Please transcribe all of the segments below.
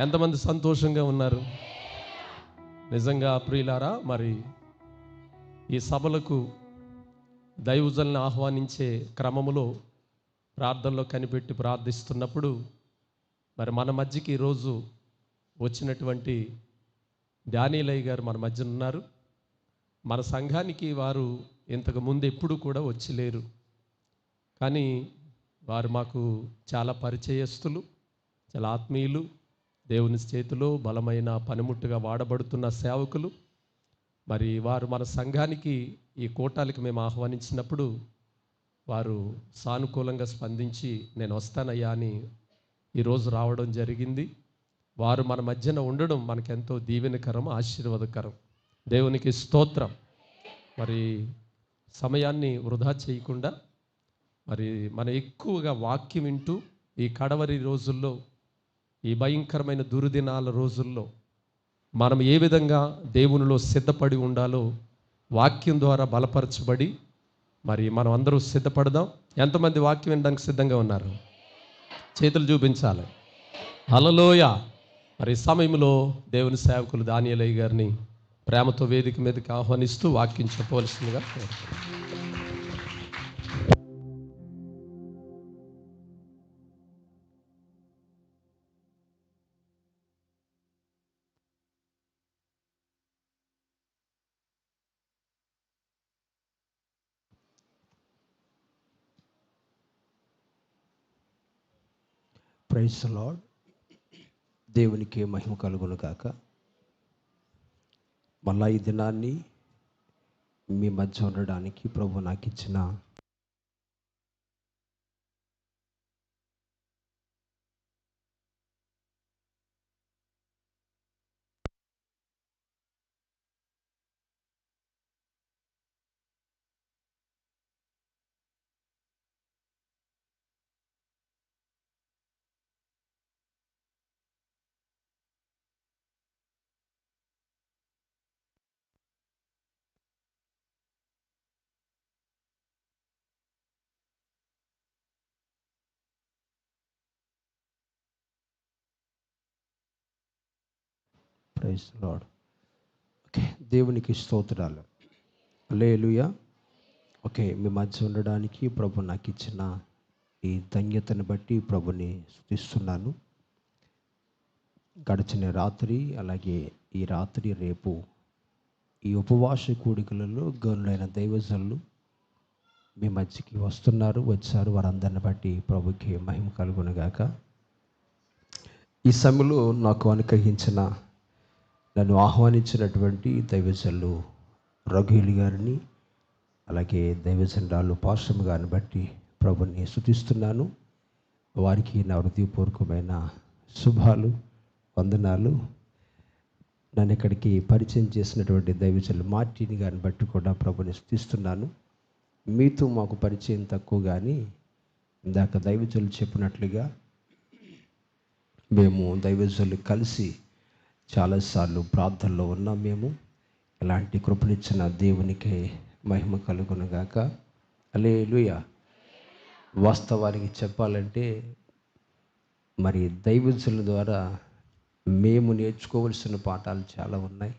ఎంతమంది సంతోషంగా ఉన్నారు? నిజంగా ప్రియులారా, మరి ఈ సభలకు దైవజనులను ఆహ్వానించే క్రమములో ప్రార్థనలో కనిపెట్టి ప్రార్థిస్తున్నప్పుడు మరి మన మధ్యకి ఈరోజు వచ్చినటువంటి డానియలయ్య గారు మన మధ్య ఉన్నారు. మన సంఘానికి వారు ఇంతకు ముందు ఎప్పుడు కూడా వచ్చి లేరు, కానీ వారు మాకు చాలా పరిచయస్తులు, చాలా ఆత్మీయులు, దేవుని చేతిలో బలమైన పనిముట్టుగా వాడబడుతున్న సేవకులు. మరి వారు మన సంఘానికి ఈ కూటాలకి మేము ఆహ్వానించినప్పుడు వారు సానుకూలంగా స్పందించి నేను వస్తానయ్యా అని ఈరోజు రావడం జరిగింది. వారు మన మధ్యన ఉండడం మనకెంతో దీవెనకరం, ఆశీర్వాదకరం. దేవునికి స్తోత్రం. మరి సమయాన్ని వృధా చేయకుండా మరి మనం ఎక్కువగా వాక్యం వింటూ ఈ కడవరి రోజుల్లో, ఈ భయంకరమైన దుర్దినాల రోజుల్లో మనం ఏ విధంగా దేవునిలో సిద్ధపడి ఉండాలో వాక్యం ద్వారా బలపరచబడి మరి మనం అందరూ సిద్ధపడదాం. ఎంతమంది వాక్యం వినడానికి సిద్ధంగా ఉన్నారు? చేతులు చూపించాలి. హల్లెలూయా. మరి ఈ సమయంలో దేవుని సేవకులు డానియలయ్య గారిని ప్రేమతో వేదిక మీదకి ఆహ్వానిస్తూ వాక్యం చెప్పవలసిందిగా కోరుతున్నాను. Praise the Lord. దేవునికి మహిమ కలుగును గాక. మళ్ళా ఈ దినాన్ని మీ మధ్య ఉండడానికి ప్రభు నాకు ఇచ్చిన ప్రైజ్ ది లార్డ్. ఓకే, దేవునికి స్తోత్రాలు. హల్లెలూయా. ఓకే, మీ మధ్య ఉండడానికి ప్రభు నాకు ఇచ్చిన ఈ ధన్యతను బట్టి ప్రభుని స్తుతిస్తున్నాను. గడిచిన రాత్రి అలాగే ఈ రాత్రి రేపు ఈ ఉపవాస కూడికలలో గనులైన దైవజనులు మీ మధ్యకి వచ్చారు. వారందరిని బట్టి ప్రభుకి మహిమ కలుగునుగాక. ఈ సమయంలో నాకు అనుగ్రహించిన, నన్ను ఆహ్వానించినటువంటి దైవజనులు రఘులు గారిని అలాగే దైవజనురాలు పాశ్రమ గారిని బట్టి ప్రభుని స్తుతిస్తున్నాను. వారికి నా హృదయపూర్వకమైన శుభాలు, వందనాలు. నన్ను ఇక్కడికి పరిచయం చేసినటువంటి దైవజనులు మార్టిన్ గారిని బట్టి కూడా ప్రభుని స్తుతిస్తున్నాను. మీతో మాకు పరిచయం తక్కువ, కానీ ఇందాక దైవజనులు చెప్పినట్లుగా మేము దైవజనులు కలిసి చాలాసార్లు ప్రార్థనలో ఉన్నాం. మేము ఇలాంటి కృపనిచ్చిన దేవునికి మహిమ కలుగునుగాక. హల్లెలూయా. వాస్తవానికి చెప్పాలంటే మరి దైవజనుల ద్వారా మేము నేర్చుకోవలసిన పాఠాలు చాలా ఉన్నాయి.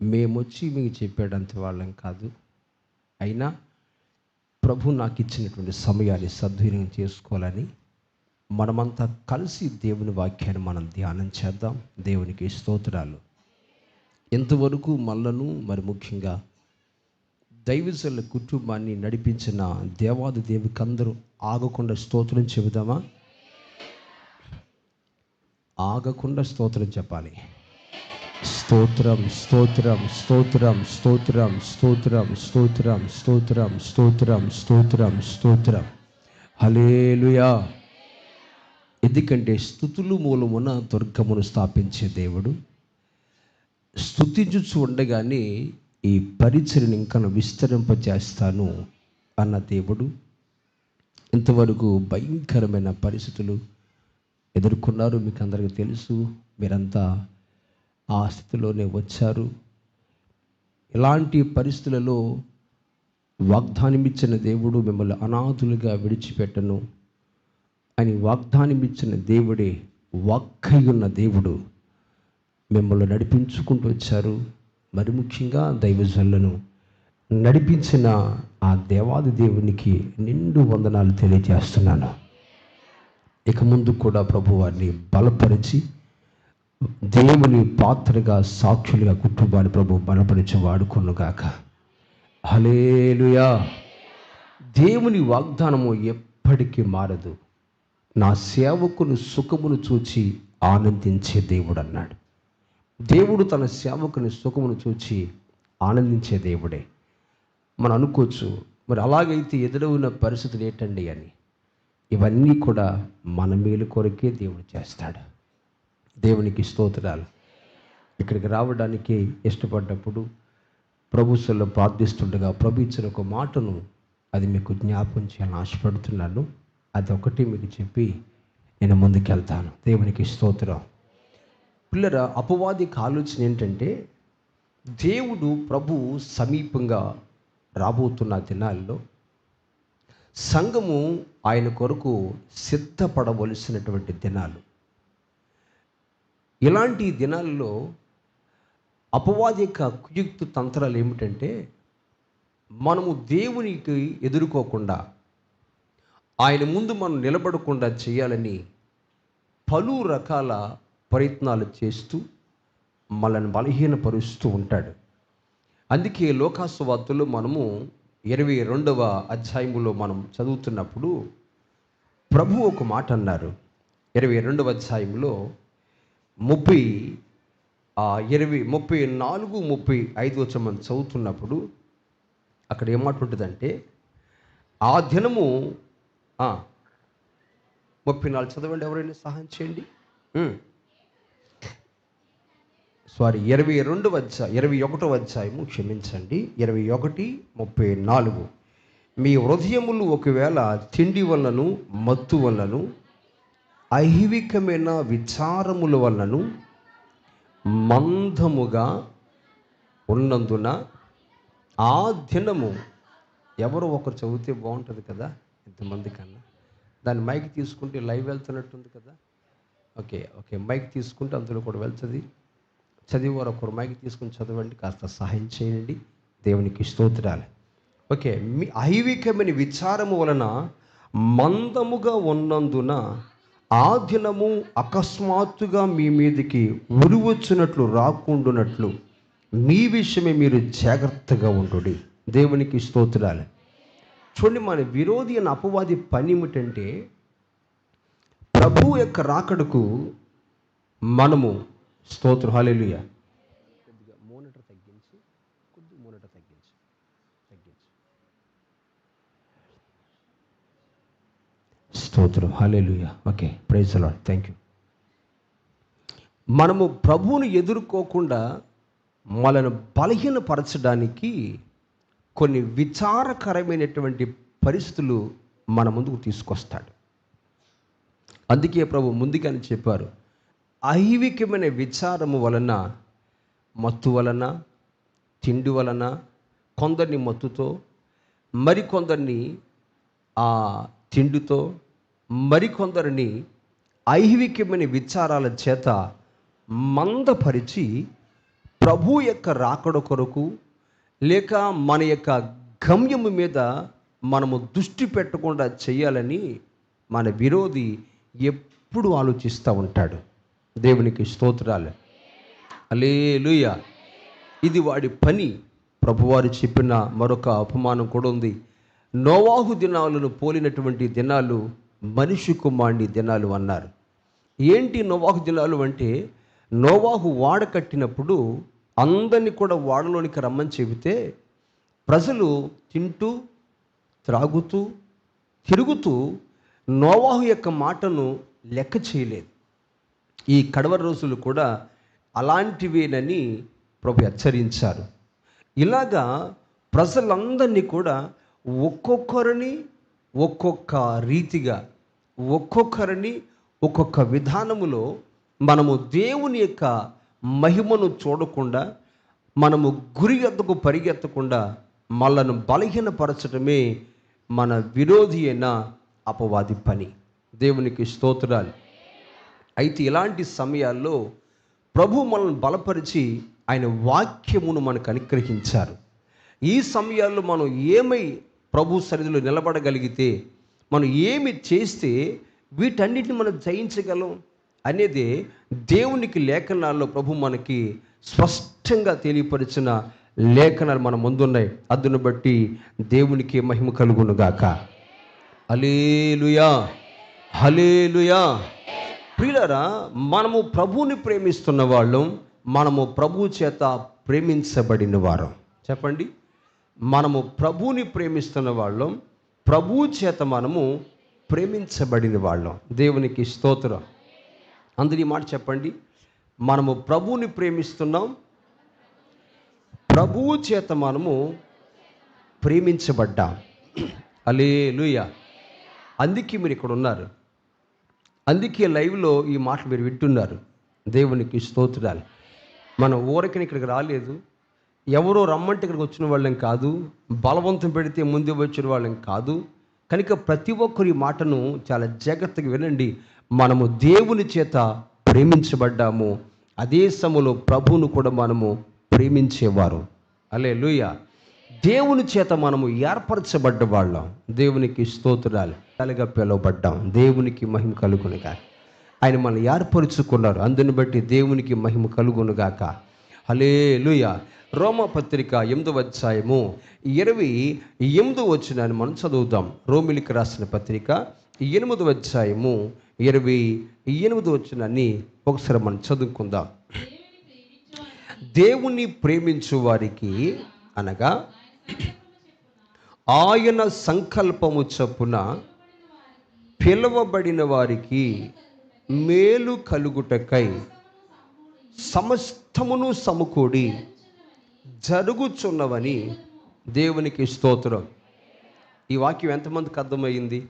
మేము వచ్చి మీకు చెప్పేటంత వాళ్ళం కాదు. అయినా ప్రభు నాకు ఇచ్చినటువంటి సమయాన్ని సద్వినియోగం చేసుకోవాలని మనమంతా కలిసి దేవుని వాక్యాన్ని మనం ధ్యానం చేద్దాం. దేవునికి స్తోత్రాలు. ఇంతవరకు మనలను, మరి ముఖ్యంగా దైవజనుల కుటుంబాన్ని నడిపించిన దేవాది దేవునికి అందరూ ఆగకుండా స్తోత్రం చెబుదామా? ఆగకుండా స్తోత్రం చెప్పాలి. స్తోత్రం, స్తోత్రం, స్తోత్రం, స్తోత్రం, స్తోత్రం, స్తోత్రం, స్తోత్రం, స్తోత్రం, స్తోత్రం, స్తోత్రం. హల్లెలూయా. ఎందుకంటే స్తుతులు మూలమున దుర్గమును స్థాపించే దేవుడు. స్తుతించుచు ఉండగానే ఈ పరిచర్ని ఇంకా విస్తరింపజేస్తాను అన్న దేవుడు. ఇంతవరకు భయంకరమైన పరిస్థితులు ఎదుర్కొన్నారు, మీకు అందరికీ తెలుసు. మీరంతా ఆ స్థితిలోనే వచ్చారు. ఇలాంటి పరిస్థితులలో వాగ్దానం ఇచ్చిన దేవుడు మిమ్మల్ని అనాథులుగా విడిచిపెట్టను అని వాగ్దానం ఇచ్చిన దేవుడే వాక్కై ఉన్న దేవుడు మిమ్మల్ని నడిపించుకుంటూ వచ్చారు. మరి ముఖ్యంగా దైవజనులను నడిపించిన ఆ దేవాది దేవునికి నిండు వందనాలు తెలియజేస్తున్నాను. ఇక ముందు కూడా ప్రభు వారిని బలపరిచి దేవుని పాత్రగా సాక్షులుగా కుటుంబాన్ని ప్రభు బలపరిచి వాడుకొనుగాక. హల్లెలూయా. దేవుని వాగ్దానము ఎప్పటికీ మారదు. నా సేవకుని సుఖమును చూచి ఆనందించే దేవుడు అన్నాడు. దేవుడు తన సేవకుని సుఖమును చూచి ఆనందించే దేవుడే. మనం అనుకోవచ్చు, మరి అలాగైతే ఎదురవున్న పరిస్థితులు ఏంటండి అని. ఇవన్నీ కూడా మన మేలు కొరకే దేవుడు చేస్తాడు. దేవునికి స్తోత్రాలు. ఇక్కడికి రావడానికి ఇష్టపడ్డప్పుడు ప్రభుత్వంలో ప్రార్థిస్తుండగా ప్రభు ఇచ్చిన ఒక మాటను అది మీకు జ్ఞాపకం చేయాలని ఆశపడుతున్నాను. అది ఒకటి మీకు చెప్పి నేను ముందుకెళ్తాను. దేవునికి స్తోత్రం. పిల్లరా, అపవాదికి ఆలోచన ఏంటంటే దేవుడు ప్రభు సమీపంగా రాబోతున్న దినాల్లో సంఘము ఆయన కొరకు సిద్ధపడవలసినటువంటి దినాలు. ఇలాంటి దినాల్లో అపవాది యొక్క కుయుక్త తంత్రాలు ఏమిటంటే మనము దేవునికి ఎదుర్కోకుండా ఆయన ముందు మనం నిలబడకుండా చేయాలని పలు రకాల ప్రయత్నాలు చేస్తూ మనల్ని బలహీనపరుస్తూ ఉంటాడు. అందుకే లోకాసువార్తలో మనము 22వ అధ్యాయములో మనం చదువుతున్నప్పుడు ప్రభు ఒక మాట అన్నారు. 22వ అధ్యాయంలో 34-35 వచ్చి మనం చదువుతున్నప్పుడు అక్కడ ఏమాట ఉంటుందంటే, ఆ దినము 34 చదవండి, ఎవరైనా సహాయం చేయండి. 21వ అధ్యాయము క్షమించండి, 21:34. మీ హృదయములు ఒకవేళ తిండి వలనను మత్తు వలనను ఐహికమైన విచారముల వలనను మందముగా ఉన్నందున ఆ దినము. ఎవరో ఒకరు చదివితే బాగుంటుంది కదా ఇంతమంది కన్నా. దాన్ని మైక్ తీసుకుంటే లైవ్ వెళ్తున్నట్టుంది కదా. ఓకే మైక్ తీసుకుంటే అందులో కూడా వెళ్తుంది. చదివేవారు ఒకరు మైక్ తీసుకుని చదవండి, కాస్త సహాయం చేయండి. దేవునికి స్తోత్రాలు. ఓకే, మీ ఐహికమైన విచారము వలన మందముగా ఉన్నందున ఆ దినము అకస్మాత్తుగా మీ మీదకి ఉరివచ్చినట్లు రాకుండానట్లు మీ విషయమే మీరు జాగ్రత్తగా ఉండుడి. దేవునికి స్తోత్రాలు. చూడండి, మన విరోధి అన్న అపవాది పని ఏమిటంటే ప్రభు యొక్క రాకడకు మనము స్తోత్రం. హల్లెలూయా. కొద్దిగా మోనిటర్ తగ్గించి స్తోత్రం. Hallelujah. Okay, praise the Lord. Thank you. మనము ప్రభువును ఎదుర్కోకుండా మనను బలహీనపరచడానికి కొన్ని విచారకరమైనటువంటి పరిస్థితులు మన ముందుకు తీసుకొస్తాడు. అందుకే ప్రభు ముందుగానే చెప్పారు, ఐహికమైన విచారము వలన, మత్తు వలన, తిండి వలన, కొందరిని మత్తుతో, మరికొందరిని తిండితో, మరికొందరిని ఐహికమైన విచారాల చేత మందపరిచి ప్రభు యొక్క రాకడ కొరకు లేక మన యొక్క గమ్యము మీద మనము దృష్టి పెట్టకుండా చేయాలని మన విరోధి ఎప్పుడు ఆలోచిస్తూ ఉంటాడు. దేవునికి స్తోత్రాలు. హల్లెలూయా. ఇది వాడి పని. ప్రభువారు చెప్పిన మరొక ఉపమానం కూడా ఉంది. నోవాహు దినాలను పోలినటువంటి దినాలు మనిషి కుమారుని దినాలు అన్నారు. ఏంటి నోవాహు దినాలు అంటే, నోవాహు వాడ కట్టినప్పుడు అందరినీ కూడా వాడలోనికి రమ్మని చెబితే ప్రజలు తింటూ త్రాగుతూ తిరుగుతూ నోవాహు యొక్క మాటను లెక్క చేయలేదు. ఈ కడవరి రోజులు కూడా అలాంటివేనని ప్రభు హెచ్చరించారు. ఇలాగా ప్రజలందరినీ కూడా ఒక్కొక్కరిని ఒక్కొక్క రీతిగా, ఒక్కొక్కరిని ఒక్కొక్క విధానములో మనము దేవుని యొక్క మహిమను చూడకుండా, మనము గురి ఎద్దకు పరిగెత్తకుండా మనల్ని బలహీనపరచడమే మన విరోధి అయిన అపవాది పని. దేవునికి స్తోత్రాలు. అయితే ఇలాంటి సమయాల్లో ప్రభు మనల్ని బలపరిచి ఆయన వాక్యమును మనకు అనుగ్రహించారు. ఈ సమయాల్లో మనం ఏమై ప్రభు సన్నిధిలో నిలబడగలిగితే, మనం ఏమి చేస్తే వీటన్నిటిని మనం జయించగలం అనేది దేవునికి లేఖనాల్లో ప్రభు మనకి స్పష్టంగా తెలియపరిచిన లేఖనాలు మన ముందున్నాయి. అందును బట్టి దేవునికి మహిమ కలుగునుగాక. హల్లెలూయా, హల్లెలూయా. ప్రియులారా, మనము ప్రభువుని ప్రేమిస్తున్న వాళ్ళం, మనము ప్రభు చేత ప్రేమించబడిన వారం. చెప్పండి, మనము ప్రభువుని ప్రేమిస్తున్న వాళ్ళం, ప్రభు చేత మనము ప్రేమించబడిన వాళ్ళం. దేవునికి స్తోత్రం. అందరి మాట చెప్పండి, మనము ప్రభువుని ప్రేమిస్తున్నాం, ప్రభువు చేత మనము ప్రేమించబడ్డాం. హల్లెలూయా. అందుకే మీరు ఇక్కడ ఉన్నారు, అందుకే లైవ్లో ఈ మాటలు మీరు వింటున్నారు. దేవునికి స్తోత్రాలు. మనం ఊరకని ఇక్కడికి రాలేదు, ఎవరో రమ్మంటే ఇక్కడికి వచ్చిన వాళ్ళం కాదు, బలవంతం పెడితే ముందు వచ్చిన వాళ్ళం కాదు. కనుక ప్రతి ఒక్కరు ఈ మాటను చాలా జాగ్రత్తగా వినండి. మనము దేవుని చేత ప్రేమించబడ్డాము, అదే సమయంలో ప్రభువును కూడా మనము ప్రేమించేవారు. హల్లెలూయా. దేవుని చేత మనము ఏర్పరచబడ్డ వాళ్ళం. దేవునికి స్తోత్రాలు. అలాగా పిలువబడ్డాం. దేవునికి మహిమ కలుగునుగా. ఆయన మనల్ని ఏర్పరుచుకున్నారు, అందుని బట్టి దేవునికి మహిమ కలుగునుగాక. హల్లెలూయా. రోమాపత్రిక 8వ అధ్యాయము 28వ వచనాన్ని మనం చదువుదాం. రోమిలికి రాసిన పత్రిక 8వ అధ్యాయము 28వ వచనాన్ని ఒకసారి మనం చదువుకుందాం. దేవుని ప్రేమించు వారికి అనగా ఆయన సంకల్పము చొప్పున పిలువబడిన వారికి మేలు కలుగుటకై సమస్తమును సమకూడి జరుగుచున్నవని దేవునికి స్తోత్రం. ఈ వాక్యం ఎంతమందికి అర్థమైంది?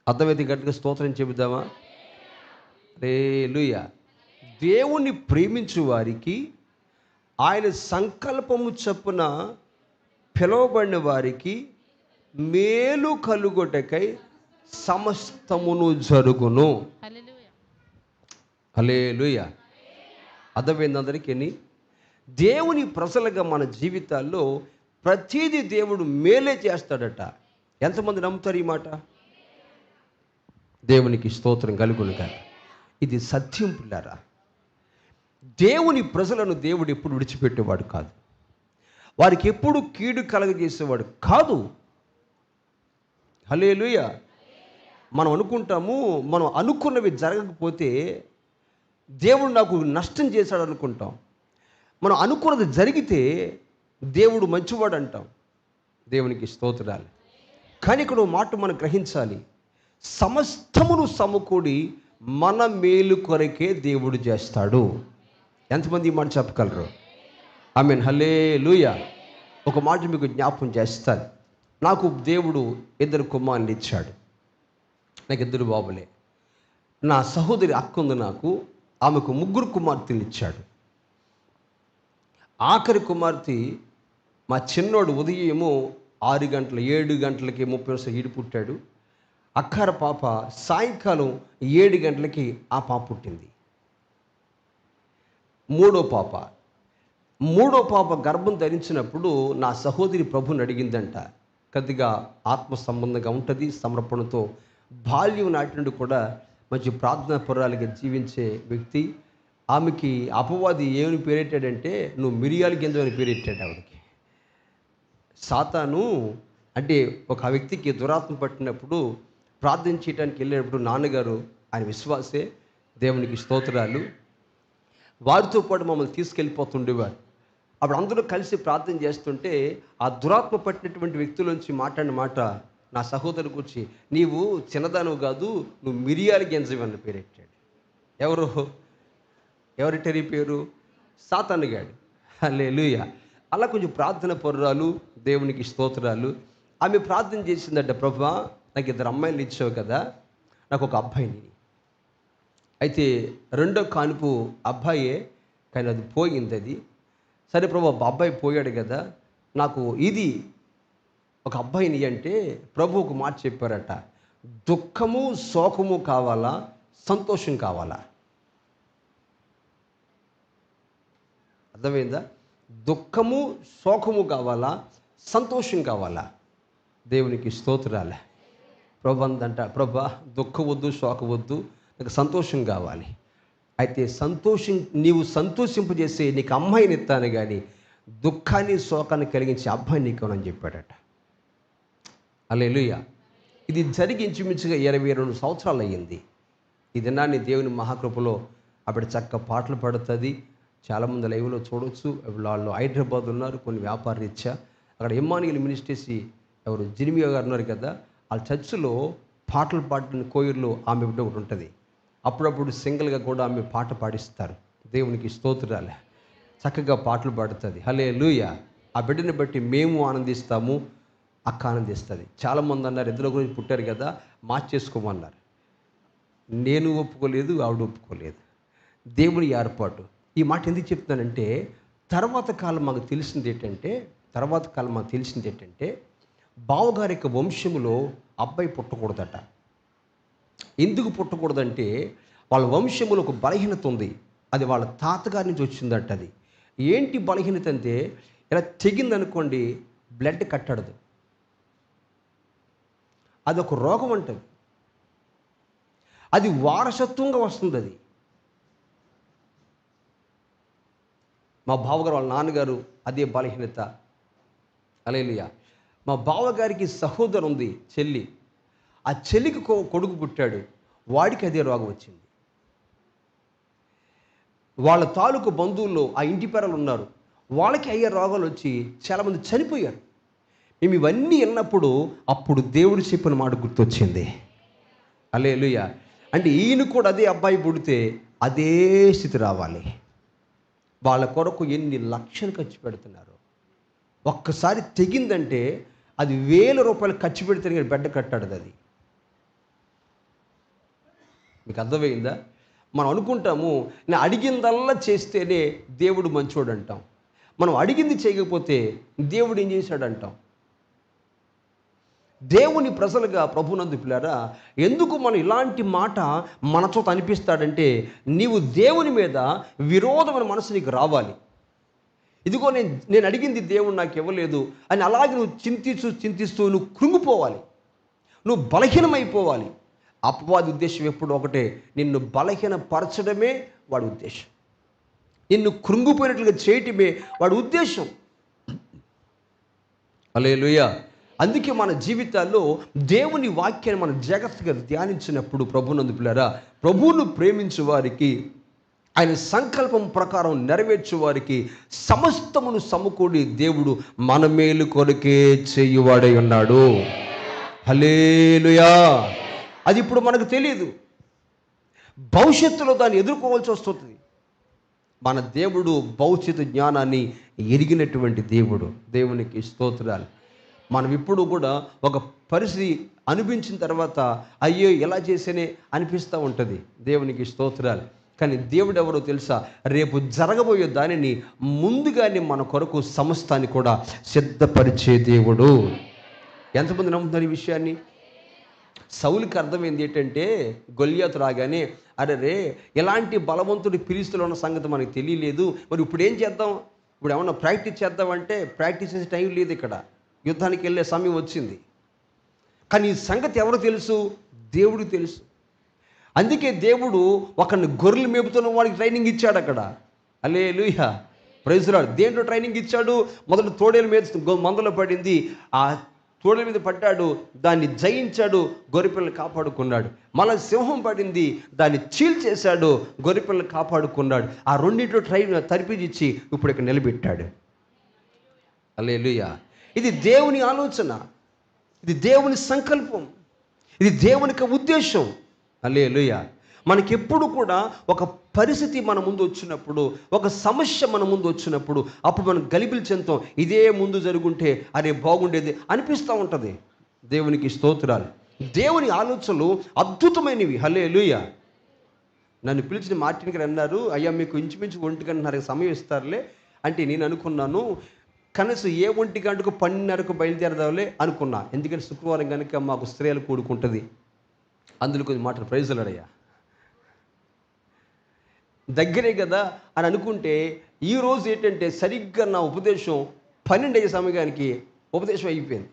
అర్థమైతే గట్టిగా స్తోత్రం చెబుదామా? హల్లెలూయా. దేవుని ప్రేమించు వారికి ఆయన సంకల్పము చొప్పున పిలువబడిన వారికి మేలు కలుగుటకై సమస్తమును జరుగును. హల్లెలూయా. అర్థమైంది అందరికీ? దేవుని ప్రజలుగా మన జీవితాల్లో ప్రతిదీ దేవుడు మేలే చేస్తాడట. ఎంతమంది నమ్ముతారు ఈ మాట? దేవునికి స్తోత్రం కలుగునుగాక. ఇది సత్యం పిల్లారా. దేవుని ప్రజలను దేవుడు ఎప్పుడు విడిచిపెట్టేవాడు కాదు, వారికి ఎప్పుడు కీడు కలగజేసేవాడు కాదు. హల్లెలూయా. మనం అనుకుంటాము, మనం అనుకున్నవి జరగకపోతే దేవుడు నాకు నష్టం చేశాడు అనుకుంటాం. మనం అనుకున్నది జరిగితే దేవుడు మంచివాడు అంటాం. దేవునికి స్తోత్రాలు. కానీ ఇక్కడ మాట మనం గ్రహించాలి, సమస్తమును సమకూడి మన మేలు కొరకే దేవుడు చేస్తాడు. ఎంతమంది ఈ మాట చెప్పగలరు? ఆమేన్. హల్లెలూయా. ఒక మాట మీకు జ్ఞాపకం చేస్తాను. నాకు దేవుడు 2 కుమారులు ఇచ్చాడు. నాకు 2 బాబులే. నా సహోదరి అక్క ఉంది, నాకు ఆమెకు 3 కుమార్తెలు ఇచ్చాడు. ఆఖరి కుమార్తె మా చిన్నోడు ఉదయము 6 గంటల 7 గంటలకి 30 నిమిషాలు ఈడు పుట్టాడు. అక్కర పాప సాయంకాలం 7 గంటలకి ఆ పాప పుట్టింది. మూడో పాప గర్భం ధరించినప్పుడు నా సహోదరి ప్రభుని అడిగిందంట. కొద్దిగా ఆత్మ సంబంధంగా ఉంటుంది, సమర్పణతో బాల్యం నాటి నుండి కూడా మంచి ప్రార్థనా పరురాలుగా జీవించే వ్యక్తి. ఆమెకి అపవాది ఏమని పేరెట్టాడంటే, నువ్వు మిరియాల గింజ అని పేరెట్టాడు ఆవిడకి. సాతాను అంటే ఒక వ్యక్తికి దురాత్మ పట్టినప్పుడు ప్రార్థన చేయడానికి వెళ్ళినప్పుడు నాన్నగారు ఆయన విశ్వాసే, దేవునికి స్తోత్రాలు, వారితో పాటు మమ్మల్ని తీసుకెళ్ళిపోతుండేవారు. అప్పుడు అందరూ కలిసి ప్రార్థన చేస్తుంటే ఆ దురాత్మ పట్టినటువంటి వ్యక్తులోంచి మాట్లాడిన మాట నా సహోదరు కూర్చి, నీవు చిన్నదానవు కాదు, నువ్వు మిరియాల గింజవన్న పేరెట్టాడు. ఎవరిటరి పేరు? సాతానుగాడు. హల్లెలూయా. అలా కొంచెం ప్రార్థన పరురాలు, దేవునికి స్తోత్రాలు. ఆమె ప్రార్థన చేసిందట, ప్రభువా నాకు 2 అమ్మాయిలు ఇచ్చావు కదా, నాకు ఒక అబ్బాయిని. అయితే 2వ కానుపు అబ్బాయే, కానీ అది పోయింది. అది సరే ప్రభు, అబ్బాయి పోయాడు కదా, నాకు ఇది ఒక అబ్బాయిని అంటే ప్రభు ఒక మాట చెప్పారట, దుఃఖము శోకము కావాలా, సంతోషం కావాలా? అర్థమైందా? దుఃఖము శోకము కావాలా, సంతోషం కావాలా? దేవునికి స్తోత్రాలే. ప్రభు అందంట, ప్రభా దుఃఖం వద్దు, శోకం వద్దు, నాకు సంతోషం కావాలి. అయితే నీవు సంతోషింపజేసే నీకు అమ్మాయిని ఇస్తాను కానీ దుఃఖాన్ని శోకాన్ని కలిగించే అబ్బాయి నీకు అని చెప్పాడట. హల్లెలూయా. ఇది జరిగి ఇంచుమించుగా 22 సంవత్సరాలు అయ్యింది. ఈ దినాన్ని దేవుని మహాకృపలో అప్పుడు చక్క పాటలు పాడుతుంది. చాలామంది లైవ్లో చూడవచ్చు. వాళ్ళు హైదరాబాద్ ఉన్నారు, కొన్ని వ్యాపార రీత్యా. అక్కడ ఇమ్మానుయేల్ మినిస్ట్రీస్ ఎవరు జిర్మియా గారు ఉన్నారు కదా, వాళ్ళ చర్చిలో పాటలు పాడిన కోయిర్లో ఆమె బిడ్డ ఒకటి ఉంటుంది. అప్పుడప్పుడు సింగిల్గా కూడా ఆమె పాట పాడిస్తారు. దేవునికి స్తోత్రాలే. చక్కగా పాటలు పాడుతుంది. హల్లెలూయా. ఆ బిడ్డని బట్టి మేము ఆనందిస్తాము, అక్క ఆనందిస్తుంది. చాలామంది అన్నారు, ఇద్దరు గురించి పుట్టారు కదా మార్చేసుకోమన్నారు. నేను ఒప్పుకోలేదు, ఆవిడ ఒప్పుకోలేదు. దేవుని ఏర్పాటు. ఈ మాట ఎందుకు చెప్తున్నానంటే తర్వాత కాలం మాకు తెలిసింది ఏంటంటే బావగారి యొక్క వంశములో అబ్బాయి పుట్టకూడదట. ఎందుకు పుట్టకూడదంటే వాళ్ళ వంశములో ఒక బలహీనత ఉంది. అది వాళ్ళ తాతగారి నుంచి వచ్చిందట. అది ఏంటి బలహీనత అంటే, ఇలా తెగిందనుకోండి బ్లడ్ కట్టడదు. అదొక రోగం అంటది. అది వారసత్వంగా వస్తుంది. అది మా బావగారు వాళ్ళ నాన్నగారు అదే బలహీనత. హల్లెలూయా. మా బావగారికి సహోదరు ఉంది, చెల్లి. ఆ చెల్లికి కొడుకు పుట్టాడు, వాడికి అదే రోగం వచ్చింది. వాళ్ళ తాలూకు బంధువుల్లో ఆ ఇంటి పేరలు ఉన్నారు, వాళ్ళకి అయ్యే రోగాలు వచ్చి చాలామంది చనిపోయారు. మేము ఇవన్నీ విన్నప్పుడు అప్పుడు దేవుడు చెప్పిన మాట గుర్తొచ్చింది. హల్లెలూయా. అంటే ఈయన కూడా అదే అబ్బాయి పుడితే అదే స్థితి రావాలి. వాళ్ళ కొరకు ఎన్ని లక్షలు ఖర్చు పెడుతున్నారు. ఒక్కసారి తెగిందంటే అది 1000 రూపాయలు ఖర్చు పెడితే బిడ్డ కట్టాడు. అది మీకు అర్థమైందా? మనం అనుకుంటాము నేను అడిగిందల్లా చేస్తేనే దేవుడు మంచోడు అంటాం. మనం అడిగింది చేయకపోతే దేవుడు ఏం చేశాడు అంటాం. దేవుని ప్రజలుగా ప్రభునందు పిల్లారా, ఎందుకు మనం ఇలాంటి మాట మనతో అనిపిస్తాడంటే, నీవు దేవుని మీద విరోధమైన మనసు నీకు రావాలి. ఇదిగో నేను అడిగింది దేవుడు నాకు ఇవ్వలేదు అని అలాగే నువ్వు చింతిస్తూ నువ్వు కృంగిపోవాలి, నువ్వు బలహీనమైపోవాలి. అపవాది ఉద్దేశం ఎప్పుడు ఒకటే, నిన్ను బలహీనపరచడమే వాడి ఉద్దేశం, నిన్ను కృంగిపోయినట్లుగా చేయటమే వాడి ఉద్దేశం. హల్లెలూయా. అందుకే మన జీవితాల్లో దేవుని వాక్యాన్ని మనం జాగ్రత్తగా ధ్యానించినప్పుడు ప్రభునందు పిల్లారా, ప్రభువును ప్రేమించే వారికి, ఆయన సంకల్పం ప్రకారం నెరవేర్చే వారికి సమస్తమును సమకూడి దేవుడు మన మేలు కొరకే చేయువాడై ఉన్నాడు. హల్లెలూయా. అది ఇప్పుడు మనకు తెలియదు, భవిష్యత్తులో దాన్ని ఎదుర్కోవాల్సి వస్తుంది. మన దేవుడు భవిష్యత్తు జ్ఞానాన్ని ఎరిగినటువంటి దేవుడు. దేవునికి స్తోత్రాలు. మనం ఇప్పుడు కూడా ఒక పరిస్థితి అనిపించిన తర్వాత అయ్యో ఎలా చేసేనే అనిపిస్తూ ఉంటుంది. దేవునికి స్తోత్రాలు. కానీ దేవుడు ఎవరో తెలుసా? రేపు జరగబోయే దానిని ముందుగానే మన కొరకు సమస్తాన్ని కూడా సిద్ధపరిచే దేవుడు. ఎంతమంది నమ్ముతున్నారు ఈ విషయాన్ని? సౌలుకి అర్థమైంది ఏంటంటే, గొల్యాతు రాగానే అరే ఎలాంటి బలవంతుడి ఫిలిష్తీయులు ఉన్న సంగతి మనకు తెలియలేదు, మరి ఇప్పుడు ఏం చేద్దాం, ఇప్పుడు ఏమన్నా ప్రాక్టీస్ చేద్దామంటే ప్రాక్టీస్ చేసే టైం లేదు, ఇక్కడ యుద్ధానికి వెళ్ళే సమయం వచ్చింది. కానీ ఈ సంగతి ఎవరు తెలుసు? దేవుడికి తెలుసు. అందుకే దేవుడు ఒకరిని గొర్రెలు మేపుతున్న వాడికి ట్రైనింగ్ ఇచ్చాడు అక్కడ. హల్లెలూయా, ప్రైజ్ లార్డ్. దేంట్లో ట్రైనింగ్ ఇచ్చాడు? మొదట తోడేలు మీద మందలో పడింది, ఆ తోడేల మీద పడ్డాడు, దాన్ని జయించాడు, గొర్రెపిల్లని కాపాడుకున్నాడు. మళ్ళీ సింహం పడింది, దాన్ని చీల్చేశాడు, గొర్రెపిల్లని కాపాడుకున్నాడు. ఆ రెండింటిలో తరిపిచ్చి ఇప్పుడు ఇక్కడ నిలబెట్టాడు. హల్లెలూయా. ఇది దేవుని ఆలోచన, ఇది దేవుని సంకల్పం, ఇది దేవునికి ఉద్దేశం. హల్లెలూయా. మనకెప్పుడు కూడా ఒక పరిస్థితి మన ముందు వచ్చినప్పుడు, ఒక సమస్య మన ముందు వచ్చినప్పుడు, అప్పుడు మనం గలిబిలి చెందుతాం. ఇదే ముందు జరుగుంటే అరే బాగుండేది అనిపిస్తూ ఉంటుంది. దేవునికి స్తోత్రాలు. దేవుని ఆలోచనలు అద్భుతమైనవి. హల్లెలూయా. నన్ను పిలిచిన మార్టిన్ గారు అన్నారు, అయ్యా మీకు ఇంచుమించు 1 గంటన్నర సమయం ఇస్తారులే అంటే, నేను అనుకున్నాను కనీసం 1 గంటకు 12:30కు బయలుదేరదాంలే అనుకున్నా. ఎందుకంటే శుక్రవారం కనుక మాకు స్త్రీలు కూడుకుంటుంది, అందులో కొద్ది మాటలు ప్రైజ్ లార్డ్ అయ్యా. దగ్గరే కదా అని అనుకుంటే ఈరోజు ఏంటంటే సరిగ్గా నా ఉపదేశం 12 అయ్యే సమయానికి ఉపదేశం అయిపోయింది.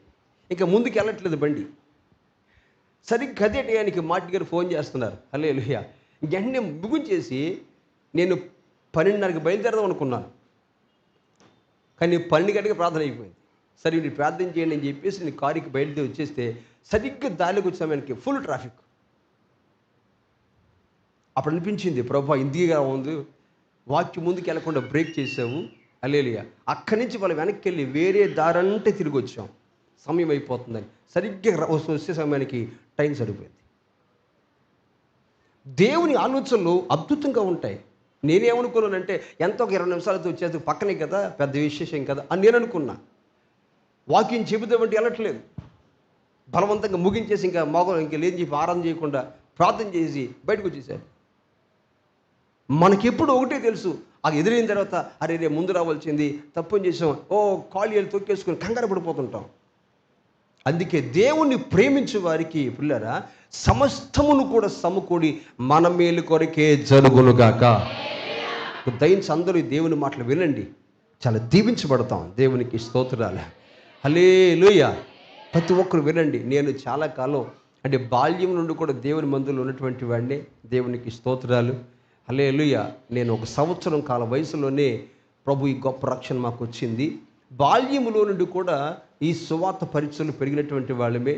ఇంకా ముందుకు వెళ్ళట్లేదు బండి. సరిగ్గా అదే టయానికి మాటి గారు ఫోన్ చేస్తున్నారు. హల్లెలూయా. వెంటనే ముగించేసి నేను 12:30కి బయలుదేరదాం అనుకున్నాను. కానీ 12 గంటలకు ప్రార్థన అయిపోయింది. సరే మీరు ప్రార్థన చేయండి అని చెప్పేసి నేను కారుకి బయలుదేరి వచ్చేస్తే సరిగ్గా దారిలోకి వచ్చే సమయానికి ఫుల్ ట్రాఫిక్. అప్పుడు అనిపించింది, ప్రభా ఇందిగా ఉంది, వాక్యం ముందుకు వెళ్ళకుండా బ్రేక్ చేసావు. హల్లెలూయా. అక్కడి నుంచి వాళ్ళు వెనక్కి వెళ్ళి వేరే దారంటే తిరిగి వచ్చాం, సమయం అయిపోతుందని. సరిగ్గా వచ్చే సమయానికి టైం సరిపోయింది. దేవుని ఆలోచనలు అద్భుతంగా ఉంటాయి. నేనేమనుకున్నానంటే ఎంతో ఒక 20 నిమిషాలతో వచ్చేది పక్కనే కదా, పెద్ద విశేషం కదా అని నేను అనుకున్నా. వాక్యం చెబుతామంటే వెళ్ళట్లేదు. బలవంతంగా ముగించేసి ఇంకా లేని చెప్పి ఆరాధన చేయకుండా ప్రార్థన చేసి బయటకు వచ్చేసాడు. మనకెప్పుడు ఒకటే తెలుసు, ఆ ఎదురైన తర్వాత అరే రే ముందు రావాల్సింది, తప్పు చేసాం, కాళ్ళు తొక్కేసుకొని కంగారు పడిపోతుంటాం. అందుకే దేవుణ్ణి ప్రేమించే వారికి పిల్లరా సమస్తమును కూడా సమకూడి మన మేలు కొరకే జరుగునుగాక. దయించి అందరూ దేవుని మాటలు వినండి, చాలా దీవించబడతాం. దేవునికి స్తోత్రాలు. హల్లెలూయా. ప్రతి ఒక్కరు వినండి. నేను చాలా కాలం అంటే బాల్యం నుండి కూడా దేవుని మందులో ఉన్నటువంటి వాడిని. దేవునికి స్తోత్రాలు. హల్లెలూయా. నేను 1 సంవత్సరం కాల వయసులోనే ప్రభు ఈ గొప్ప రక్షణ మాకు వచ్చింది. బాల్యములో నుండి కూడా ఈ సువార్త పరిచయలు పెరిగినటువంటి వాళ్ళమే.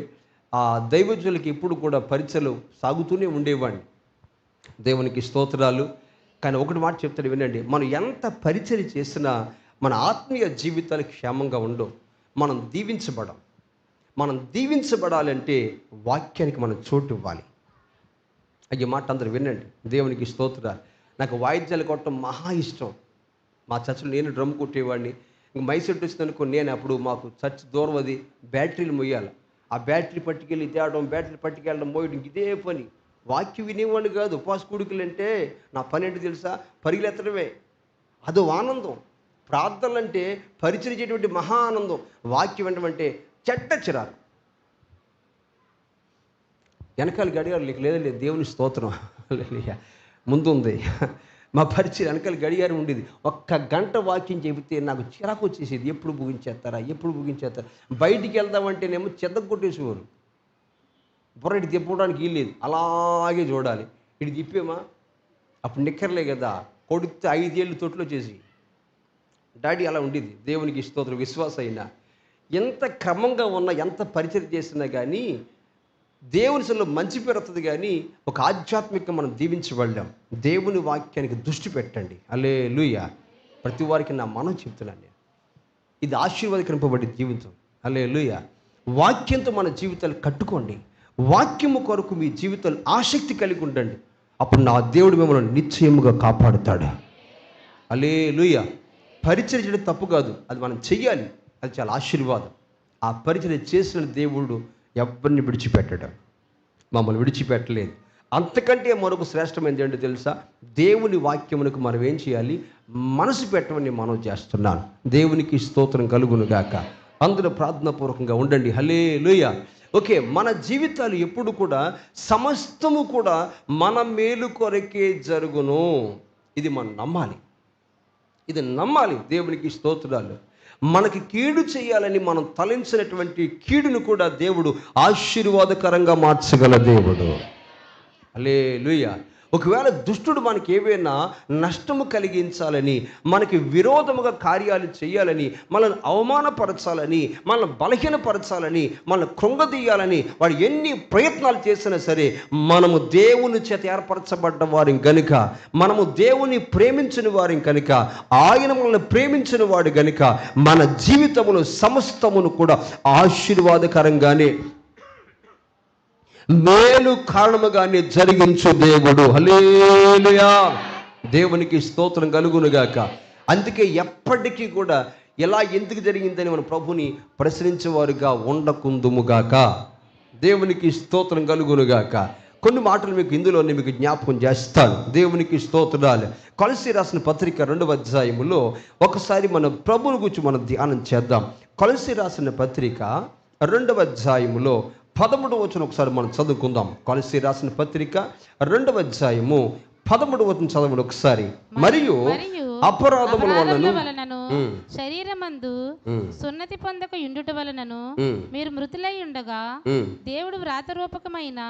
ఆ దైవజనులకి ఎప్పుడు కూడా పరిచయలు సాగుతూనే ఉండేవాడిని. దేవునికి స్తోత్రాలు. కానీ ఒకటి మాట చెప్తాడు వినండి, మనం ఎంత పరిచయం చేసినా మన ఆత్మీయ జీవితాలు క్షేమంగా ఉండవు. మనం దీవించబడాలంటే వాక్యానికి మనం చోటు ఇవ్వాలి. ఈ మాట అందరూ వినండి. దేవునికి స్తోత్రాలు. నాకు వాయిద్యాలు కొట్టడం మహా ఇష్టం. మా చర్చలో నేను డ్రమ్ కొట్టేవాడిని. ఇంక మైసెట్ వచ్చిందనుకో, నేను అప్పుడు మాకు చర్చ్ దూరవది, బ్యాటరీలు మొయ్యాలి. ఆ బ్యాటరీ పట్టుకెళ్ళి తేవడం, బ్యాటరీ పట్టుకెళ్ళడం, మోయడం, ఇదే పని. వాక్యం వినేవాడిని కాదు. ఉపవాస కూడికలు అంటే నా పని ఏంటి తెలుసా? పరిగెత్తడమే. అదో ఆనందం. ప్రార్థనలు అంటే పరిచయం చేయటువంటి మహా ఆనందం. వాక్యం వినటమంటే చెడ్డ చిరాకు. వెనకాల గడియారు నీకు లేదు, దేవుని స్తోత్రం. ముందు ఉంది మా పరిచయం. వెనకాల గడియారం ఉండేది. 1 గంట వాక్యం చెబితే నాకు చిరాకు వచ్చేసేది. ఎప్పుడు ముగించేస్తారా. బయటికి వెళ్దామంటేనేమో చెద్దగొట్టేసేవారు. బుర్ర ఇటు తిప్పడానికి వీల్లేదు, అలాగే చూడాలి. ఇటు తిప్పేమా అప్పుడు నిక్కర్లే కదా, కొడితే 5 ఏళ్ళు తొట్లో చేసి డాడీ అలా ఉండేది. దేవునికి స్తోత్రం. విశ్వాస అయినా ఎంత క్రమంగా ఉన్నా, ఎంత పరిచయం చేసినా కానీ దేవుని సొల్లో మంచి పేరు వస్తుంది. కానీ ఒక ఆధ్యాత్మికంగా మనం దీవించబడ్డాం. దేవుని వాక్యానికి దృష్టి పెట్టండి. హల్లెలూయా. ప్రతి వారికి నా మనం చెప్తున్నాను నేను, ఇది ఆశీర్వాదకరింపబడి జీవితం. హల్లెలూయా. వాక్యంతో మన జీవితాలు కట్టుకోండి. వాక్యము కొరకు మీ జీవితాలు ఆసక్తి కలిగి ఉండండి. అప్పుడు నా దేవుడు మిమ్మల్ని నిశ్చయముగా కాపాడుతాడు. హల్లెలూయా. పరిచర్య చేయడం తప్పు కాదు, అది మనం చెయ్యాలి. అది చాలా ఆశీర్వాదం. ఆ పరిచర్య చేసిన దేవుడు ఎవరిని విడిచిపెట్టడం, మమ్మల్ని విడిచిపెట్టలేదు. అంతకంటే మరొక శ్రేష్టమైనది ఏంటో తెలుసా? దేవుని వాక్యమునకు మనం ఏం చేయాలి? మనసు పెట్టమని మనం చేస్తున్నాను. దేవునికి స్తోత్రం కలుగునుగాక. అందరూ ప్రార్థనాపూర్వకంగా ఉండండి. హల్లెలూయా. ఓకే, మన జీవితాలు ఎప్పుడు కూడా సమస్తము కూడా మన మేలు కొరకే జరుగును. ఇది మనం నమ్మాలి. దేవునికి స్తోత్రాలు. మనకి కీడు చేయాలని మనం తలంచినటువంటి కీడును కూడా దేవుడు ఆశీర్వాదకరంగా మార్చగల దేవుడు. హల్లెలూయా. ఒకవేళ దుష్టుడు మనకి ఏవైనా నష్టము కలిగించాలని, మనకి విరోధముగా కార్యాలు చేయాలని, మనల్ని అవమానపరచాలని, మనల్ని బలహీనపరచాలని, మనల్ని కృంగదీయాలని వాడు ఎన్ని ప్రయత్నాలు చేసినా సరే, మనము దేవుని చేత ఏర్పరచబడ్డ వారిని గనుక, మనము దేవుని ప్రేమించిన వారిని కనుక, ఆయన మనల్ని ప్రేమించిన వాడు గనుక మన జీవితములో సమస్తమును కూడా ఆశీర్వాదకరంగానే, మేలు కారణముగానే జరిగించు దేవుడు. హల్లెలూయా. దేవునికి స్తోత్రం కలుగునుగాక. అందుకే ఎప్పటికీ కూడా ఎలా ఎందుకు జరిగిందని మన ప్రభుని ప్రశ్నించేవారుగా ఉండకుందుముగాక. దేవునికి స్తోత్రం కలుగునుగాక. కొన్ని మాటలు మీకు ఇందులోనే మీకు జ్ఞాపకం చేస్తాను. దేవునికి స్తోత్రాలు. కొలస్సీ రాసిన పత్రిక 2వ అధ్యాయములో ఒకసారి మన ప్రభువుని గురించి మనం ధ్యానం చేద్దాం. కొలస్సీ రాసిన పత్రిక 2వ అధ్యాయములో 13వ వచనం ఒకసారి మనం చదువుకుందాం. కొలస్సీ రాసిన పత్రిక 2వ అధ్యాయము 13వ వచనం చదవండి ఒకసారి. మరియు అపరాధముల వలనను శరీరమందు సున్నతి పొందక యుండుట వలనను మీరు మృతులై ఉండగా దేవుడు వ్రాతరూపకమైన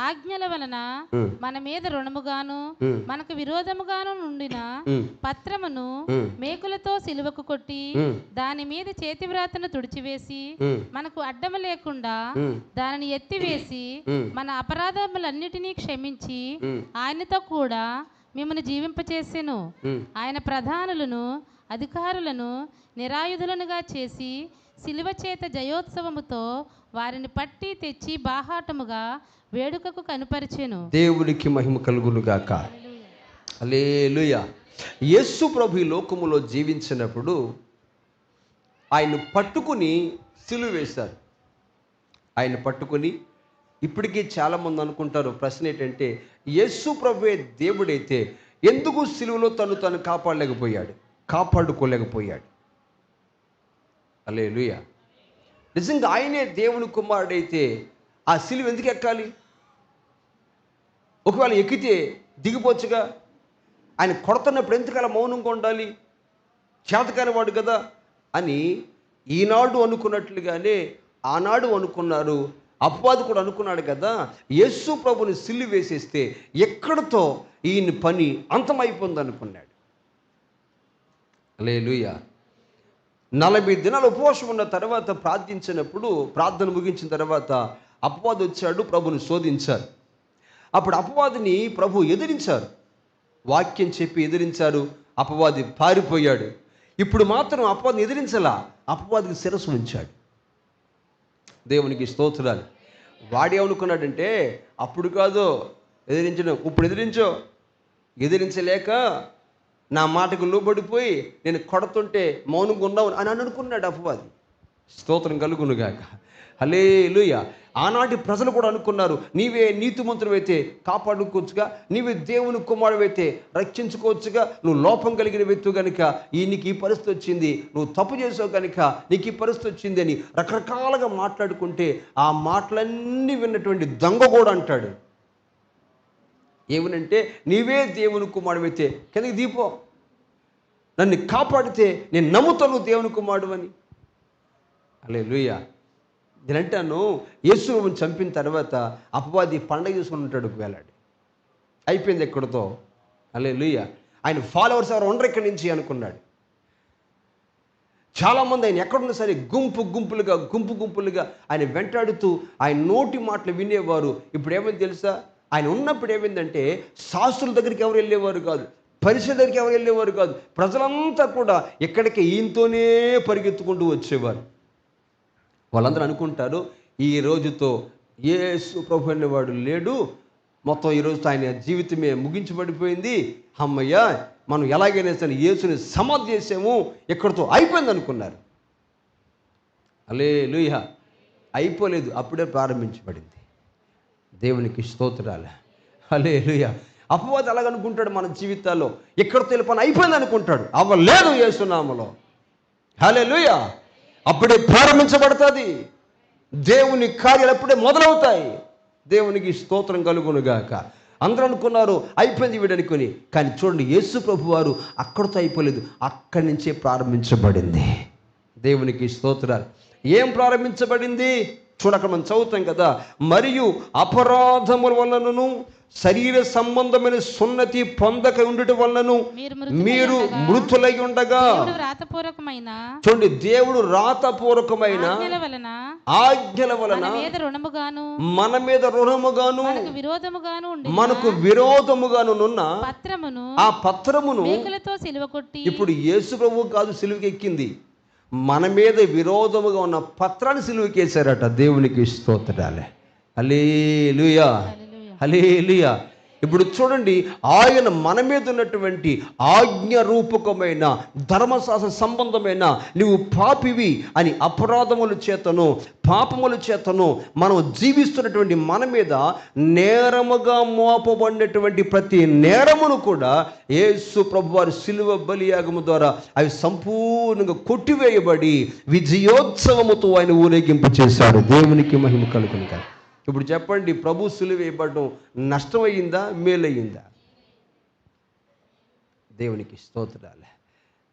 ఆజ్ఞల వలన మన మీద రుణముగాను మనకు విరోధముగాను నుండిన పత్రమును మేకులతో సిలువకు కొట్టి దాని మీద చేతి వ్రాతను తుడిచివేసి మనకు అడ్డము లేకుండా దానిని ఎత్తివేసి మన అపరాధములన్నిటినీ క్షమించి ఆయనతో కూడా మిమ్మల్ని జీవింపచేసెను. ఆయన ప్రధానులను అధికారులను నిరాయుధులనుగా చేసి సిలువ చేత జయోత్సవముతో వారిని పట్టి తెచ్చి బాహాటముగా వేడుకకు కనుపరిచెను. దేవునికి మహిమ కలుగును గాక. హల్లెలూయా. యేసు ప్రభు ఈ లోకములో జీవించినప్పుడు ఆయన పట్టుకుని సిలువ వేశారు. ఆయన పట్టుకుని ఇప్పటికీ చాలామంది అనుకుంటారు, ప్రశ్న ఏంటంటే యేసు ప్రభువే దేవుడైతే ఎందుకు సిలువలో తను కాపాడుకోలేకపోయాడు? హల్లెలూయా. నిజంగా ఆయనే దేవుని కుమారుడైతే ఆ సిలువ ఎందుకు ఎక్కాలి? ఒకవేళ ఎక్కితే దిగిపోవచ్చుగా. ఆయన కొడుతున్నప్పుడు ఎందుకలా మౌనంగా ఉండాలి? చేతకాని వాడు కదా అని ఈనాడు అనుకున్నట్లుగానే ఆనాడు అనుకున్నారు. అపవాది కూడా అనుకున్నాడు కదా, యేసు ప్రభుని సిలువ వేసేస్తే ఎక్కడితో ఈయన పని అంతమైపోయింది అనుకున్నాడు. హల్లెలూయా. 40 దినాలు ఉపవాసం ఉన్న తర్వాత ప్రార్థించినప్పుడు, ప్రార్థన ముగించిన తర్వాత అపవాది వచ్చాడు, ప్రభుని శోధించారు. అప్పుడు అపవాదిని ప్రభు ఎదిరించారు, వాక్యం చెప్పి ఎదిరించారు. అపవాది పారిపోయాడు. ఇప్పుడు మాత్రం అపవాదిని ఎదిరించలా, అపవాదికి శిరస్సు ఉంచాడు. దేవునికి స్తోత్రాలు. వాడేమనుకున్నాడంటే అప్పుడు కాదు ఎదిరించడం, ఇప్పుడు ఎదిరించలేక నా మాటకు లోబడిపోయి నేను కొడుతుంటే మౌనంగా ఉన్నావు అని అనుకున్నాడు అపవాది. స్తోత్రం కలుగునుగాక. హల్లెలూయా. ఆనాటి ప్రజలు కూడా అనుకున్నారు, నీవే నీతిమంతుడివైతే కాపాడుకోవచ్చుగా, నీవే దేవుని కుమారుడైతే రక్షించుకోవచ్చుగా, నువ్వు లోపం కలిగిన వ్యక్తి కనుక నీకు ఈ పరిస్థితి వచ్చింది, నువ్వు తప్పు చేసావు కనుక నీకు ఈ పరిస్థితి వచ్చింది అని రకరకాలుగా మాట్లాడుకుంటే ఆ మాటలన్నీ విన్నటువంటి దొంగ కూడా అంటాడు ఏమనంటే, నీవే దేవుని కుమారుడైతే కిందకి దీపో, నన్ను కాపాడితే నేను నమ్ముతాను దేవుని కుమారుడు అని. హల్లెలూయా. నేనంటాను, యేసుని చంపిన తర్వాత అపవాది పండగ చేసుకుని ఉంటాడు, వేలాడి అయిపోయింది ఎక్కడితో. హల్లెలూయా. ఆయన ఫాలోవర్స్ ఎవరు ఉండరు ఇక్కడి నుంచి అనుకున్నాడు. చాలామంది ఆయన ఎక్కడున్నా సరే గుంపు గుంపులుగా ఆయన వెంటాడుతూ ఆయన నోటి మాటలు వినేవారు. ఇప్పుడు ఏమైంది తెలుసా, ఆయన ఉన్నప్పుడు ఏమైందంటే శాస్త్రుల దగ్గరికి ఎవరు వెళ్ళేవారు కాదు, పరిసర దగ్గరికి ఎవరు వెళ్ళేవారు కాదు, ప్రజలంతా కూడా ఎక్కడికి ఈయనతోనే పరిగెత్తుకుంటూ వచ్చేవారు. వాళ్ళందరూ అనుకుంటారు, ఈ రోజుతో యేసు ప్రభు అనేవాడు లేడు, మొత్తం ఈరోజుతో ఆయన జీవితమే ముగించబడిపోయింది, అమ్మయ్య మనం ఎలాగైనా సరే యేసుని సమాధి చేసాము, ఎక్కడితో అయిపోయింది అనుకున్నారు. హల్లెలూయా. అయిపోలేదు, అప్పుడే ప్రారంభించబడింది. దేవునికి స్తోత్రాలు. హల్లెలూయా. అపవాది అలాగనుకుంటాడు మన జీవితాల్లో, ఎక్కడితో పని అయిపోయింది అనుకుంటాడు, అవ్వలేదు యేసు నామములో. హల్లెలూయా. అప్పుడే ప్రారంభించబడుతుంది. దేవుని కార్యాలు అప్పుడే మొదలవుతాయి. దేవునికి స్తోత్రం కలుగునుగాక. అందరూ అనుకున్నారు అయిపోయింది వీడనుకొని, కానీ చూడండి యేసు ప్రభు వారు అక్కడితో అయిపోలేదు, అక్కడి నుంచే ప్రారంభించబడింది. దేవునికి స్తోత్రాలు. ఏం ప్రారంభించబడింది చూడక మనం చదువుతాం కదా, మరియు అపరాధముల వలనను శరీర సంబంధమైన సున్నతి పొందక ఉండటం వలనను మీరు మృతులై ఉండగా. చూడండి, దేవుడు రాతపూర్వకమైన ఆజ్ఞల వలన మన మీద రుణముగాను మనకు విరోధముగాను ఉన్న ఆ పత్రమును ఇప్పుడు యేసు ప్రభువు కాదు సిలువకి ఎక్కింది, మన మీద విరోధముగా ఉన్న పత్రాన్ని సిలువకేశారట. దేవునికి స్తోత్రాలే. హల్లెలూయా. హల్లెలూయా. ఇప్పుడు చూడండి, ఆయన మన మీద ఉన్నటువంటి ఆజ్ఞ రూపకమైన ధర్మశాస్త్ర సంబంధమైన నువ్వు పాపివి అని అపరాధముల చేతను పాపముల చేతను మనం జీవిస్తున్నటువంటి మన మీద నేరముగా మోపబడినటువంటి ప్రతి నేరమును కూడా యేసు ప్రభువారి సిలువ బలియాగము ద్వారా అవి సంపూర్ణంగా కొట్టివేయబడి విజయోత్సవముతో ఆయన ఊరేగింపు చేశాడు. దేవునికి మహిమ కలుగును గాక. ఇప్పుడు చెప్పండి, ప్రభు సిలువ వేయబడడం నష్టమయ్యిందా మేలయ్యిందా? దేవునికి స్తోత్రాలే.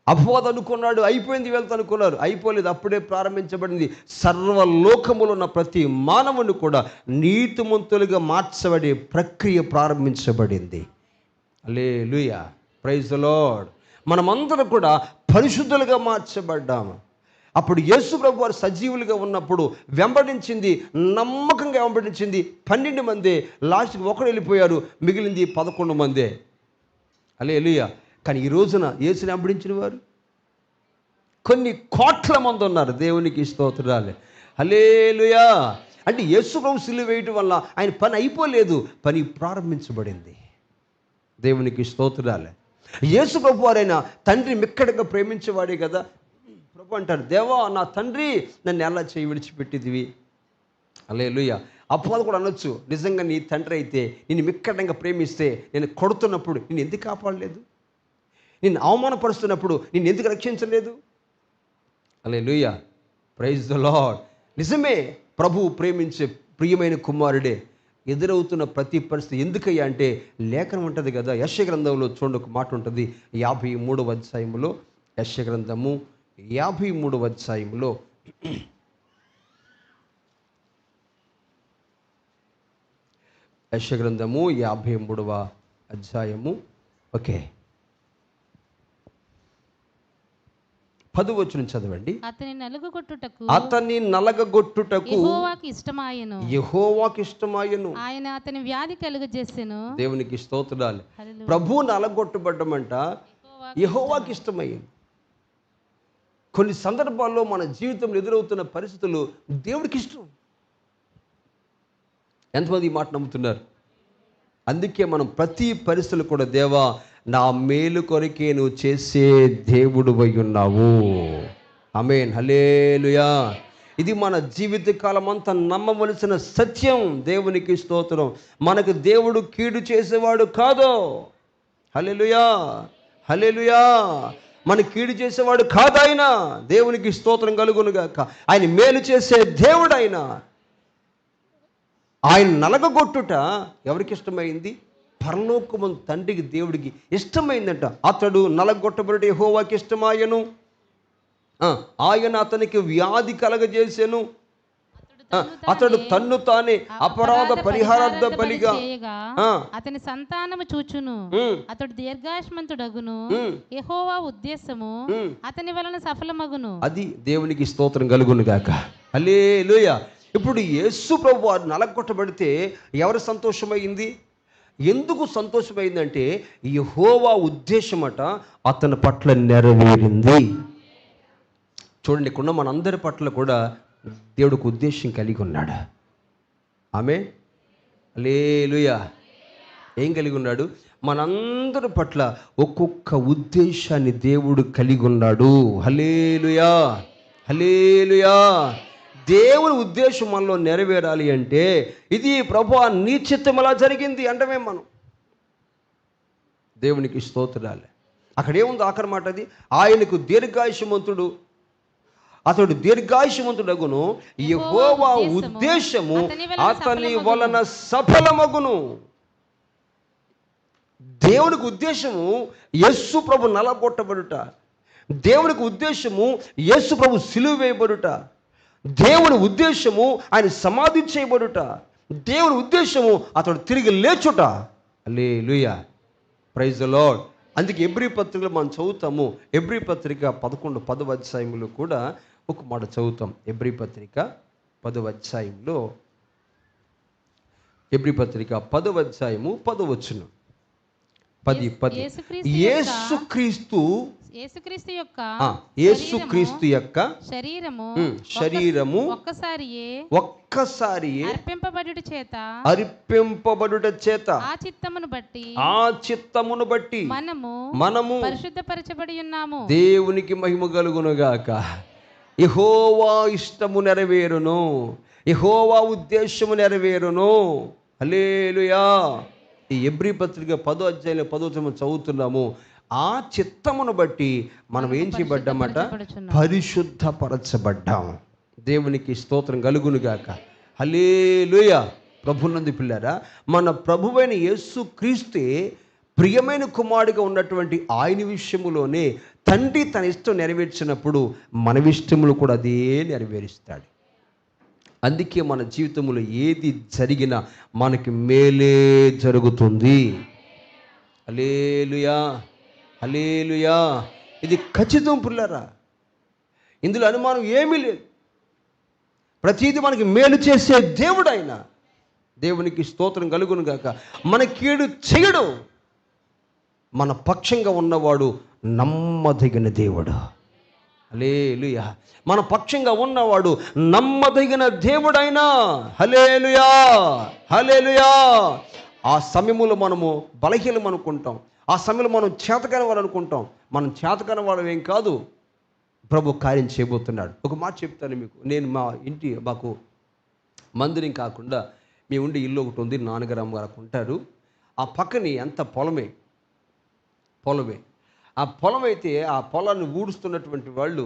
అపవాది అనుకున్నాడు అయిపోయింది వెళ్తా అనుకున్నారు, అయిపోలేదు, అప్పుడే ప్రారంభించబడింది. సర్వలోకములో ఉన్న ప్రతి మానవుని కూడా నీతిమంతులుగా మార్చబడే ప్రక్రియ ప్రారంభించబడింది. హల్లెలూయా, ప్రైజ్ ది లార్డ్. మనమందరం కూడా పరిశుద్ధులుగా మార్చబడ్డాము. అప్పుడు యేసు ప్రభు వారు సజీవులుగా ఉన్నప్పుడు వెంబడించింది, నమ్మకంగా వెంబడించింది 12 మందే. లాస్ట్కి ఒకడు వెళ్ళిపోయారు, మిగిలింది 11 మందే. హల్లెలూయా. కానీ ఈ రోజున యేసుని వెంబడించిన వారు కొన్ని కోట్ల మంది ఉన్నారు. దేవునికి స్తోత్రాలు. హల్లెలూయా. అంటే యేసు ప్రభు సిలువ వేయటం వల్ల ఆయన పని అయిపోలేదు, పని ప్రారంభించబడింది. దేవునికి స్తోత్రాలు. యేసు ప్రభు వారైనా తండ్రి మిక్కడగా ప్రేమించేవాడే కదా. ప్రభు అంటారు, దేవా నా తండ్రి నన్ను ఎలా చేయి విడిచిపెట్టిదివి. హల్లెలూయా. అపవాది కూడా అనొచ్చు, నిజంగా నీ తండ్రి అయితే నేను మిక్కడంగా ప్రేమిస్తే నేను కొడుతున్నప్పుడు నేను ఎందుకు కాపాడలేదు, నిన్ను అవమానపరుస్తున్నప్పుడు నిన్ను ఎందుకు రక్షించలేదు. హల్లెలూయా, ప్రైజ్ ది లార్డ్. నిజమే, ప్రభువు ప్రేమించే ప్రియమైన కుమారుడే. ఎదురవుతున్న ప్రతి పరిస్థితి ఎందుకయ్యా అంటే లేఖనం ఉంటుంది కదా. యెషయా గ్రంథంలో చూడండి, ఒక మాట ఉంటుంది 53వ అధ్యాయంలో. యెషయా గ్రంథము 53వ అధ్యాయంలో యెషయా గ్రంథము 53వ అధ్యాయము. ఓకే, 10వ వచనం చదవండి. అతని నలగగొట్టుటకు యెహోవాకు ఇష్టమాయెను. ఆయన అతని వ్యాధి కలుగజేసెను. దేవునికి స్తోత్రాలు. ప్రభువు నలగొట్టబడ్డమంట యెహోవాకు ఇష్టమయ్యింది. కొన్ని సందర్భాల్లో మన జీవితంలో ఎదురవుతున్న పరిస్థితులు దేవుడికి ఇష్టం. ఎంతమంది ఈ మాట నమ్ముతున్నారు? అందుకే మనం ప్రతి పరిస్థితులు కూడా, దేవా నా మేలు కొరకే నువ్వు చేసే దేవుడు అయి ఉన్నావు. ఆమేన్, హల్లెలూయా. ఇది మన జీవితకాలం అంతా నమ్మవలసిన సత్యం. దేవునికి స్తోత్రం. మనకు దేవుడు కీడు చేసేవాడు కాదు. హల్లెలూయా, హల్లెలూయా. మన కీడు చేసేవాడు కాదు ఆయన. దేవునికి స్తోత్రం కలుగునుగాక. ఆయన మేలు చేసే దేవుడు ఆయన. ఆయన నలగగొట్టుట ఎవరికి ఇష్టమైంది? పరలోకము తండ్రికి దేవుడికి ఇష్టమైందంట. అతడు నలగొట్టబడి యెహోవాకి ఇష్టమాయెను. ఆయన అతనికి వ్యాధి కలగజేసెను. అతడు తన్ను తానే అపరాధ పరిహారార్థ బలిగా అతని సంతానము చూచును. అతడు దీర్ఘాయుష్మంతుడగును. యెహోవా ఉద్దేశము అతని వలన సఫలమగును. అది దేవునికి స్తోత్రం కలుగును గాక. హల్లెలూయా. ఇప్పుడు యేసు ప్రభు వారు నలగొట్టబడితే ఎవరు సంతోషమైంది? ఎందుకు సంతోషమైందంటే యెహోవా ఉద్దేశమట అతని పట్ల నెరవేరింది. చూడండి, ఇక్కడ మనందరి పట్ల కూడా దేవుడికి ఉద్దేశం కలిగి ఉన్నాడు. ఆమేన్, హల్లెలూయా. ఏం కలిగి ఉన్నాడు? మనందరి పట్ల ఒక్కొక్క ఉద్దేశాన్ని దేవుడు కలిగి ఉన్నాడు. హల్లెలూయా, హల్లెలూయా. దేవుని ఉద్దేశం మనలో నెరవేరాలి అంటే ఇది ప్రభువా నీ చిత్తం అలా జరిగింది అంటమే మనం. దేవునికి స్తోత్రాలు. అక్కడ ఏముంది ఆఖరి మాట? అది ఆయనకు దీర్ఘాయుష్మంతుడు, అతడు దీర్ఘాయుష్మంతుడగును. యెహోవా ఉద్దేశము అతని వలన సఫలమగును. దేవునికి ఉద్దేశము యేసు ప్రభు నలగొట్టబడుట, దేవునికి ఉద్దేశము యేసు ప్రభు సిలువ వేయబడుట, దేవుని ఉద్దేశము ఆయన సమాధి చేయబడుట, దేవుని ఉద్దేశము అతడు తిరిగి లేచుట. హల్లెలూయా, ప్రైజ్ ది లార్డ్. అందుకే ఎబ్రీ పత్రికలో మనం చదువుతాము. ఎబ్రీ పత్రిక 11-10వ అధ్యాయంలో కూడా ఒక మాట చదువుతాం. ఎబ్రీ పత్రిక 10వ అధ్యాయంలో, ఎబ్రీ పత్రిక 10వ అధ్యాయము 10వ వచనం. 10 యేసుక్రీస్తు యొక్క శరీరము ఒక్కసారి అర్పింపబడుట చేత ఆ చిత్తమును బట్టి మనము పరిశుద్ధపరచబడి ఉన్నాము. దేవునికి మహిమ కలుగునుగాక. యెహోవా ఇష్టము నెరవేరును, యెహోవా ఉద్దేశము నెరవేరును. హల్లెలూయా. ఈ ఎబ్రీ పత్రిక 10వ అధ్యాయంలో 10వ వచనం చదువుతున్నాము. ఆ చిత్తమును బట్టి మనం ఏం చేయబడ్డామట? పరిశుద్ధపరచబడ్డాం. దేవునికి స్తోత్రం కలుగునుగాక. హల్లెలూయా. ప్రభునందు పిల్లారా, మన ప్రభువైన యేసు క్రీస్తే ప్రియమైన కుమారుడిగా ఉన్నటువంటి ఆయన విషయములోనే తండ్రి తన ఇష్టం నెరవేర్చినప్పుడు మన ఇష్టములు కూడా అదే నెరవేరుస్తాడు. అందుకే మన జీవితంలో ఏది జరిగినా మనకి మేలే జరుగుతుంది. హల్లెలూయా, హల్లెలూయా. ఇది ఖచ్చితం పుల్లారా, ఇందులో అనుమానం ఏమీ లేదు. ప్రతిదీ మనకి మేలు చేసే దేవుడు ఆయన. దేవునికి స్తోత్రం కలుగును గాక. మన కీడు చేయడు. మన పక్షంగా ఉన్నవాడు నమ్మదగిన దేవుడు. హల్లెలూయా. మన పక్షంగా ఉన్నవాడు నమ్మదగిన దేవుడైనా. హల్లెలూయా, హల్లెలూయా. ఆ సమయంలో మనము బలహీనం అనుకుంటాం, ఆ సమయంలో మనం చేతకాని వాడు అనుకుంటాం. మనం చేతకాని వాడు ఏం కాదు, ప్రభు కార్యం చేయబోతున్నాడు. ఒక మాట చెప్తాను మీకు. నేను మాకు మందిరం కాకుండా మేము ఉండే ఇల్లు ఒకటి ఉంది, నాన్నగారు అమ్మగారు ఉంటారు. ఆ పక్కని అంత పొలమే. ఆ పొలం అయితే ఆ పొలాన్ని ఊడుస్తున్నటువంటి వాళ్ళు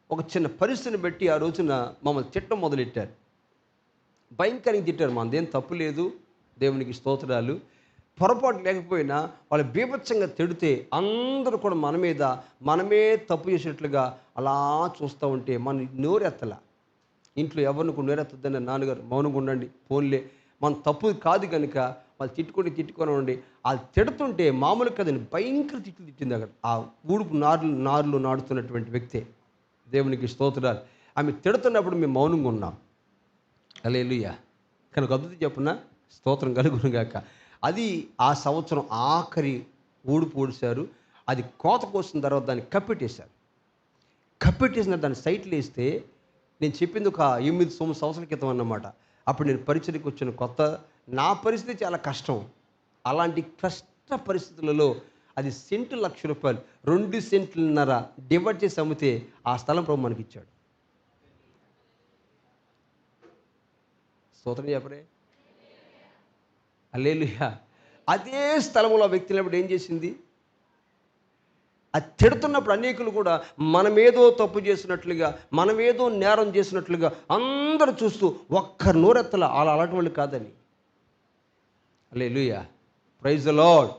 ఒక చిన్న పరిస్థితిని బట్టి ఆ రోజున మమ్మల్ని తిట్టడం మొదలెట్టారు. భయంకరంగా తిట్టారు. మనదేం తప్పు లేదు, దేవునికి స్తోత్రాలు. పొరపాటు లేకపోయినా వాళ్ళు బీభత్సంగా తిడితే అందరూ కూడా మనమే తప్పు చేసినట్లుగా అలా చూస్తూ ఉంటే మన నోరెత్తల. ఇంట్లో ఎవరిని నోరెత్తద్దని నాన్నగారు మౌనంగా ఉండండి, ఫోన్లే మన తప్పు కాదు కనుక వాళ్ళు తిట్టుకొని ఉండి వాళ్ళు తిడుతుంటే మామూలు కదని భయంకర తిట్టింది అక్కడ. ఆ ఊడుపు నారులు నాడుతున్నటువంటి వ్యక్తే. దేవునికి స్తోత్రాలు. ఆమె తిడుతున్నప్పుడు మేము మౌనంగా ఉన్నాం. హల్లెలూయా. కనుక అద్భుతం చెప్పున స్తోత్రం కలుగును గాక. అది ఆ సంవత్సరం ఆఖరి ఊడుపు ఊడిశారు. అది కోత కోసిన తర్వాత దాన్ని కప్పెట్టేశారు. కప్పెట్టేసిన దాన్ని సైట్లు వేస్తే, నేను చెప్పింది ఒక 8-9 సంవత్సరాల క్రితం అన్నమాట. అప్పుడు నేను పరిచయకు వచ్చిన కొత్త. నా పరిస్థితి చాలా కష్టం. అలాంటి కష్ట పరిస్థితులలో అది సెంటు ₹1,00,000, 2 సెంట్లున్నర డివైడ్ చేసి అమ్మితే ఆ స్థలం ప్రభు మనకి ఇచ్చాడు. స్తోత్రం చెప్పరే. హల్లెలూయా. అదే స్థలంలో వ్యక్తి నిలబడి ఏం చేసింది, అది తిడుతున్నప్పుడు అనేకులు కూడా మనమేదో తప్పు చేసినట్లుగా, మనమేదో నేరం చేసినట్లుగా అందరూ చూస్తూ ఒక్కరు నోరెత్తల. అలాంటి వాళ్ళు కాదని. హల్లెలూయా, ప్రైజ్ ది లార్డ్.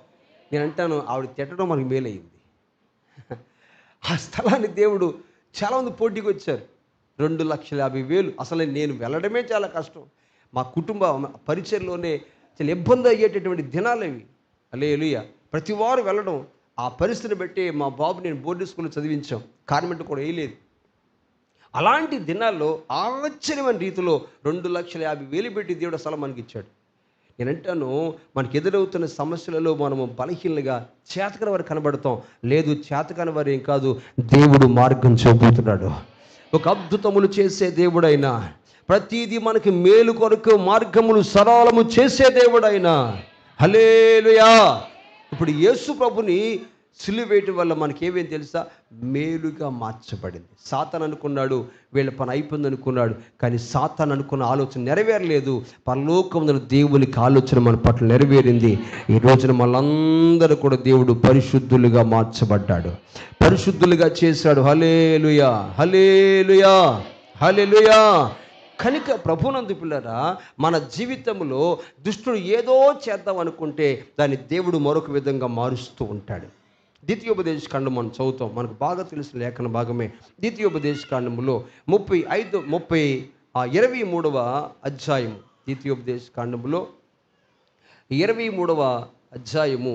నేను అంటాను, ఆవిడ తిట్టడం మనకు మేలైంది. ఆ స్థలాన్ని దేవుడు చాలామంది పోటీకి వచ్చారు. 2,50,000. అసలు నేను వెళ్ళడమే చాలా కష్టం. మా కుటుంబ పరిచయంలోనే చాలా ఇబ్బంది అయ్యేటటువంటి దినాలు అవి. హల్లెలూయా. ప్రతి వారు వెళ్ళడం. ఆ పరిస్థితిని బట్టి మా బాబు నేను బోర్డు స్కూల్లో చదివించాం, కాన్వెంట్ కూడా వేయలేదు. అలాంటి దినాల్లో ఆశ్చర్యమైన రీతిలో 2,50,000 పెట్టి దేవుడు స్థలం మనకి ఇచ్చాడు. నేను అంటాను, మనకి ఎదురవుతున్న సమస్యలలో మనము బలహీనలుగా చేతకాని వారు కనబడతాం. లేదు, చేతకాని వారు ఏం కాదు, దేవుడు మార్గం చూపుతున్నాడు. ఒక అద్భుతములు చేసే దేవుడైనా, ప్రతిదీ మనకి మేలు కొరకు మార్గములు సరళము చేసే దేవుడైనా. హల్లెలూయా. ఇప్పుడు యేసు ప్రభుని సిలువ వేయటం వల్ల మనకి ఏమేం తెలుసా, మేలుగా మార్చబడింది. సాతాను అనుకున్నాడు వీళ్ళ పని అయిపోయింది అనుకున్నాడు, కానీ సాతాను అనుకున్న ఆలోచన నెరవేరలేదు. పరలోకమున దేవునికి ఆలోచన మన పట్ల నెరవేరింది. ఈ రోజున మనందరూ కూడా దేవుడు పరిశుద్ధులుగా మార్చబడ్డాడు, పరిశుద్ధులుగా చేశాడు. హల్లెలూయా, హల్లెలూయా, హల్లెలూయా. కనుక ప్రభునందు పిల్లరా, మన జీవితంలో దుష్టుడు ఏదో చేద్దాం అనుకుంటే దాన్ని దేవుడు మరొక విధంగా మారుస్తూ ఉంటాడు. ద్వితీయోపదేశ కాండం మనం చదువుతాం, మనకు బాగా తెలిసిన లేఖన భాగమే. ద్వితీయోపదేశ కాండములో 23వ అధ్యాయము. ద్వితీయోపదేశ కాండములో 23వ అధ్యాయము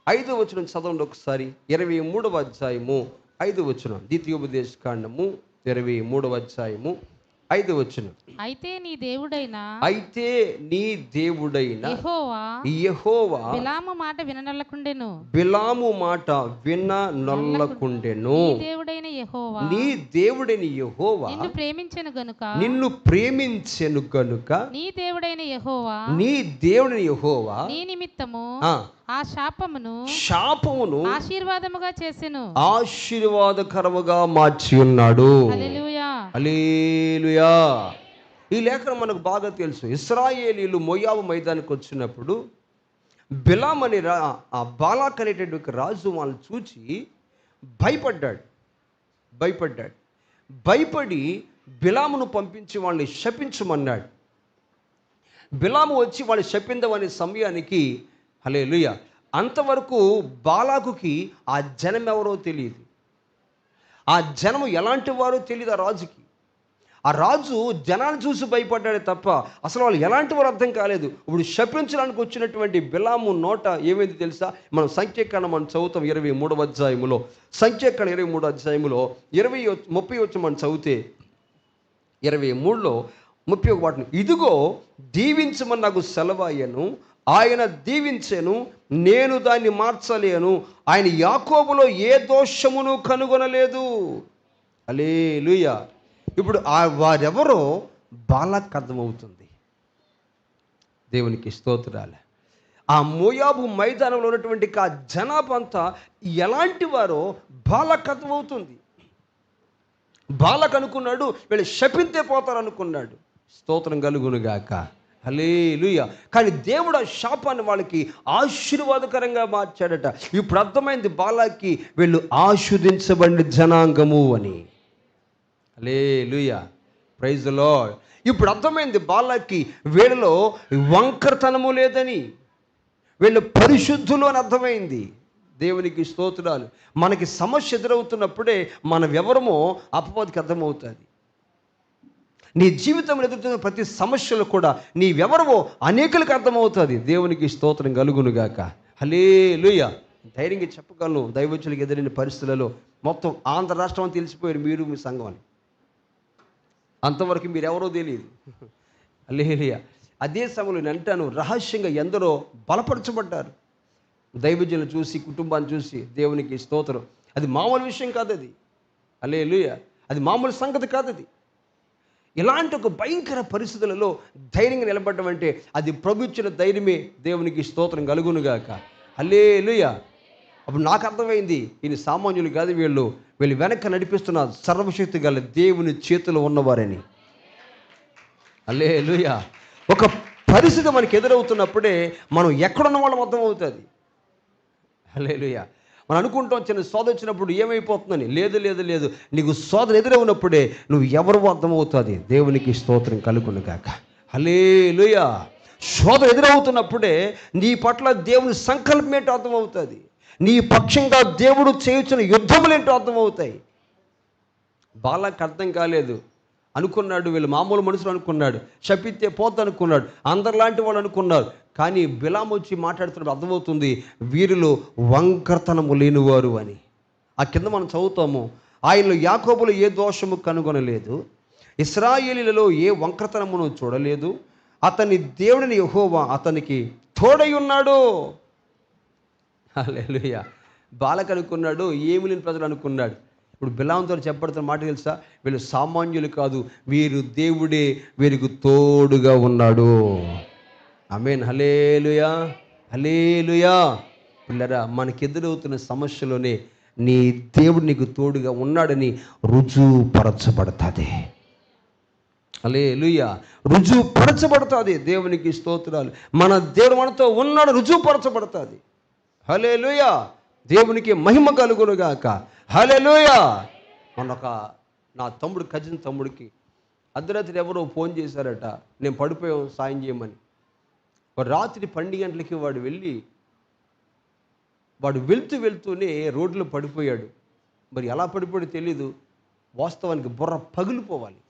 5వ వచనం చదవండి ఒకసారి. 23వ అధ్యాయము 5వ వచనం. ద్వితీయోపదేశ కాండము 23వ అధ్యాయము 5వ వచనం. అయితే నీ దేవుడైన యెహోవా బిలాము మాట విననొల్లకుండెను. నీ దేవుడైన యెహోవా నిన్ను ప్రేమించెను గనుక నీ దేవుడైన యెహోవా నీ నిమిత్తము ఆ శాపమును ఆశీర్వాదముగా చేసెను, ఆశీర్వాదకరముగా మార్చి ఉన్నాడు. హల్లెలూయా, హల్లెలూయా. ఈ లేఖనం మనకు బాగా తెలుసు. ఇశ్రాయేలీయులు మోయాబు మైదానికి వచ్చినప్పుడు బిలాం అనే ఆ బాలాక్ అనేటటువంటి రాజు వాళ్ళని చూచి భయపడి బిలామును పంపించి వాళ్ళని శపించమన్నాడు. బిలాము వచ్చి వాళ్ళు శపిందమనే సమయానికి హల్లెలూయా అంతవరకు బాలాకుకి ఆ జనం ఎవరో తెలియదు, ఆ జనం ఎలాంటి వారో తెలియదు ఆ రాజుకి. ఆ రాజు జనాన్ని చూసి భయపడ్డాడే తప్ప అసలు వాళ్ళు ఎలాంటి వారు అర్థం కాలేదు. ఇప్పుడు శపించడానికి వచ్చినటువంటి బిలాము నోట ఏమైంది తెలుసా? మనం సంఖ్యాకాండం మనం చదువుతాం 23వ అధ్యాయములో, సంఖ్యాకాండం 23వ అధ్యాయములో 30 వచ్చి మనం చదివితే 23లో 31 వాటిని, ఇదిగో దీవించమని నాకు సెలవాయను, ఆయన దీవించెను, నేను దాన్ని మార్చలేను, ఆయన యాకోబులో ఏ దోషమును కనుగొనలేదు. హల్లెలూయా. ఇప్పుడు వారెవరో బాలాకు అర్థమవుతుంది. దేవునికి స్తోత్రాలు. ఆ మోయాబు మైదానంలో ఉన్నటువంటి ఆ జనాభా అంతా ఎలాంటి వారో బాలాకు అర్థమవుతుంది. బాలాకు అనుకున్నాడు వీళ్ళు శపితే పోతారు అనుకున్నాడు. స్తోత్రం కలుగునుగాక. హల్లెలూయా. కానీ దేవుడు ఆ శాపాన్ని వాళ్ళకి ఆశీర్వాదకరంగా మార్చాడట. ఇప్పుడు అర్థమైంది బాలాకి వీళ్ళు ఆశీర్వదించబడిన జనాంగము అని. హల్లెలూయా, ప్రైజ్ ది లార్డ్. ఇప్పుడు అర్థమైంది బాలాకి వీళ్ళలో వంకరతనము లేదని, వీళ్ళు పరిశుద్ధులు అని అర్థమైంది. దేవునికి స్తోత్రాలు. మనకి సమస్య ఎదురవుతున్నప్పుడే మనం ఎవరమో అపవాదికి అర్థమవుతుంది. నీ జీవితంలో ఎదుర్కొన్న ప్రతి సమస్యలు కూడా నీవెవరమో అనేకులకు అర్థమవుతుంది. దేవునికి స్తోత్రం కలుగునుగాక. హల్లెలూయా. ధైర్యంగా చెప్పగలను, దైవజనులకు ఎదురైన పరిస్థితులలో మొత్తం ఆంధ్ర రాష్ట్రం అని తెలిసిపోయారు మీరు మీ సంఘం అని. అంతవరకు మీరు ఎవరో తెలియదు. హల్లెలూయా. అదే సమయంలో నేను అంటాను, రహస్యంగా ఎందరో బలపరచబడ్డారు. దైవజనులు చూసి, కుటుంబాన్ని చూసి. దేవునికి స్తోత్రం. అది మామూలు విషయం కాదు అది. హల్లెలూయా. అది మామూలు సంగతి కాదు అది. ఇలాంటి ఒక భయంకర పరిస్థితులలో ధైర్యంగా నిలబడడం అంటే అది ప్రభు ఇచ్చిన ధైర్యమే. దేవునికి స్తోత్రం కలుగునుగాక. హల్లెలూయా. అప్పుడు నాకు అర్థమైంది, ఈయన సామాన్యులు కాదు, వీళ్ళు వెనక నడిపిస్తున్న సర్వశక్తి గల దేవుని చేతిలో ఉన్నవారని. హల్లెలూయా. ఒక పరిస్థితి మనకి ఎదురవుతున్నప్పుడే మనం ఎక్కడున్న వాళ్ళం అర్థమవుతుంది. హల్లెలూయా. మనం అనుకుంటాం చిన్న శోధ వచ్చినప్పుడు ఏమైపోతుందని. లేదు లేదు లేదు, నీకు శోధన ఎదురవునప్పుడే నువ్వు ఎవరు అర్థమవుతుంది. దేవునికి స్తోత్రం కలుగునుగాక. హల్లెలూయా. శోధన ఎదురవుతున్నప్పుడే నీ పట్ల దేవుని సంకల్పం ఏంటో అర్థమవుతుంది. నీ పక్షంగా దేవుడు చేయించిన యుద్ధములు ఏంటో అర్థమవుతాయి. బాలాకు అర్థం కాలేదు, అనుకున్నాడు వీళ్ళు మామూలు మనుషులు అనుకున్నాడు, శపితే పోతా అనుకున్నాడు, అందరిలాంటి వాళ్ళు అనుకున్నారు. కానీ బిలాము వచ్చి మాట్లాడుతున్నప్పుడు అర్థమవుతుంది వీరిలో వంకరతనము లేనివారు అని. ఆ కింద మనం చదువుతాము, ఆయనలో యాకోబులో ఏ దోషము కనుగొనలేదు, ఇశ్రాయేలీలలో ఏ వంకరతనమును చూడలేదు, అతని దేవుడిని యెహోవా అతనికి తోడై ఉన్నాడు. హల్లెలూయా. బాలాకు అనుకున్నాడు ఏమి లేని ప్రజలు అనుకున్నాడు. ఇప్పుడు బిలాముతో చెప్పబడుతున్న మాట తెలుసా? వీళ్ళు సామాన్యులు కాదు, వీరు దేవుడే వీరికి తోడుగా ఉన్నాడు. ఆమేన్. హల్లెలూయా. హల్లెలూయా. పిల్లరా, మనకెదురవుతున్న సమస్యలోనే నీ దేవుడు నీకు తోడుగా ఉన్నాడని రుజువుపరచబడుతుంది. హల్లెలూయా. రుజువుపరచబడుతుంది. దేవునికి స్తోత్రాలు. మన దేవుడు మనతో ఉన్నాడు, రుజువుపరచబడుతుంది. హల్లెలూయా. దేవునికి మహిమ కలుగునుగాక. హల్లెలూయా. నా తమ్ముడు కజిన్ తమ్ముడికి అర్ధరాత్రి ఎవరో ఫోన్ చేశారట, నేను పడిపోయాం సాయం చేయమని. రాత్రి 12 గంటలకి వాడు వెళ్తూనే రోడ్లో పడిపోయాడు. మరి ఎలా పడిపోయాడో తెలీదు. వాస్తవానికి బుర్ర పగిలిపోవాలి.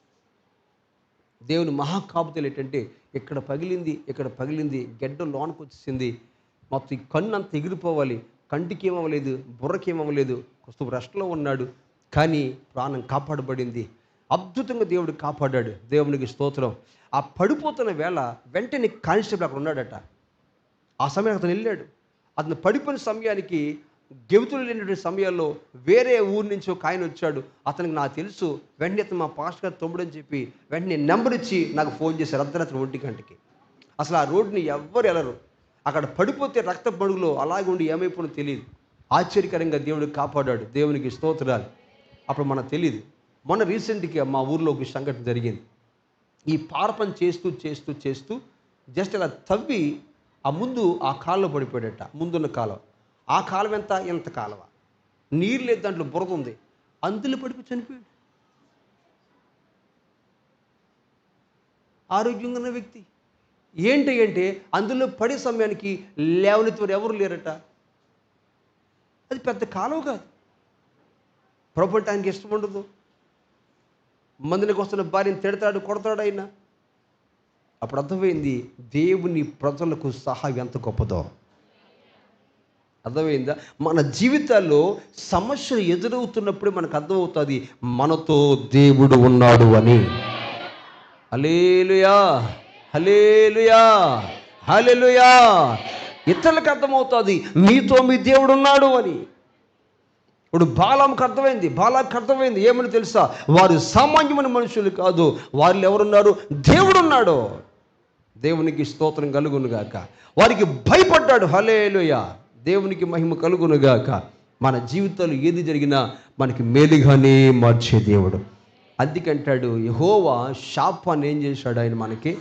దేవుని మహాకాపుతలు ఏంటంటే ఇక్కడ పగిలింది, గెడ్డ లోనికి వచ్చేసింది, మొత్తం ఈ కన్ను అంతా ఎగిరిపోవాలి. కంటికి ఏమవ్వలేదు, బుర్రకి ఏమవ్వలేదు, కొంచెం రెస్ట్లో ఉన్నాడు. కానీ ప్రాణం కాపాడబడింది. అద్భుతంగా దేవుడు కాపాడాడు. దేవునికి స్తోత్రం. ఆ పడిపోతున్న వేళ వెంటనే కానిస్టేబుల్ అక్కడ ఉన్నాడట. ఆ సమయానికి అతను వెళ్ళాడు. అతను పడిపోయిన సమయానికి గెలుతులు లేనటువంటి సమయాల్లో వేరే ఊరు నుంచి ఒక ఆయన వచ్చాడు. అతనికి నాకు తెలుసు, వెంటనే అతను మా పాస్టర్ గారు తమ్ముడు అని చెప్పి వెంటనే నెంబర్ ఇచ్చి నాకు ఫోన్ చేశారు అర్ధరాత్రి 1 గంటకి. అసలు ఆ రోడ్డుని ఎవ్వరు వెళ్ళరు. అక్కడ పడిపోతే రక్త పడుగులో అలాగే ఉండి ఏమైపోయినో తెలియదు. ఆశ్చర్యకరంగా దేవుడు కాపాడాడు. దేవునికి స్తోత్రాలు. అప్పుడు మనకు తెలియదు. మొన్న రీసెంట్గా మా ఊర్లో ఒక సంఘటన జరిగింది. ఈ పారపని చేస్తూ జస్ట్ ఇలా తవ్వి ఆ కాలువ పడిపోయాడట. ముందున్న కాలువ, ఆ కాలువ ఎంత కాలువ, నీరు లేదు, దాంట్లో బురద ఉంది, అందులో పడిపోయి చనిపోయాడు. ఆరోగ్యంగా ఉన్న వ్యక్తి. ఏంటి అంటే అందులో పడే సమయానికి లేవనెత్తువారు ఎవరు లేరట. అది పెద్ద కాలువ కాదు. ప్రభు అంటే ఆయనకి ఇష్టం ఉండదు. మందినికి వస్తున్న భార్యను తిడతాడు, కొడతాడు ఆయన. అప్పుడు అర్థమైంది దేవుని ప్రజలకు సహాయం ఎంత గొప్పదో. అర్థమైందా? మన జీవితాల్లో సమస్యలు ఎదురవుతున్నప్పుడు మనకు అర్థమవుతుంది మనతో దేవుడు ఉన్నాడు అని. హల్లెలూయా, హల్లెలూయా, హల్లెలూయా. ఇతరులకు అర్థమవుతుంది మీతో మీ దేవుడు ఉన్నాడు అని. ఇప్పుడు బాలాకు అర్థమైంది ఏమని తెలుసా? వారు సామాన్యమైన మనుషులు కాదు, వారిలో ఎవరున్నారు? దేవుడు ఉన్నాడు. దేవునికి స్తోత్రం కలుగునుగాక. వారికి భయపడ్డాడు. హల్లెలూయా, దేవునికి మహిమ కలుగునుగాక. మన జీవితాలు ఏది జరిగినా మనకి మేలుగానే మార్చే దేవుడు. అందుకంటాడు యెహోవా శాపాన్ని ఏం చేశాడు ఆయన మనకి.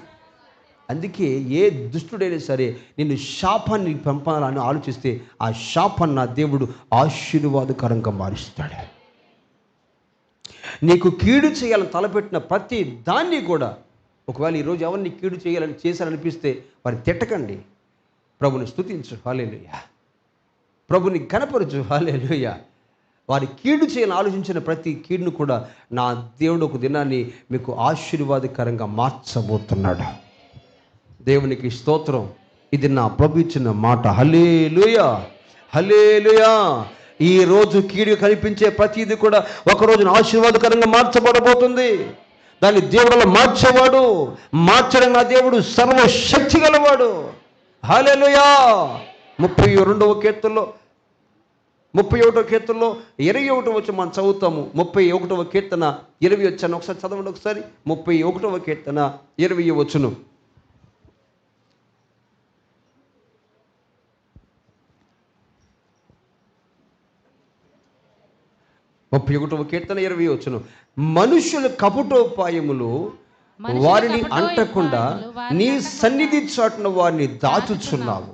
అందుకే ఏ దుష్టుడైనా సరే నిన్ను శాపాన్ని పంపాలని ఆలోచిస్తే ఆ శాపాన్ని నా దేవుడు ఆశీర్వాదకరంగా మారుస్తాడు. నీకు కీడు చేయాలని తలపెట్టిన ప్రతి దాన్ని కూడా, ఒకవేళ ఈరోజు ఎవరిని కీడు చేశారనిపిస్తే వారిని తిట్టకండి, ప్రభుని స్తుతించు. హల్లెలూయా. ప్రభుని ఘనపరచు. హల్లెలూయా. వారి కీడు చేయాలని ఆలోచించిన ప్రతి కీడును కూడా నా దేవుడు ఒక దినాన్ని మీకు ఆశీర్వాదకరంగా మార్చబోతున్నాడు. దేవునికి స్తోత్రం. ఇది నా ప్రభు ఇచ్చిన మాట. హల్లెలూయా, హల్లెలూయా. ఈ రోజు కీడు కనిపించే ప్రతిది కూడా ఒక రోజున ఆశీర్వాదకరంగా మార్చబడబోతుంది. దాన్ని దేవుడు మార్చేవాడు, మార్చడం నా దేవుడు సర్వశక్తి గలవాడు. హల్లెలూయా. 31వ కీర్తనలో 21వ వచనం మనం చదువుతాము. 31వ కీర్తన 20 వచ్చాను. ఒకసారి చదవండి ఒకసారి. 31వ కీర్తన 20 వచనం. 31వ కీర్తన 20 వచనం. మనుషుల కపటోపాయములు వారిని అంటకుండా నీ సన్నిధి చాటున వారిని దాచుచున్నావు.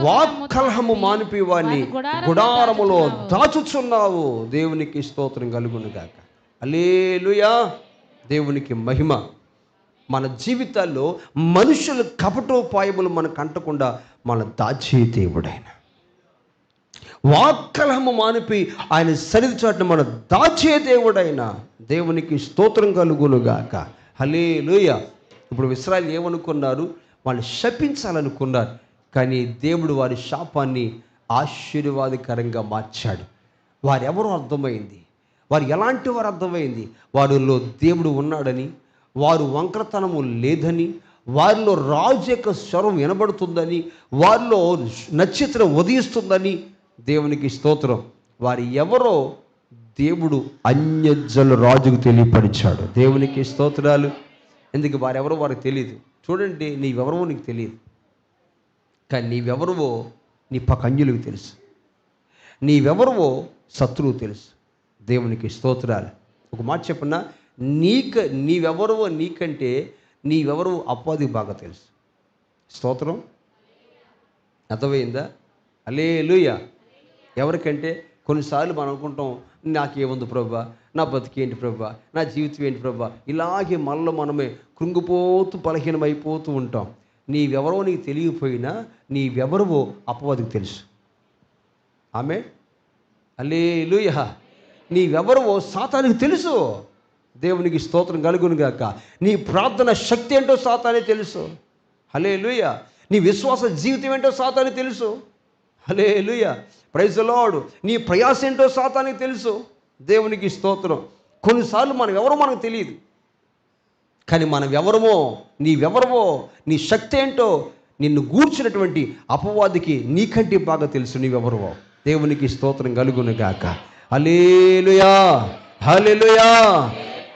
వాక్కలహము మానిపి వారిని గుడారములో దాచుచున్నావు. దేవునికి స్తోత్రం కలుగునుగాక. హల్లెలూయా. దేవునికి మహిమ. మన జీవితాల్లో మనుషుల కపటోపాయములు మనకు అంటకుండా మన దాచే దేవుడైన, వాక్కలహము మానిపి ఆయన సన్నిధి చాటున మన దాచే దేవుడైన దేవునికి స్తోత్రం కలుగునుగాక. హల్లెలూయా. ఇప్పుడు ఇశ్రాయేలు ఏమనుకున్నారు? వాళ్ళు శపించాలనుకున్నారు, కానీ దేవుడు వారి శాపాన్ని ఆశీర్వాదకరంగా మార్చాడు. వారెవరో అర్థమైంది, వారు ఎలాంటి వారు అర్థమైంది. వారిలో దేవుడు ఉన్నాడని, వారు వంకరతనము లేదని, వారిలో రాజు యొక్క స్వరం వినబడుతుందని, వారిలో నక్షత్రం ఉదయిస్తుందని. దేవునికి స్తోత్రం. వారి ఎవరో దేవుడు అన్యజనుల రాజుకు తెలియపరిచాడు. దేవునికి స్తోత్రాలు. ఎందుకు వారెవరో వారికి తెలియదు. చూడండి, నీవెవరో నీకు తెలియదు, కానీ నీవెవరవో నీ పక్క అన్యులకు తెలుసు. నీవెవరవో శత్రువు తెలుసు. దేవునికి స్తోత్రాలు. ఒక మాట చెప్పన్నా, నీవెవరవో నీకంటే నీవెవరో అపవాదికి బాగా తెలుసు. స్తోత్రం. అర్థమైందా? హల్లెలూయా. ఎవరికంటే కొన్నిసార్లు మనం అనుకుంటాం, నాకేముంది ప్రభా, నా బతికేంటి ప్రభా, నా జీవితం ఏంటి ప్రభా, ఇలాగే మనమే కృంగిపోతూ బలహీనమైపోతూ ఉంటాం. నీవెవరో నీకు తెలియకపోయినా నీవెవరవో అపవాదికి తెలుసు. ఆమె హల్లెలూయా. నీవెవరవో సాతానికి తెలుసు. దేవునికి స్తోత్రం కలుగునుగాక. నీ ప్రార్థన శక్తి ఏంటో సాతానికి తెలుసు. హల్లెలూయా. నీ విశ్వాస జీవితం ఏంటో సాతానికి తెలుసు. హల్లెలూయా. Praise the Lord. నీ ప్రయాస ఏంటో సాతానికి తెలుసు. దేవునికి స్తోత్రం. కొన్నిసార్లు మనం ఎవరో మనకు తెలియదు, కానీ మనం ఎవరమో, నీవెవరమో, నీ శక్తి ఏంటో నిన్ను గూర్చినటువంటి అపవాదికి నీకంటే బాగా తెలుసు నీవెవరవో. దేవునికి స్తోత్రం కలుగునుగాక. హల్లెలూయా, హల్లెలూయా.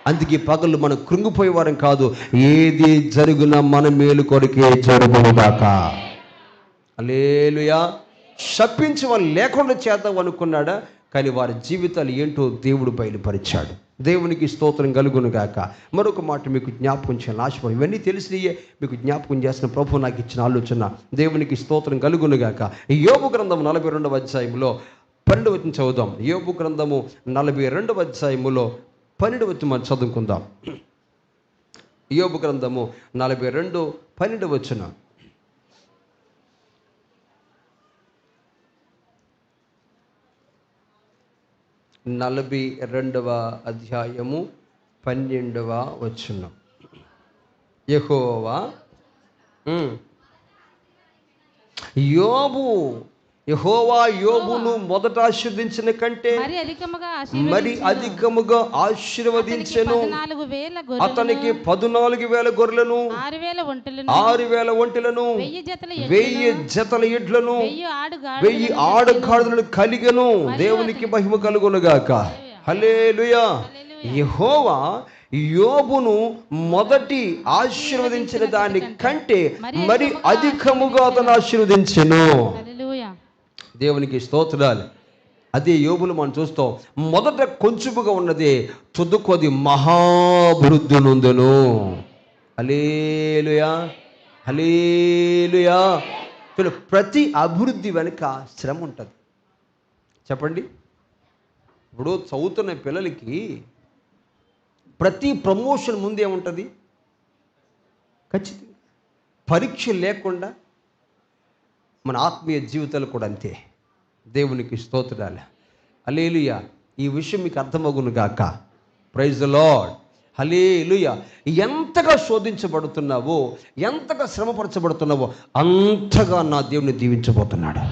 అందుకే పగలు మనం కృంగిపోయేవారం కాదు. ఏది జరుగునా మన మేలు కొరకే జరుగునుగాక. హల్లెలూయా. శపించి వాళ్ళు లేకుండా చేద్దాం అనుకున్నాడా, కానీ వారి జీవితాలు ఏంటో దేవుడు బయలుపరిచాడు. దేవునికి స్తోత్రం కలుగునుగాక. మరొక మాట మీకు జ్ఞాపకం చేయాలని ఆశపడి, ఇవన్నీ తెలిసినయే మీకు జ్ఞాపకం చేసిన ప్రభు నాకు ఇచ్చిన ఆలోచన. దేవునికి స్తోత్రం కలుగునుగాక. యోబు గ్రంథము 42వ అధ్యాయంలో 12వ వచనం చదువుదాం. యోబు గ్రంథము 42వ అధ్యాయములో 12వ వచనం మనం చదువుకుందాం. యోబు గ్రంథము 42:12 వచనం. 42వ అధ్యాయము 12వ వచనం. యెహోవా యోబును మొదట ఆశీర్వదించిన కంటే మరి అధికముగా ఆశీర్వదించెను. అతనికి 14,000 గొర్రెలను, 6,000 ఒంటెలను, 1000 జతల ఎడ్లను, 1000 ఆడగాడిదలను కలిగెను. దేవునికి మహిమ కలుగునుగాక. హల్లెలూయా. యెహోవా యోబును మొదటి ఆశీర్వదించిన దాని కంటే మరి అధికముగా అతను ఆశీర్వదించెను. దేవునికి స్తోత్రాలు. అదే యోబులు మనం చూస్తాం. మొదట కొంచెముగా ఉన్నదే తుదకు మహాభివృద్ధి నొందెను. హల్లెలూయా, హల్లెలూయా. ప్రతి అభివృద్ధి వెనుక శ్రమ ఉంటుంది. చెప్పండి. ఇప్పుడు చదువుతున్న పిల్లలకి ప్రతి ప్రమోషన్ ముందేముంటుంది? ఖచ్చితంగా పరీక్ష లేకుండా మన ఆత్మీయ జీవితాలు కూడా అంతే. దేవునికి స్తోత్రాలు. హల్లెలూయా. ఈ విషయం మీకు అర్థమగును గాక. Praise the Lord. హల్లెలూయా. ఎంతగా శోధించబడుతున్నావో, ఎంతగా శ్రమపరచబడుతున్నావో అంతగా నా దేవుని దీవించబోతున్నాడు.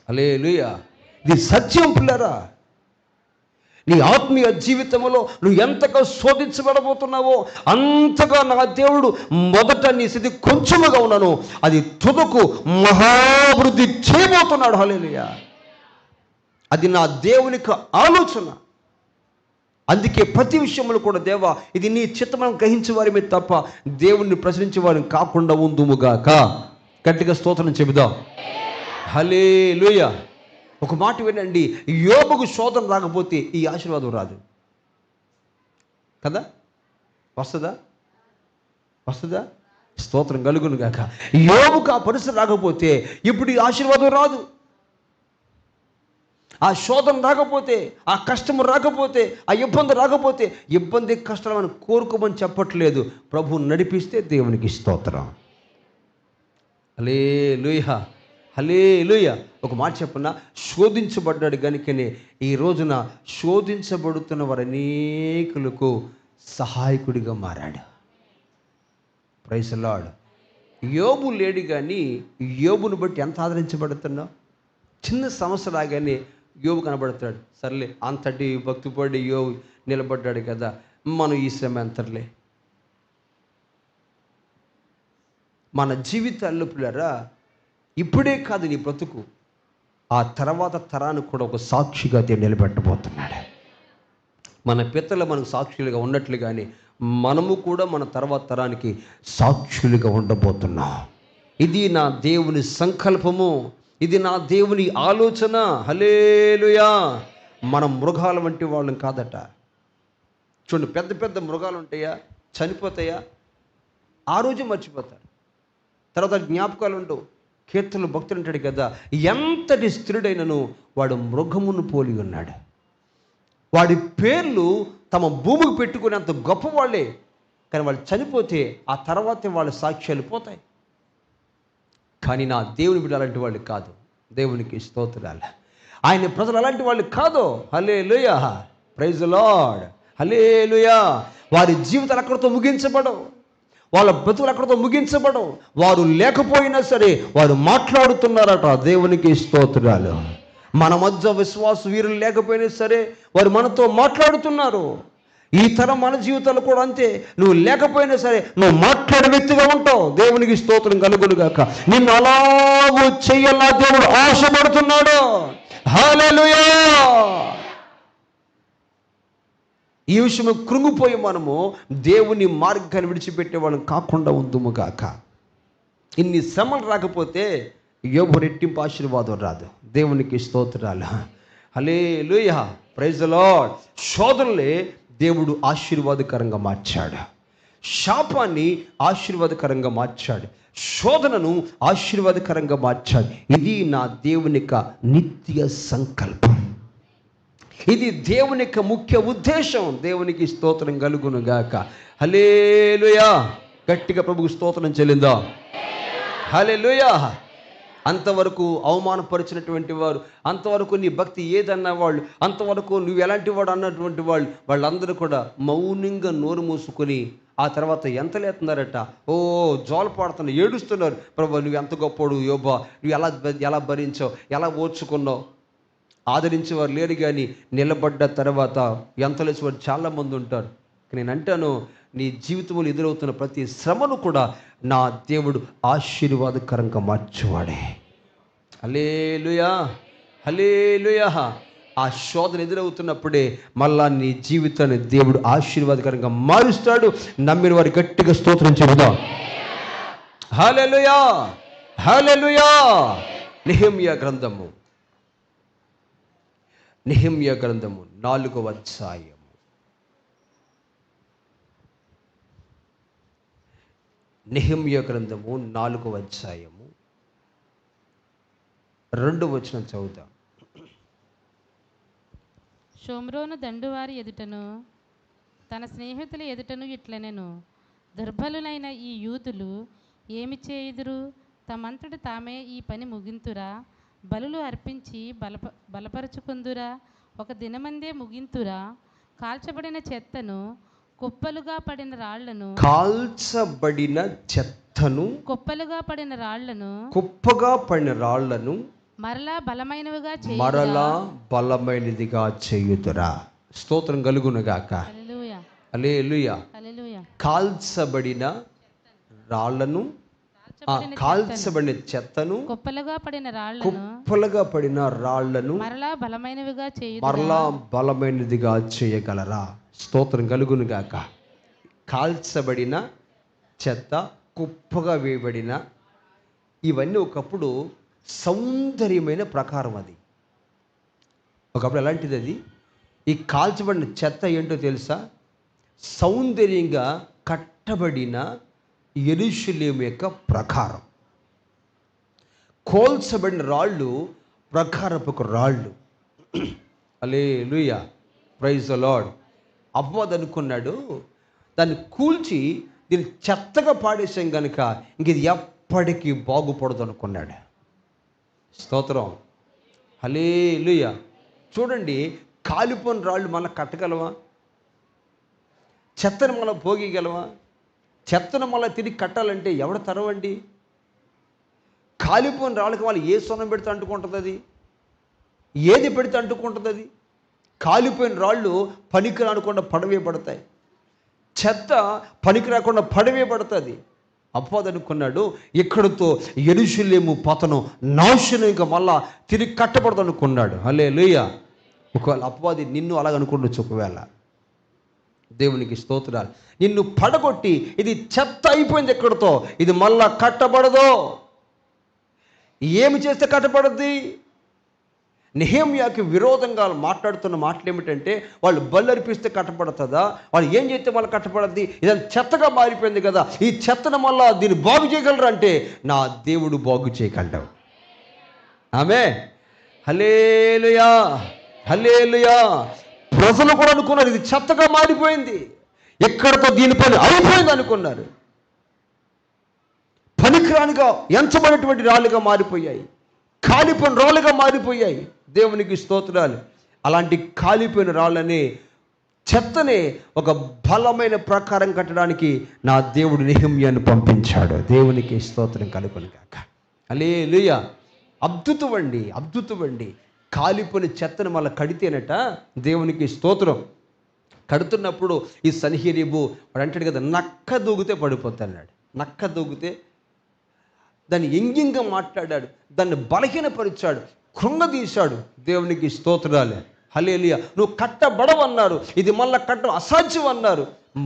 హల్లెలూయా. ఇది సత్యం పిల్లరా. నీ ఆత్మీయ జీవితంలో నువ్వు ఎంతగా శోధించబడబోతున్నావో అంతగా నా దేవుడు మొదట నీ స్థితి కొంచెముగా ఉన్నాను, అది తుదకు మహాభివృద్ధి చేయబోతున్నాడు. హల్లెలూయా. అది నా దేవునికి ఆలోచన. అందుకే ప్రతి విషయంలో కూడా దేవా ఇది నీ చిత్తమని గ్రహించే వారి మీద తప్ప దేవుణ్ణి ప్రశ్నించే వారిని కాకుండా ఉందుముగాక. గట్టిగా స్తోత్రం చెబుదాం. హల్లెలూయా. ఒక మాట వినండి, యోబుకు శోధన రాకపోతే ఈ ఆశీర్వాదం రాదు కదా. వస్తుందా? స్తోత్రం కలుగును గాక. యోబుకు ఆ పరిస్థితి రాకపోతే ఇప్పుడు ఈ ఆశీర్వాదం రాదు. ఆ శోధన రాకపోతే, ఆ కష్టము రాకపోతే, ఆ ఇబ్బంది రాకపోతే, ఇబ్బంది కష్టం అని కోరుకోమని చెప్పట్లేదు. ప్రభు నడిపిస్తే దేవునికి స్తోత్రం. హల్లెలూయా, హల్లెలూయా. ఒక మాట చెప్పన్నా, శోధించబడ్డాడు కనుకనే ఈ రోజున శోధించబడుతున్న వారు అనేకులకు సహాయకుడిగా మారాడు. Praise the Lord. యోబు లేడు కానీ యోబును బట్టి ఎంత ఆదరించబడుతున్నావు. చిన్న సమస్య రాగానే యోబు కనబడతాడు. సర్లే అంతటి భక్తిపడి యోబు నిలబడ్డాడు కదా, మనం ఈ శ్రమ ఎంతలే. మన జీవితాల్లో పిల్లరా ఇప్పుడే కాదు నీ బ్రతుకు, ఆ తర్వాత తరానికి కూడా ఒక సాక్షిగా నిలబెట్టబోతున్నాడు. మన పితరులు మనకు సాక్షులుగా ఉన్నట్లుగానే మనము కూడా మన తర్వాత తరానికి సాక్షులుగా ఉండబోతున్నాం. ఇది నా దేవుని సంకల్పము, ఇది నా దేవుని ఆలోచన. హల్లెలూయా. మనం మృగాల వంటి వాళ్ళం కాదట. చూడండి, పెద్ద పెద్ద మృగాలు ఉంటాయా, చనిపోతాయా, ఆ రోజు మర్చిపోతారు, తర్వాత జ్ఞాపకాలు ఉండవు. కీర్తనలు భక్తులు అంటాడు కదా, ఎంతటి స్త్రీడైనను వాడు మృగమును పోలి ఉన్నాడు. వాడి పేర్లు తమ భూమికి పెట్టుకునేంత గొప్పవాళ్ళే, కానీ వాళ్ళు చనిపోతే ఆ తర్వాతే వాళ్ళ సాక్ష్యాలు పోతాయి. కానీ నా దేవుని బిడ్డ అలాంటి వాళ్ళు కాదు. దేవునికి స్తోత్రాలు. ఆయన ప్రజలు అలాంటి వాళ్ళు కాదు. హల్లెలూయా, ప్రైజ్ ది లార్డ్. హల్లెలూయా. వారి జీవితాలు అక్కడితో ముగించబడవు, వాళ్ళ బ్రతుకులు అక్కడితో ముగించబడవు. వారు లేకపోయినా సరే వారు మాట్లాడుతున్నారట. దేవునికి స్తోత్రాలు. మన మధ్య విశ్వాస వీరులు లేకపోయినా సరే వారు మనతో మాట్లాడుతున్నారు. ఈ తరం మన జీవితాలు కూడా అంతే. నువ్వు లేకపోయినా సరే నువ్వు మాట్లాడే వ్యక్తిగా ఉంటావు. దేవునికి స్తోత్రం కలుగునుగాక. నిన్ను అలాగూ చెయ్యాలా దేవుడు ఆశపడుతున్నాడు. హల్లెలూయా. ఈ విషయం కృంగిపోయి మనము దేవుని మార్గాన్ని విడిచిపెట్టేవాళ్ళని కాకుండా ఉందుముగాక. ఇన్ని శ్రమలు రాకపోతే యోబు రెట్టింపు ఆశీర్వాదం రాదు. దేవునికి స్తోత్రాలు. హల్లెలూయా, ప్రైజ్ ది లార్డ్. శోధనలే దేవుడు ఆశీర్వాదకరంగా మార్చాడు. శాపాన్ని ఆశీర్వాదకరంగా మార్చాడు. శోధనను ఆశీర్వాదకరంగా మార్చాడు. ఇది నా దేవుని యొక్క నిత్య సంకల్పం. ఇది దేవుని యొక్క ముఖ్య ఉద్దేశం. దేవునికి స్తోత్రం కలుగును గాక. హల్లెలూయా. గట్టిగా ప్రభువుకు స్తోత్రం చెల్లిందా. హల్లెలూయా. అంతవరకు అవమానపరిచినటువంటి వారు, అంతవరకు నీ భక్తి ఏదన్న వాళ్ళు, అంతవరకు నువ్వు ఎలాంటి వాడు అన్నటువంటి వాళ్ళందరూ కూడా మౌనంగా నోరు మూసుకొని ఆ తర్వాత ఎంత లేతున్నారట, జోల పాడుతున్నారు, ఏడుస్తున్నారు. ప్రభు నువ్వు ఎంత గొప్పడు యోబా, నువ్వు ఎలా భరించావు, ఎలా ఓర్చుకున్నావు. ఆదరించేవారు లేరు, కానీ నిలబడ్డ తర్వాత ఎంతలేసేవారు చాలామంది ఉంటారు. నేను అంటాను, నీ జీవితంలో ఎదురవుతున్న ప్రతి శ్రమను కూడా నా దేవుడు ఆశీర్వాదకరంగా మార్చువాడే. హల్లెలూయా, హల్లెలూయా. ఆ శోధన ఎదురవుతున్నప్పుడే మళ్ళా నీ జీవితాన్ని దేవుడు ఆశీర్వాదకరంగా మారుస్తాడు. నమ్మిన వారి గట్టిగా స్తోత్రం చెబుదాం. హల్లెలూయా, హల్లెలూయా. నెహెమ్యా గ్రంథము 4వ అధ్యాయం. నెహెమ్యా గ్రంథము 4వ అధ్యాయము 2వ వచనం చదువుతాం. షోమ్రోను దండువారి ఎదుటను తన స్నేహితుల ఎదుటను ఇట్లనెను, దుర్బలులైన ఈ యూదులు ఏమి చేయుదురు? తమంతట తామే ఈ పని ముగింతురా? బలులు అర్పించి బలపరుచుకుందురా? ఒక దినమందే ముగింతురా? కాల్చబడిన చెత్తను, కుప్పలుగా పడిన రాళ్లను, కుప్పగా పడిన రాళ్లను మరలా బలమైనదిగా చేయుదురా. స్తోత్రం కలుగునుగాక. హల్లెలూయా, హల్లెలూయా. హల్లెలూయా. కాల్చబడిన రాళ్లను, కాల్చబడిన చెత్తను, కుప్పలుగా పడిన రాళ్లను మరలా బలమైనదిగా చేయగలరా. స్తోత్రం కలుగునుగాక. కాల్చబడిన చెత్త, కుప్పగా వేయబడిన, ఇవన్నీ ఒకప్పుడు సౌందర్యమైన ప్రకారం. అది ఒకప్పుడు ఎలాంటిది? అది ఈ కాల్చబడిన చెత్త ఏంటో తెలుసా? సౌందర్యంగా కట్టబడిన యెరూషలేము యొక్క ప్రకారం. కోల్చబడిన రాళ్ళు ప్రకారపు రాళ్ళు. హల్లెలూయా, ప్రైజ్ ద లార్డ్. అపవాది అనుకున్నాడు, దాన్ని కూల్చి దీన్ని చెత్తగా పాడేసాం కనుక ఇంక ఇది ఎప్పటికీ బాగుపడదు అనుకున్నాడు. స్తోత్రం, హల్లెలూయా. చూడండి, కాలిపోయిన రాళ్ళు మనం కట్టగలవా? చెత్తను మనం పోగగలవా? చెత్తను మళ్ళీ తిరిగి కట్టాలంటే ఎవడ తరవండి? కాలిపోయిన రాళ్ళకి వాళ్ళు ఏ సొనం పెడితే అంటుకుంటుంది, అది ఏది పెడితే అంటుకుంటుంది. అది కాలిపోయిన రాళ్ళు పనికి రాకుండా పడవేయబడతాయి, చెత్త పనికి రాకుండా పడవేయబడుతుంది. అపవాది అనుకున్నాడు, ఇక్కడితో యెరూషలేము పతనం, నాశనం, ఇంకా మళ్ళా తిరిగి కట్టబడదు అనుకున్నాడు. హల్లెలూయా. ఒకవేళ అపవాది నిన్ను అలాగనుకుంటూ ఒకవేళ, దేవునికి స్తోత్రాలు, నిన్ను పడగొట్టి ఇది చెత్త అయిపోయింది ఎక్కడితో, ఇది మళ్ళా కట్టబడదు. ఏమి చేస్తే కట్టబడద్ది? నెహెమ్యాకి విరోధంగా మాట్లాడుతున్న మాటలు ఏమిటంటే, వాళ్ళు బలు అర్పిస్తే కట్టబడుతుందా? వాళ్ళు ఏం చేస్తే వాళ్ళు కట్టబడద్ది? ఇదంతా చెత్తగా మారిపోయింది కదా, ఈ చెత్తను మళ్ళా దీన్ని బాగు చేయగలరు అంటే నా దేవుడు బాగు చేయగలడు. ఆమె హల్లెలూయా, హల్లెలూయా. ప్రజలు కూడా అనుకున్నారు ఇది చెత్తగా మారిపోయింది, ఎక్కడితో దీని పని అయిపోయింది అనుకున్నారు. పనికిరానిగా ఎంచబడినటువంటి రాళ్ళుగా మారిపోయాయి, కాలిపోయిన రాళ్ళుగా మారిపోయాయి. దేవునికి స్తోత్రాలు. అలాంటి కాలిపోయిన రాళ్ళని, చెత్తనే ఒక బలమైన ప్రకారం కట్టడానికి నా దేవుడు నెహెమ్యాను పంపించాడు. దేవునికి స్తోత్రం కలుగునుగాక. హల్లెలూయా. అద్భుతం అండి, అద్భుతం అండి. కాలిపోయిన చెత్తను మళ్ళీ కడితేనట, దేవునికి స్తోత్రం. కడుతున్నప్పుడు ఈ సన్హెరీబు వాడు అంటాడు కదా, నక్క దూగితే పడిపోతాడు. నక్క దూగితే దాన్ని ఎంగింగా మాట్లాడాడు, దాన్ని బలహీనపరిచాడు, కృంగదీశాడు. దేవునికి స్తోత్రాలే. హల్లెలూయా. నువ్వు కట్టబడవన్నారు, ఇది మళ్ళా కట్టడం అసాధ్యం అన్నారు.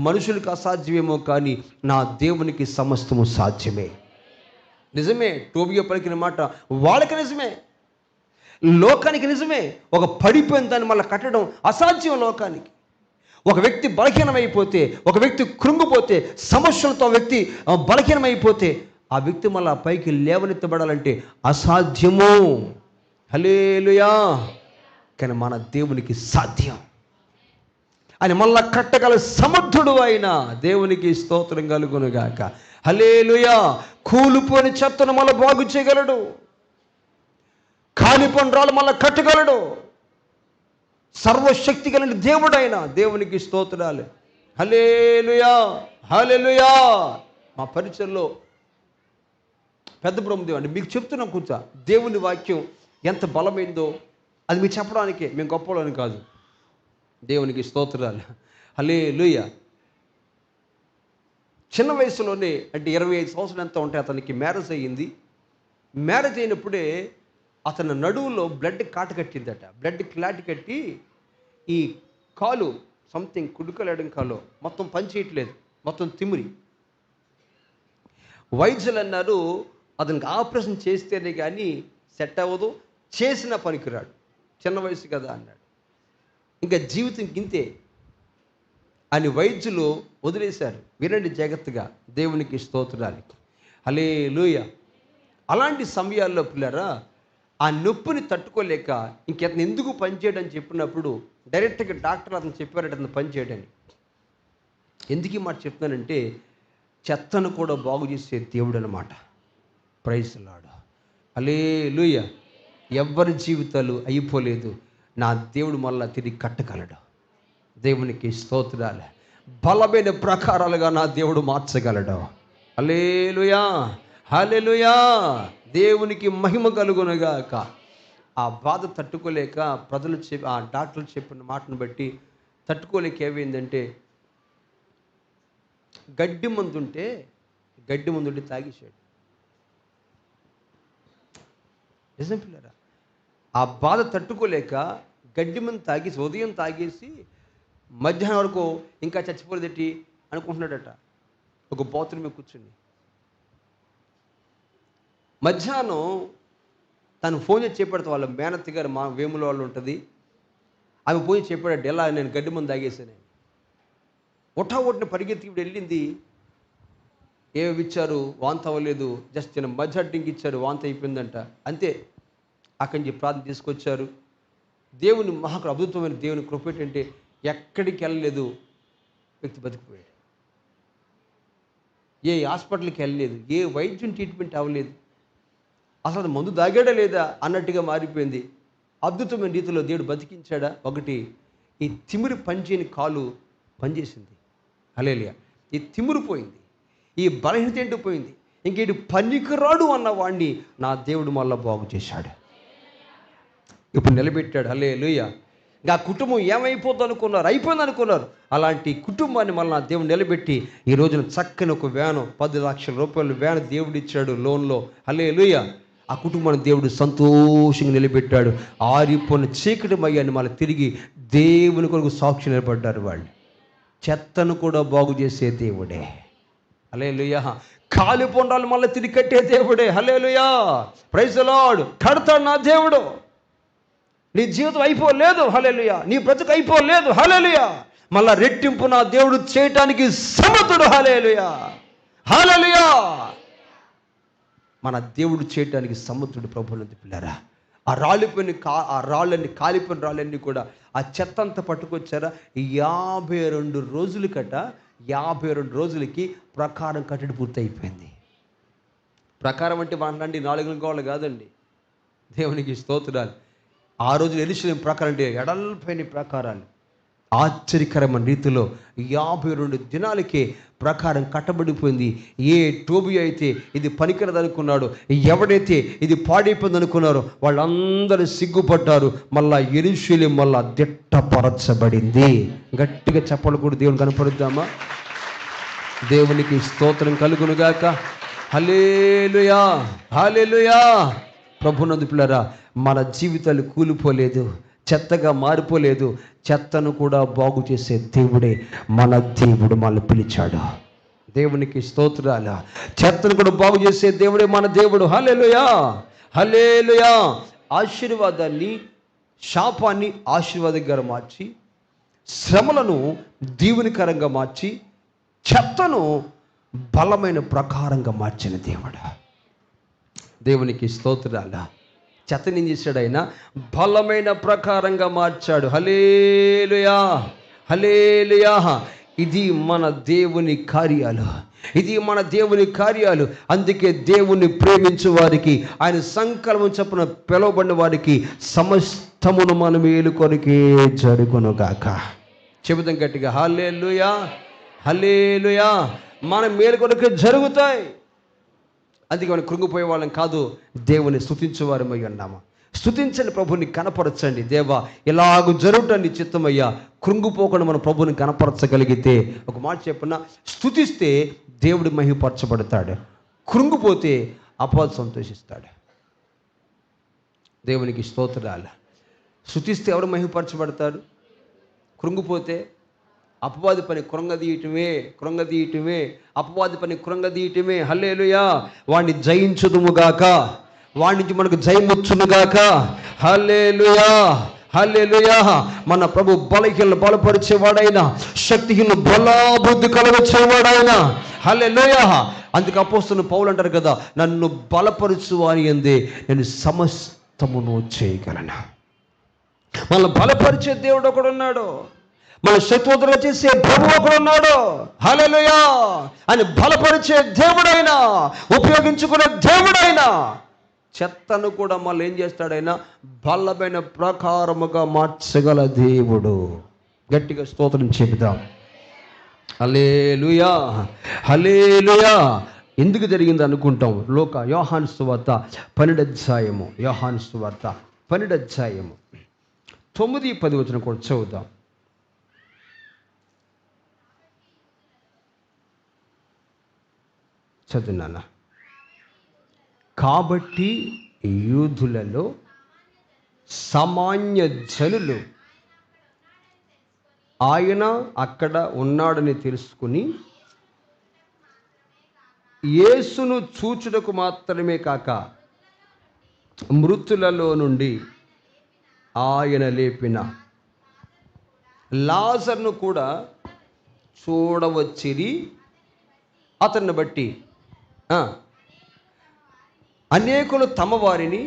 మనుషులకు అసాధ్యమేమో కానీ నా దేవునికి సమస్తము సాధ్యమే. నిజమే, టోబియా పలికిన మాట వాళ్ళకి నిజమే, లోకానికి నిజమే. ఒక పడిపోయిన దాన్ని మళ్ళీ కట్టడం అసాధ్యం లోకానికి. ఒక వ్యక్తి బలహీనమైపోతే, ఒక వ్యక్తి కృంగిపోతే, సమస్యలతో వ్యక్తి బలహీనమైపోతే ఆ వ్యక్తి మళ్ళీ పైకి లేవనెత్తబడాలంటే అసాధ్యము. హల్లెలూయా. కానీ మన దేవునికి సాధ్యం. ఆయన మళ్ళా కట్టగల సమర్థుడు అయిన దేవునికి స్తోత్రం కలుగునుగాక. హల్లెలూయా. కూలిపోని చెత్తను మళ్ళీ బాగు చేయగలడు. కాలిపోయిన రాళ్ళు మళ్ళీ కట్టగలడు. సర్వశక్తి కలిగిన దేవుడైన దేవునికి స్తోత్రాలు. హల్లెలూయా, హల్లెలూయా. మా పరిచయంలో పెద్ద బ్రహ్మదేవుడు అండి, మీకు చెప్తున్నాం కూర్చో, దేవుని వాక్యం ఎంత బలమైందో అది మీకు చెప్పడానికే, మేము గొప్పవాళ్ళని కాదు. దేవునికి స్తోత్రాలు. హల్లెలూయా. చిన్న వయసులోనే, అంటే 25 సంవత్సరాలు ఎంత ఉంటే అతనికి మ్యారేజ్ అయ్యింది. మ్యారేజ్ అయినప్పుడే అతని నడువులో బ్లడ్ కాటు కట్టిందట. బ్లడ్ క్లాట్ కట్టి ఈ కాలు సంథింగ్ కుడుకలేడం కాలు మొత్తం పని చేయట్లేదు, మొత్తం తిమిరి. వైద్యులు అన్నారు అతనికి ఆపరేషన్ చేస్తేనే కానీ సెట్ అవ్వదు, చేసిన పనికిరాడు, చిన్న వయసు కదా అన్నాడు. ఇంకా జీవితం గింతే అని వైద్యులు వదిలేశారు. వినండి జాగ్రత్తగా, దేవునికి స్తోత్రాలు. హల్లెలూయా. అలాంటి సమయాల్లో పిల్లరా ఆ నొప్పిని తట్టుకోలేక ఇంకెతను ఎందుకు పనిచేయడని చెప్పినప్పుడు డైరెక్ట్గా డాక్టర్ అతను చెప్పారట అతను పనిచేయడని. ఎందుకు ఈ మాట చెప్తున్నానంటే చెత్తను కూడా బాగు చేసే దేవుడు అన్నమాట. Praise Lord. హల్లెలూయా. ఎవ్వరి జీవితాలు అయిపోలేదు, నా దేవుడు మళ్ళా తిరిగి కట్టగలడు. దేవునికి స్తోత్రాలు. బలమైన ప్రకారాలుగా నా దేవుడు మార్చగలడు. హల్లెలూయా, హల్లెలూయా. దేవునికి మహిమ కలుగునుగాక. ఆ బాధ తట్టుకోలేక ప్రజలు ఆ డాక్టర్లు చెప్పిన మాటను బట్టి తట్టుకోలేక ఏమైందంటే గడ్డి మందుంటే తాగేశాడు. నిజం పిల్లరా, ఆ బాధ తట్టుకోలేక గడ్డి మందు తాగేసి, ఉదయం తాగేసి మధ్యాహ్నం వరకు ఇంకా చచ్చిపోలేదటి అనుకుంటున్నాడట ఒక బాత్రూమ్ మీద కూర్చుని. మధ్యాహ్నం తను ఫోన్ చేసి చెప్పాడు, వాళ్ళ మేనత్త గారు మా వేముల వాళ్ళు ఉంటుంది, ఆమె పోయి చెప్పాడట ఎలా నేను గడ్డి మందు తాగేసాను. ఒట్టిన పరిగెత్తి వెళ్ళింది. ఏమి ఇచ్చారు, వాంతి అవ్వలేదు, జస్ట్ చిన్న మధ్యడ్డింకి ఇచ్చారు, వాంతి అయిపోయిందంట, అంతే. అక్కడి నుంచి ప్రార్థన తీసుకొచ్చారు. దేవుని అద్భుతమైన దేవుని కృప ఏంటంటే ఎక్కడికి వెళ్ళలేదు, వ్యక్తి బతికిపోయాడు. ఏ హాస్పిటల్కి వెళ్ళలేదు, ఏ వైద్యం ట్రీట్మెంట్ అవ్వలేదు, అసలు మందు దాగాడా లేదా అన్నట్టుగా మారిపోయింది. అద్భుతమైన రీతిలో దేవుడు బతికించాడా. ఒకటి, ఈ తిమిరి పనిచేయని కాలు పనిచేసింది. హల్లెలూయా. ఈ తిమిరి పోయింది, ఈ బలహీనత ఏంటో పోయింది. ఇంకేంటి పనికిరాడు అన్న వాడిని నా దేవుడు మళ్ళా బాగు చేశాడు, ఇప్పుడు నిలబెట్టాడు. హల్లెలూయా. ఇంకా కుటుంబం ఏమైపోద్ది అనుకున్నారు, అయిపోయింది అనుకున్నారు. అలాంటి కుటుంబాన్ని మళ్ళీ నా దేవుడు నిలబెట్టి ఈ రోజున చక్కని ఒక వ్యాను, 10 లక్షల రూపాయల వ్యాను దేవుడు ఇచ్చాడు లోన్లో. హల్లెలూయా. ఆ కుటుంబాన్ని దేవుడు సంతోషంగా నిలబెట్టాడు. ఆరిపోయిన చీకటి మయ్యాన్ని మళ్ళీ తిరిగి దేవుని కొరకు సాక్షి నిలబడ్డారు వాళ్ళు. చెత్తను కూడా బాగు చేసే దేవుడే. హల్లెలూయా. కాలిపోండాలు మళ్ళీ తిరిగి కట్టే దేవుడే. హల్లెలూయా. Praise the Lord. కడతాడు నా దేవుడు. నీ జీవితం అయిపోలేదు. హల్లెలూయా. నీ బ్రతుకు అయిపోలేదు. హల్లెలూయా. మళ్ళా రెట్టింపు నా దేవుడు చేయటానికి సమర్థుడు. హల్లెలూయా, హల్లెలూయా. మన దేవుడు చేయటానికి సమర్థుడు ప్రభువునందు పిల్లరా. ఆ రాళ్ళని కాలిపోయిన రాళ్ళన్నీ కూడా ఆ చెత్త అంతా పట్టుకొచ్చారా. 52 రోజులు 52 రోజులకి ప్రకారం కట్టడి పూర్తి అయిపోయింది. ప్రకారం అంటే మనలాంటి 4 గోడలు కాదండి. దేవునికి స్తోత్రాలు. ఆ రోజు యెరూషలేము ప్రకారం అంటే ఎడల్పైన ప్రకారాలు ఆశ్చర్యకరమైన రీతిలో 52 దినాలకే ప్రకారం కట్టబడిపోయింది. ఏ టోబియా అయితే ఇది పనికిరదనుకున్నాడు, ఎవడైతే ఇది పాడైపోయింది అనుకున్నారో వాళ్ళందరూ సిగ్గుపడ్డారు. మళ్ళా యెరూషలేము మళ్ళా దిట్టపరచబడింది. గట్టిగా చెప్పలు కూడా దేవుని కనపడుద్దామా. దేవునికి స్తోత్రం కలుగునుగాక. హల్లెలూయా, హల్లెలూయా. ప్రభునందు పిల్లరా, మన జీవితాలు కూలిపోలేదు, చెత్తగా మారిపోలేదు. చెత్తను కూడా బాగు చేసే దేవుడే మన దేవుడు మనల్ని పిలిచాడు. దేవునికి స్తోత్రాలు. చెత్తను కూడా బాగు చేసే దేవుడే మన దేవుడు. హల్లెలూయా, హల్లెలూయా. ఆశీర్వాదాన్ని, శాపాన్ని ఆశీర్వాదంగా మార్చి, శ్రమలను దీవెనకరంగా మార్చి, చెత్తను బలమైన ప్రకారంగా మార్చిన దేవుడు. దేవునికి స్తోత్రాలు. చెత్తని ఏం చేశాడు ఆయన? బలమైన ప్రకారంగా మార్చాడు. హల్లెలూయా, హల్లెలూయా. ఇది మన దేవుని కార్యాలు, ఇది మన దేవుని కార్యాలు. అందుకే దేవుని ప్రేమించు వారికి, ఆయన సంకల్పం చొప్పున పిలువబడిన వారికి సమస్తమును మన మేలు కొరకే జరుగును గాక. చెబుతాం గట్టిగా, హల్లెలూయా, హల్లెలూయా. మన మేలు కొరకే జరుగుతాయి. అందుకే మనం కృంగిపోయే వాళ్ళం కాదు, దేవుని స్తుతించేవారమై ఉన్నాము. స్తుతించండి, ప్రభుని కనపరచండి. దేవా ఇలాగ జరుగుటండి చిత్తమయ్యా. కృంగిపోకుండా మనం ప్రభుని కనపరచగలిగితే, ఒక మాట చెప్పున్నా, స్తుతిస్తే దేవుడు మహిమపరచబడతాడు, కృంగిపోతే అపవాది సంతోషిస్తాడు. దేవునికి స్తోత్రాలు. స్తుతిస్తే ఎవరు మహిమపరచబడతాడు? కృంగిపోతే అపవాది పని కృంగదీయటమే, అపవాది పని కృంగదీయటమే. హల్లెలూయా. వాడిని జయించుదుముగాక, వాడి నుంచి మనకు జయముచ్చునుగాక. హల్లెలూయా, హల్లెలూయా. మన ప్రభు బలహీనలు బలపరిచేవాడైనా, శక్తిహీనలు బలాబుద్ధి కలగచ్చేవాడైనా. హల్లెలూయా. అందుకే అపోస్తలుడు పౌలు అంటారు కదా, నన్ను బలపరచు అని అందే నేను సమస్తమును చేయగలను. మనల్ని బలపరిచే దేవుడు ఒకడు ఉన్నాడు, మన శత్రువులుగా చేసే ప్రభు ఒకడు ఉన్నాడు. హల్లెలూయా. ఆయన బలపరిచే దేవుడైనా, ఉపయోగించుకునే దేవుడైనా, చెత్తను కూడా మళ్ళీ ఏం చేస్తాడైనా బలమైన ప్రకారముగా మార్చగల దేవుడు. గట్టిగా స్తోత్రం చెబుదాం. హల్లెలూయా, హల్లెలూయా. ఎందుకు జరిగింది అనుకుంటాం? యోహాను సువార్త 12వ అధ్యాయము, యోహాను సువార్త 12వ అధ్యాయము 9-10 వచనం కూడా చదువుదాం. చదువునా? కాబట్టి యూదులలో సామాన్య జనులు ఆయన అక్కడ ఉన్నాడని తెలుసుకుని యేసును చూచుటకు మాత్రమే కాక మృతులలో నుండి ఆయన లేపిన లాజరును కూడా చూడవచ్చిరి. అతన్ని బట్టి అనేకులు తమ వారిని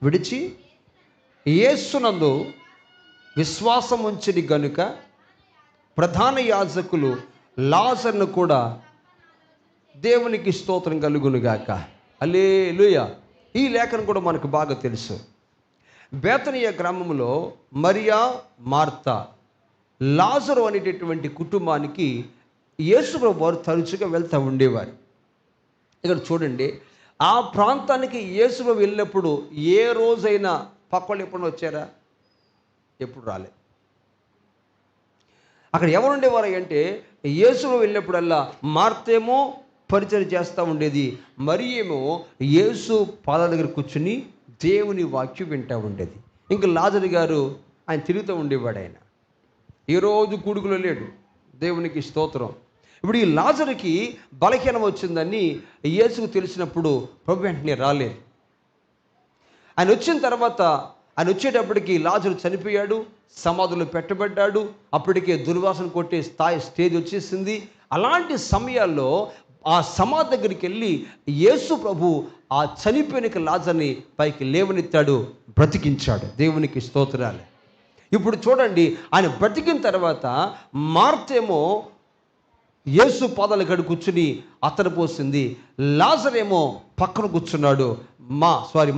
విడిచి యేసునందు విశ్వాసం ఉంచిరి గనుక ప్రధాన యాజకులు లాజరును కూడా దేవునికి స్తోత్రం కలుగునుగాక. హల్లెలూయా. ఈ లేఖనం కూడా మనకు బాగా తెలుసు. బేతనియ గ్రామంలో మరియా, మార్తా, లాజరు అనేటటువంటి కుటుంబానికి యేసు ప్రభువు వారు తరచుగా వెళ్తూ ఉండేవారు. ఇక్కడ చూడండి, ఆ ప్రాంతానికి యేసు ప్రభువు వెళ్ళినప్పుడు ఏ రోజైనా పక్కలు ఎప్పుడు వచ్చారా? ఎప్పుడు రాలేదు. అక్కడ ఎవరు ఉండేవారు అంటే, యేసు ప్రభువు వెళ్ళినప్పుడల్లా మార్తేమో పరిచయం చేస్తూ ఉండేది, మరియేమో యేసు పాదాల దగ్గర కూర్చుని దేవుని వాక్యం వింటూ ఉండేది. ఇంకా లాజరు గారు ఆయన తిరుగుతూ ఉండేవాడు. ఆయన ఈరోజు కూడుకులో లేడు. దేవునికి స్తోత్రం. ఇప్పుడు ఈ లాజరుకి బలహీనం వచ్చిందని యేసుకు తెలిసినప్పుడు ప్రభు వెంటనే రాలేదు. ఆయన వచ్చిన తర్వాత, ఆయన వచ్చేటప్పటికి లాజరు చనిపోయాడు, సమాధిలో పెట్టబడ్డాడు. అప్పటికే దుర్వాసన కొట్టే స్టేజ్ వచ్చేసింది. అలాంటి సమయాల్లో ఆ సమాధి దగ్గరికి వెళ్ళి యేసు ప్రభు ఆ చనిపోయిన లాజర్ని పైకి లేవనెత్తాడు, బ్రతికించాడు. దేవునికి స్తోత్రాలు. ఇప్పుడు చూడండి, ఆయన బ్రతికిన తర్వాత మార్తేమో యేసు పాదాల కాడ కూర్చుని అత్తరు పోసింది, లాజరేమో పక్కన కూర్చున్నాడు.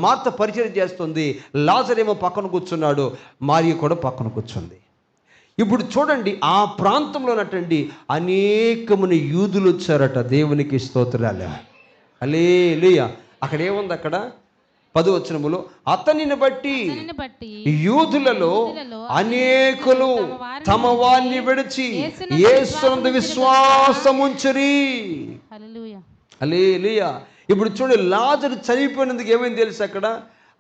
మార్త పరిచయం చేస్తుంది, లాజరేమో పక్కన కూర్చున్నాడు, మరియ కూడా పక్కన కూర్చుంది. ఇప్పుడు చూడండి, ఆ ప్రాంతంలో ఉన్నటువంటి అనేకమంది యూదులు వచ్చారట. దేవునికి స్తోత్రాలు. హల్లెలూయా. అక్కడ ఏముంది? అక్కడ 10వ వచనములో, అతనిని బట్టి యూదులలో అనేకులు తమ వారిని విడిచి యేసునందు విశ్వాసముంచిరి. హల్లెలూయా. ఇప్పుడు చూడండి, లాజరు చనిపోయినందుకు ఏమైంది తెలుసు? అక్కడ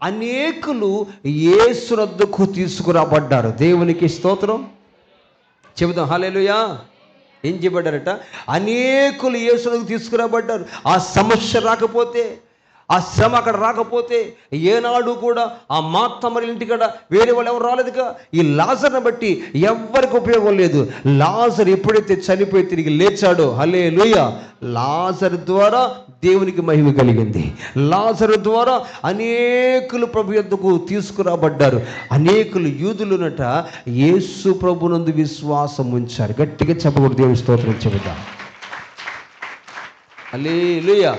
అనేకులు యేసునొద్దకు తీసుకురాబడ్డారు. దేవునికి స్తోత్రం చెబుదాం. హల్లెలూయా. ఏం చేయబడ్డారట? అనేకులు యేసునొద్దకు తీసుకురాబడ్డారు. ఆ సమస్య రాకపోతే, ఆ శ్రమ అక్కడ రాకపోతే ఏనాడు కూడా ఆ మార్తమరి ఇంటికాడ వేరే వాళ్ళు ఎవరు రాలేదుగా. ఈ లాజర్ని బట్టి ఎవ్వరికి ఉపయోగం లేదు. లాజర్ ఎప్పుడైతే చనిపోయి తిరిగి లేచాడో, హల్లెలూయా, లాజర్ ద్వారా దేవునికి మహిమ కలిగింది. లాజరు ద్వారా అనేకులు ప్రభు యొద్దకు తీసుకురాబడ్డారు. అనేకులు యూదులునట యేసు ప్రభునందు విశ్వాసం ఉంచారు. గట్టిగా చెప్పకూడదు, దేవుని స్తోత్రం చెబుతాం. హల్లెలూయా.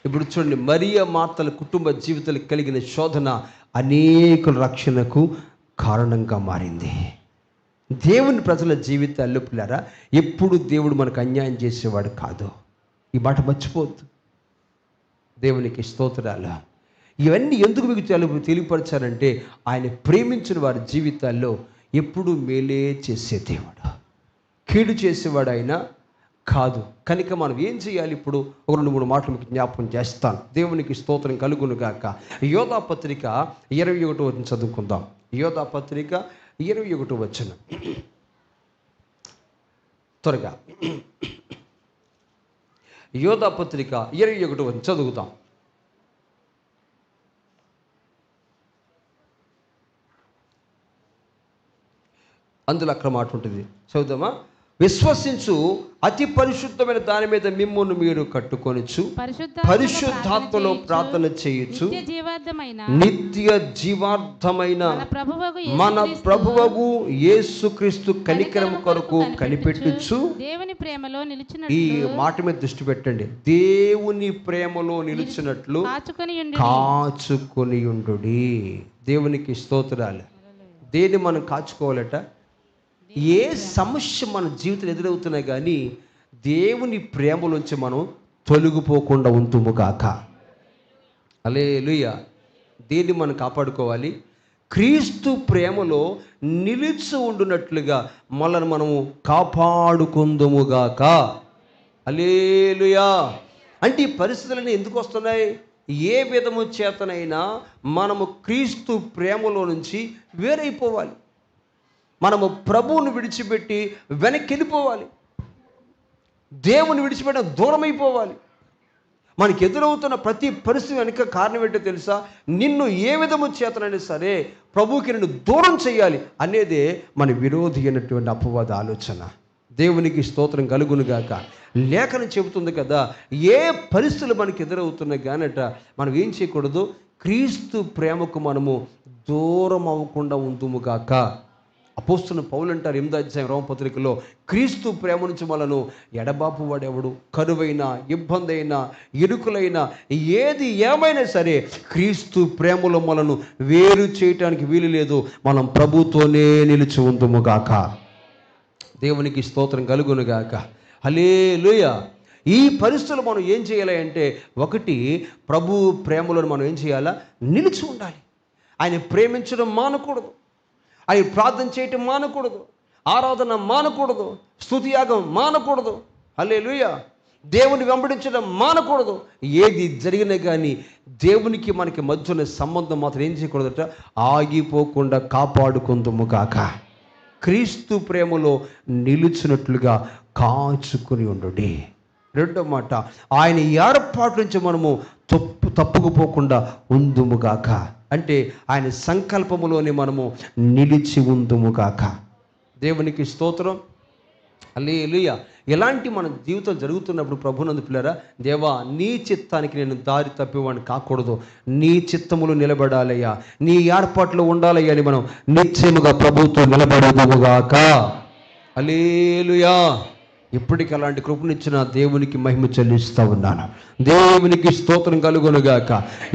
ఇప్పుడు చూడండి, మరియ మార్తల కుటుంబ జీవితాలకు కలిగిన శోధన అనేకుల రక్షణకు కారణంగా మారింది. దేవుని ప్రజల జీవితాల్లో పిల్లారా, ఎప్పుడు దేవుడు మనకు అన్యాయం చేసేవాడు కాదు. ఈ మాట మర్చిపోవద్దు. దేవునికి స్తోత్రాలు. ఇవన్నీ ఎందుకు మీకు తెలియపరచారంటే, ఆయన ప్రేమించిన వారి జీవితాల్లో ఎప్పుడు మేలే చేసే దేవుడు, కీడు చేసేవాడు ఆయన కాదు. కనుక మనం ఏం చేయాలి? ఇప్పుడు ఒక 2-3 మాటలు మీకు జ్ఞాపకం చేస్తాను. దేవునికి స్తోత్రం కలుగును గాక. యోధా పత్రిక 21వ వచనం చదువుకుందాం. యోధా పత్రిక 21వ వచనం త్వరగా. యోధా పత్రిక 21వ వచనం చదువుతాం. అందులో అక్కడ మాట ఉంటుంది, చదువుదామా? విశ్వసించు అతి పరిశుద్ధమైన దాని మీద మిమ్మును మీరు కట్టుకొనుచు పరిశుద్ధాత్మలో ప్రార్థన చేయొచ్చు, నిత్య జీవార్థమైన మన ప్రభువగు యేసుక్రీస్తు కనికరం కొరకు కనిపెట్టుచు. దేవుని ప్రేమలో నిలిచిన, ఈ మాట మీద దృష్టి పెట్టండి. దేవుని ప్రేమలో నిలిచినట్లు కాచుకొని ఉండుడి. దేవునికి స్తోత్రాలు. దేన్ని మనం కాచుకోవాలట? ఏ సమస్య మన జీవితంలో ఎదురవుతున్నాయి కానీ దేవుని ప్రేమలోంచి మనం తొలగిపోకుండా ఉంటుము గాక. హల్లెలూయా. దేన్ని మనం కాపాడుకోవాలి? క్రీస్తు ప్రేమలో నిలిచి ఉండునట్లుగా మనల్ని మనము కాపాడుకుందుముగాక. హల్లెలూయా. అంటే ఈ పరిస్థితులన్నీ ఎందుకు వస్తున్నాయి? ఏ విధము చేతనైనా మనము క్రీస్తు ప్రేమలో నుంచి వేరైపోవాలి. మనము ప్రభువుని విడిచిపెట్టి వెనక్కి వెళ్ళిపోవాలి. దేవుని విడిచిపెట్టిన దూరం అయిపోవాలి. మనకి ఎదురవుతున్న ప్రతి పరిస్థితి వెనుక కారణం ఏంటో తెలుసా? నిన్ను ఏ విధము చేతనైనా సరే ప్రభువుకి నిన్ను దూరం చేయాలి అనేదే మన విరోధి అయినటువంటి అపవాద ఆలోచన. దేవునికి స్తోత్రం కలుగునుగాక. లేఖనం చెబుతుంది కదా, ఏ పరిస్థితులు మనకి ఎదురవుతున్నాయి కానట మనం ఏం చేయకూడదు? క్రీస్తు ప్రేమకు మనము దూరం అవ్వకుండా ఉందుముగాక. అపోస్తలుడైన పౌలు అంటారు 8వ అధ్యాయం రోమపత్రికలో, క్రీస్తు ప్రేమ నుంచి మనను ఎడబాపు వాడెవడు? కరువైనా, ఇబ్బంది అయినా, ఇరుకులైనా, ఏది ఏమైనా సరే క్రీస్తు ప్రేమలో మనను వేరు చేయటానికి వీలు లేదు. మనం ప్రభుతోనే నిలిచి ఉందుముగాక. దేవునికి స్తోత్రం కలుగునుగాక. హల్లెలూయా. ఈ పరిస్థితులు మనం ఏం చేయాలి అంటే, ఒకటి, ప్రభు ప్రేమలో మనం ఏం చేయాలా? నిలిచి ఉండాలి. ఆయన ప్రేమించడం మానకూడదు, ఆయన ప్రార్థన చేయటం మానకూడదు, ఆరాధన మానకూడదు, స్తుతియాగం మానకూడదు. హల్లెలూయా. దేవుని వెంబడించడం మానకూడదు. ఏది జరిగినా కానీ దేవునికి మనకి మధ్య ఉన్న సంబంధం మాత్రం ఏం చేయకూడదట? ఆగిపోకుండా కాపాడుకుందుము కాక. క్రీస్తు ప్రేమలో నిలిచినట్లుగా కాచుకుని ఉండుడి. రెండో మాట, ఆయన ఏర్పాటు నుంచి మనము తప్పుకుపోకుండా ఉందుముగాక. అంటే ఆయన సంకల్పములోనే మనము నిలిచి ఉందుముగాక. దేవునికి స్తోత్రం. హల్లెలూయా. ఎలాంటి మన జీవితం జరుగుతున్నప్పుడు ప్రభునందు పిల్లరా, దేవా నీ చిత్తానికి నేను దారి తప్పేవాడిని కాకూడదు, నీ చిత్తములు నిలబడాలయ్యా, నీ ఏర్పాట్లు ఉండాలయ్యా అని మనం నిశ్చయముగా ప్రభుతో నిలబడదుముగాక. హల్లెలూయా. ఇప్పటికి అలాంటి కృపనిచ్చిన దేవునికి మహిమ చెల్లిస్తూ ఉన్నాను. దేవునికి స్తోత్రం కలుగునుగాక.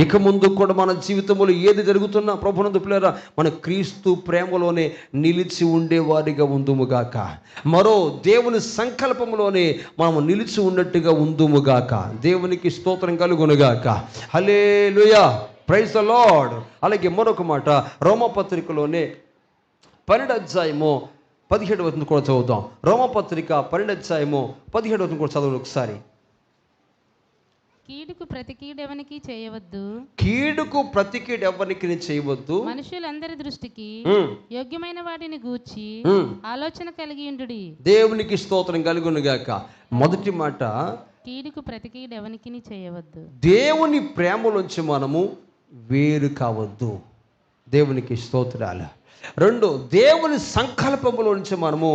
ఇక ముందు కూడా మన జీవితంలో ఏది జరుగుతున్నా ప్రభునందు పిల్లరా, మన క్రీస్తు ప్రేమలోనే నిలిచి ఉండేవారిగా ఉందుముగాక. మరో దేవుని సంకల్పంలోనే మనము నిలిచి ఉన్నట్టుగా ఉందుముగాక. దేవునికి స్తోత్రం కలుగునుగాక. హల్లెలూయా. Praise the Lord. అలాగే మరొక మాట, రోమపత్రికలోనే 12వ అధ్యాయము 17వ వచనం కూడా చదువుతాం. రోమపత్రిక 12వ అధ్యాయము 17వ వచనం కూడా చదవండి ఒకసారి. కీడుకు ప్రతి కీడెవనికి చేయవద్దు, కీడుకు ప్రతి కీడు ఎవరికి చేయవద్దు, మనుషులందరి దృష్టికి యోగ్యమైన వాటిని గూర్చి ఆలోచన కలిగి ఉండుడి. దేవునికి స్తోత్రం కలుగునుగాక. మొదటి మాట, కీడుకు ప్రతి కీడు ఎవనికిని చేయవద్దు. దేవుని ప్రేమలోంచి మనము వేరు కావద్దు. దేవునికి స్తోత్రాలు. రెండు, దేవుని సంకల్పములో నుంచి మనము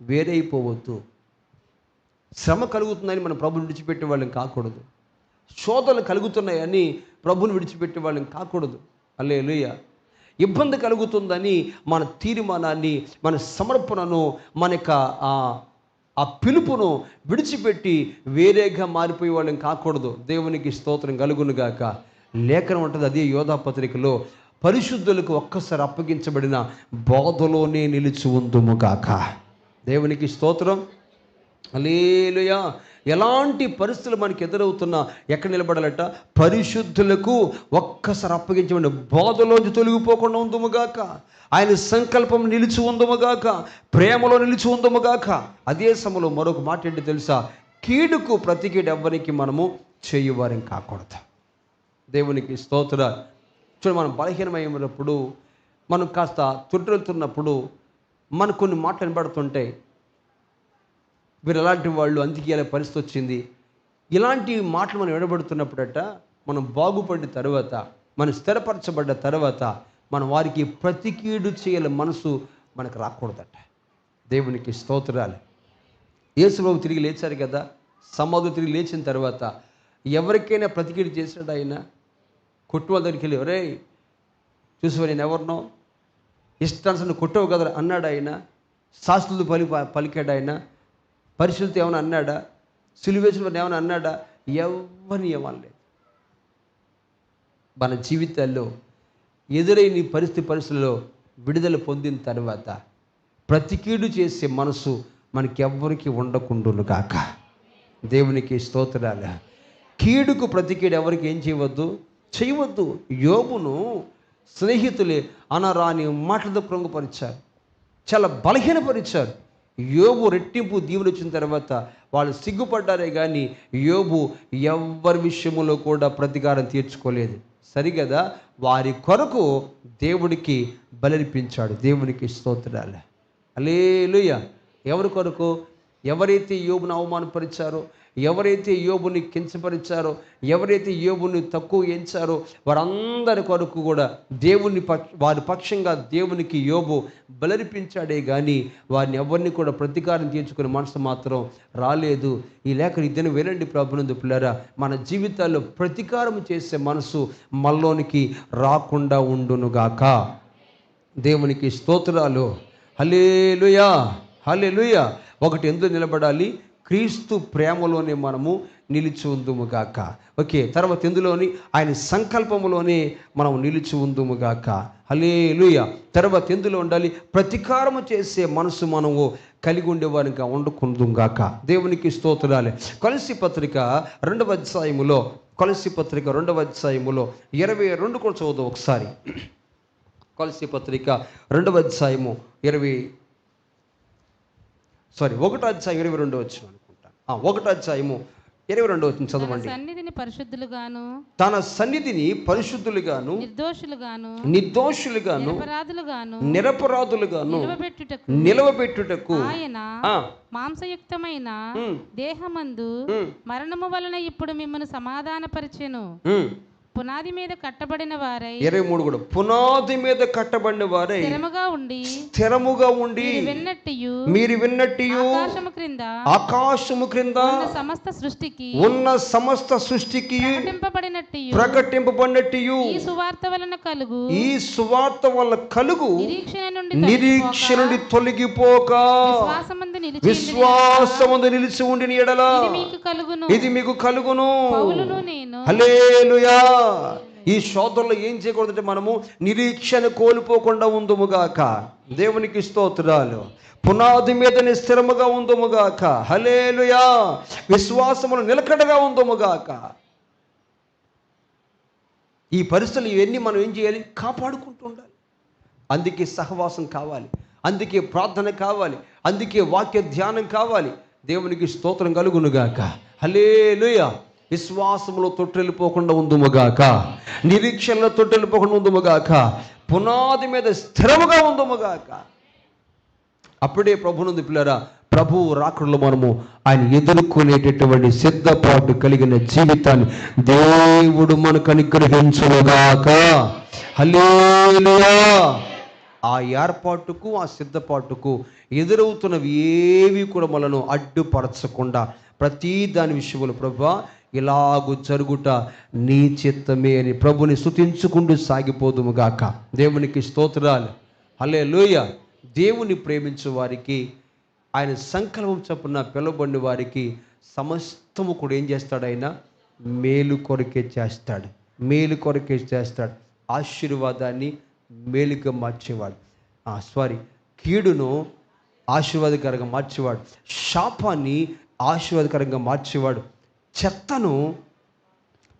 వేరైపోవద్దు. శ్రమ కలుగుతుందని మనం ప్రభుని విడిచిపెట్టే వాళ్ళని కాకూడదు. శోధనలు కలుగుతున్నాయని ప్రభుని విడిచిపెట్టే వాళ్ళని కాకూడదు. హల్లెలూయా. ఇబ్బంది కలుగుతుందని మన తీర్మానాన్ని, మన సమర్పణను, మన యొక్క ఆ పిలుపును విడిచిపెట్టి వేరేగా మారిపోయే వాళ్ళని కాకూడదు. దేవునికి స్తోత్రం కలుగునుగాక. లేఖనం ఉంటుంది, అదే యోధా పత్రికలో, పరిశుద్ధులకు ఒక్కసారి అప్పగించబడిన బోధలోనే నిలిచి ఉందుముగాక. దేవునికి స్తోత్రం. హల్లెలూయా. ఎలాంటి పరిస్థితులు మనకి ఎదురవుతున్నా ఎక్కడ నిలబడాలట? పరిశుద్ధులకు ఒక్కసారి అప్పగించబడిన బోధలోంచి తొలగిపోకుండా ఉందుముగాక. ఆయన సంకల్పం నిలిచి ఉందుముగాక. ప్రేమలో నిలిచి ఉందుముగాక. అదే సమయంలో మరొక మాట ఏంటి తెలుసా? కీడుకు ప్రతి కీడు ఎవ్వరికి మనము చేయువారం కాకూడదు. దేవునికి స్తోత్రాలు. చూడండి, మనం బలహీనమైనప్పుడు, మనం కాస్త తొట్టుతున్నప్పుడు మనకు కొన్ని మాటలు వినబడుతుంటాయి. వీరు ఎలాంటి వాళ్ళు, అందుకే ఇలా పరిస్థితి వచ్చింది. ఇలాంటి మాటలు మనం వినబడుతున్నప్పుడట, మనం బాగుపడిన తర్వాత, మనం స్థిరపరచబడ్డ తర్వాత, మనం వారికి ప్రతి కీడు చేయాల మనసు మనకు రాకూడదట. దేవునికి స్తోత్రాలు. యేసుప్రభు తిరిగి లేచారు కదా, సమాధి తిరిగి లేచిన తర్వాత ఎవరికైనా ప్రతి కీడు చేశాడు ఆయన? కొట్టు వాళ్ళ దగ్గరికి వెళ్ళి, ఒరే చూసివా నేను ఎవరినో, ఇష్టానుసరి కొట్టవు కదా అన్నాడు ఆయన? శాస్త్రులు పలికాడు ఆయన? పరిశుద్ధి ఏమైనా అన్నాడా? సిలువేసిన వారిని ఏమైనా అన్నాడా? ఎవరిని ఏమనలేదు. మన జీవితాల్లో ఎదురైన ఈ పరిస్థితులలో విడుదల పొందిన తర్వాత ప్రతి కీడు చేసే మనసు మనకెవ్వరికి ఉండకుండును గాక. దేవునికి స్తోత్రాలు. కీడుకు ప్రతి కీడు ఎవరికి ఏం చేయవద్దు. యోబును స్నేహితులే అనరాని మాటలతో కృంగపరిచారు, చాలా బలహీనపరిచారు. యోబు రెట్టింపు దీవులు వచ్చిన తర్వాత వాళ్ళు సిగ్గుపడ్డారే కానీ యోబు ఎవరి విషయంలో కూడా ప్రతీకారం తీర్చుకోలేదు. సరిగదా, వారి కొరకు దేవుడికి బలర్పించాడు. దేవునికి స్తోత్రాలు. హల్లెలూయా. ఎవరి కొరకు? ఎవరైతే యోబును అవమానపరిచారో, ఎవరైతే యోబుని కించపరిచారో, ఎవరైతే యోబుని తక్కువ ఎంచారో వారందరి కొరకు కూడా వారి పక్షంగా దేవునికి యోబు బలర్పించాడే కానీ వారిని ఎవరిని కూడా ప్రతీకారం తీర్చుకునే మనసు మాత్రం రాలేదు. ఈ లేఖ ఇద్దరిని వినండి ప్రభునందు పిల్లరా. మన జీవితాల్లో ప్రతీకారం చేసే మనసు మనలోనికి రాకుండా ఉండునుగాక. దేవునికి స్తోత్రాలు. హల్లెలూయా. హల్లెలూయా. ఒకటి ఎందుకు నిలబడాలి? క్రీస్తు ప్రేమలోనే మనము నిలిచి ఉందుముగాక. ఓకే, తర్వాత ఎందులోని? ఆయన సంకల్పములోనే మనం నిలిచి ఉందుముగాక. హల్లెలూయా. తర్వాత ఎందులో ఉండాలి? ప్రతీకారము చేసే మనసు మనము కలిగి ఉండేవారిగా వండుకుందుగాక. దేవునికి స్తోత్రాలే. కొలస్సీ పత్రిక 2వ అధ్యాయములో 22 కూడా చదువుదాం ఒకసారి. కొలస్సీ పత్రిక 2వ అధ్యాయము 1వ అధ్యాయం 22 వచ్చిన అనుకుంటా. 1వ అధ్యాయము 22 వచ్చిన చదవండి. తన సన్నిధిని పరిశుద్ధులుగాను నిర్దోషులుగాను నిరపరాధులుగాను నిలవబెట్టుటకు ఆయన మాంసయుక్తమైన దేహమందు మరణము వలన ఇప్పుడు మిమ్మల్ని సమాధానపరిచెను. పునాది మీద కట్టబడిన వారై 23 కూడా పునాది మీద కట్టబడిన వారై స్థిరముగా ఉండి మీరు విన్నట్టు ఆకాశము క్రింద ఉన్న సమస్త సృష్టికి ప్రకటింపబడినట్టు ఈ సువార్త వల్ల కలుగు నిరీక్షణ నుండి తొలగిపోక విశ్వాసమందు నిలిచి ఉండిన ఎడల ఇది మీకు కలుగును. హల్లెలూయా. ఈ శోధనలో ఏం చేయకూడదంటే మనము నిరీక్షణ కోల్పోకుండా ఉందుముగాక. దేవునికి స్తోత్రాలు. పునాది మీదనే స్థిరముగా ఉందుముగాక. హల్లెలూయా. విశ్వాసమును నిలకడగా ఉందుముగాక. ఈ పరిస్థితులు ఇవన్నీ మనం ఏం చేయాలి? కాపాడుకుంటూ ఉండాలి. అందుకే సహవాసం కావాలి, అందుకే ప్రార్థన కావాలి, అందుకే వాక్య ధ్యానం కావాలి. దేవునికి స్తోత్రం కలుగునుగాక. హల్లెలూయా. విశ్వాసములో తొట్టెళ్ళిపోకుండా ఉందుముగాక. నిరీక్షణలో తొట్టెళ్ళిపోకుండా ఉందుముగాక. పునాది మీద స్థిరముగా ఉందుముగాక. అప్పుడే ప్రభునందు పిల్లరా ప్రభువు రాకడలో మనము ఆయన ఎదుర్కొనేటటువంటి సిద్ధపాటు కలిగిన జీవితాన్ని దేవుడు మనకు అనుగ్రహించునుగాక. హల్లెలూయా. ఆ ఏర్పాటుకు ఆ సిద్ధపాటుకు ఎదురవుతున్నవి ఏవి కూడా మనను అడ్డుపరచకుండా ప్రతి దాని విషయంలో ప్రభువా ఇలాగూ జరుగుట నీ చిత్తమే అని ప్రభుని స్తుతించుకుంటూ సాగిపోదుముగాక. దేవునికి స్తోత్రాలు. హల్లెలూయా. దేవుని ప్రేమించే వారికి, ఆయన సంకల్పం చొప్పున పిలువబడిన వారికి సమస్తము కూడా ఏం చేస్తాడు? ఆయన మేలు కొరకే చేస్తాడు. మేలు కొరకే చేస్తాడు. ఆశీర్వాదాన్ని మేలుగా మార్చేవాడు. కీడును ఆశీర్వాదకరంగా మార్చేవాడు. శాపాన్ని ఆశీర్వాదకరంగా మార్చేవాడు. చెత్తను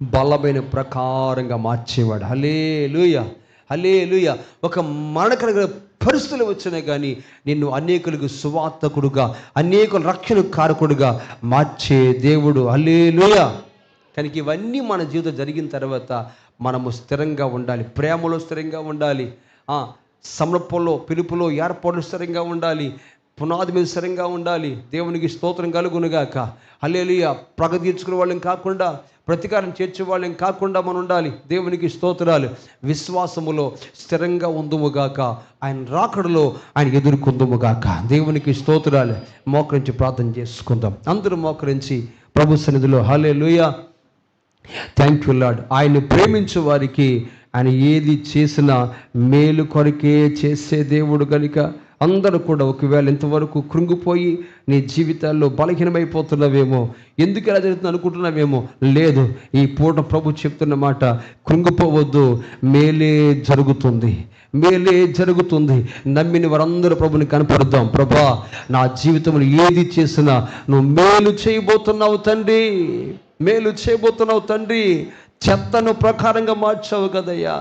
బలమైన ప్రకారంగా మార్చేవాడు. హల్లెలూయా. హల్లెలూయా. ఒక మరణకరమైన పరిస్థితులు వచ్చినాయి కానీ నిన్ను అనేకులకు సువార్తకుడుగా, అనేకుల రక్షణ కారకుడుగా మార్చే దేవుడు. హల్లెలూయా. కనుక ఇవన్నీ మన జీవితం జరిగిన తర్వాత మనము స్థిరంగా ఉండాలి. ప్రేమలో స్థిరంగా ఉండాలి. సమర్పణలో, పిలుపులో, ఏర్పాటులో స్థిరంగా ఉండాలి. పునాది మీద స్థిరంగా ఉండాలి. దేవునికి స్తోత్రం కలుగునుగాక. హల్లెలూయా. ప్రగతించుకునే వాళ్ళని కాకుండా, ప్రతీకారం చేర్చే వాళ్ళని కాకుండా మనం ఉండాలి. దేవునికి స్తోత్రాలు. విశ్వాసములో స్థిరంగా ఉందుముగాక. ఆయన రాకడలో ఆయన ఎదుర్కొందుముగాక. దేవునికి స్తోత్రాలు. మోకరించి ప్రార్థన చేసుకుందాం. అందరూ మోకరించి ప్రభు సన్నిధిలో హల్లెలూయా. Thank you lord. ఆయన్ని ప్రేమించే వారికి ఆయన ఏది చేసినా మేలు కొరకే చేసే దేవుడు కనుక అందరూ కూడా ఒకవేళ ఇంతవరకు కృంగిపోయి నీ జీవితాల్లో బలహీనమైపోతున్నావేమో, ఎందుకు ఎలా జరుగుతుంది అనుకుంటున్నావేమో, లేదు, ఈ పూట ప్రభు చెప్తున్న మాట, కృంగిపోవద్దు, మేలే జరుగుతుంది, మేలే జరుగుతుంది. నమ్మిన వారందరూ ప్రభుని కనపడదాం. ప్రభా, నా జీవితంలో ఏది చేసినా నువ్వు మేలు చేయబోతున్నావు తండ్రి, మేలు చేయబోతున్నావు తండ్రి. చెత్తను ప్రకారంగా మార్చావు కదయ్యా.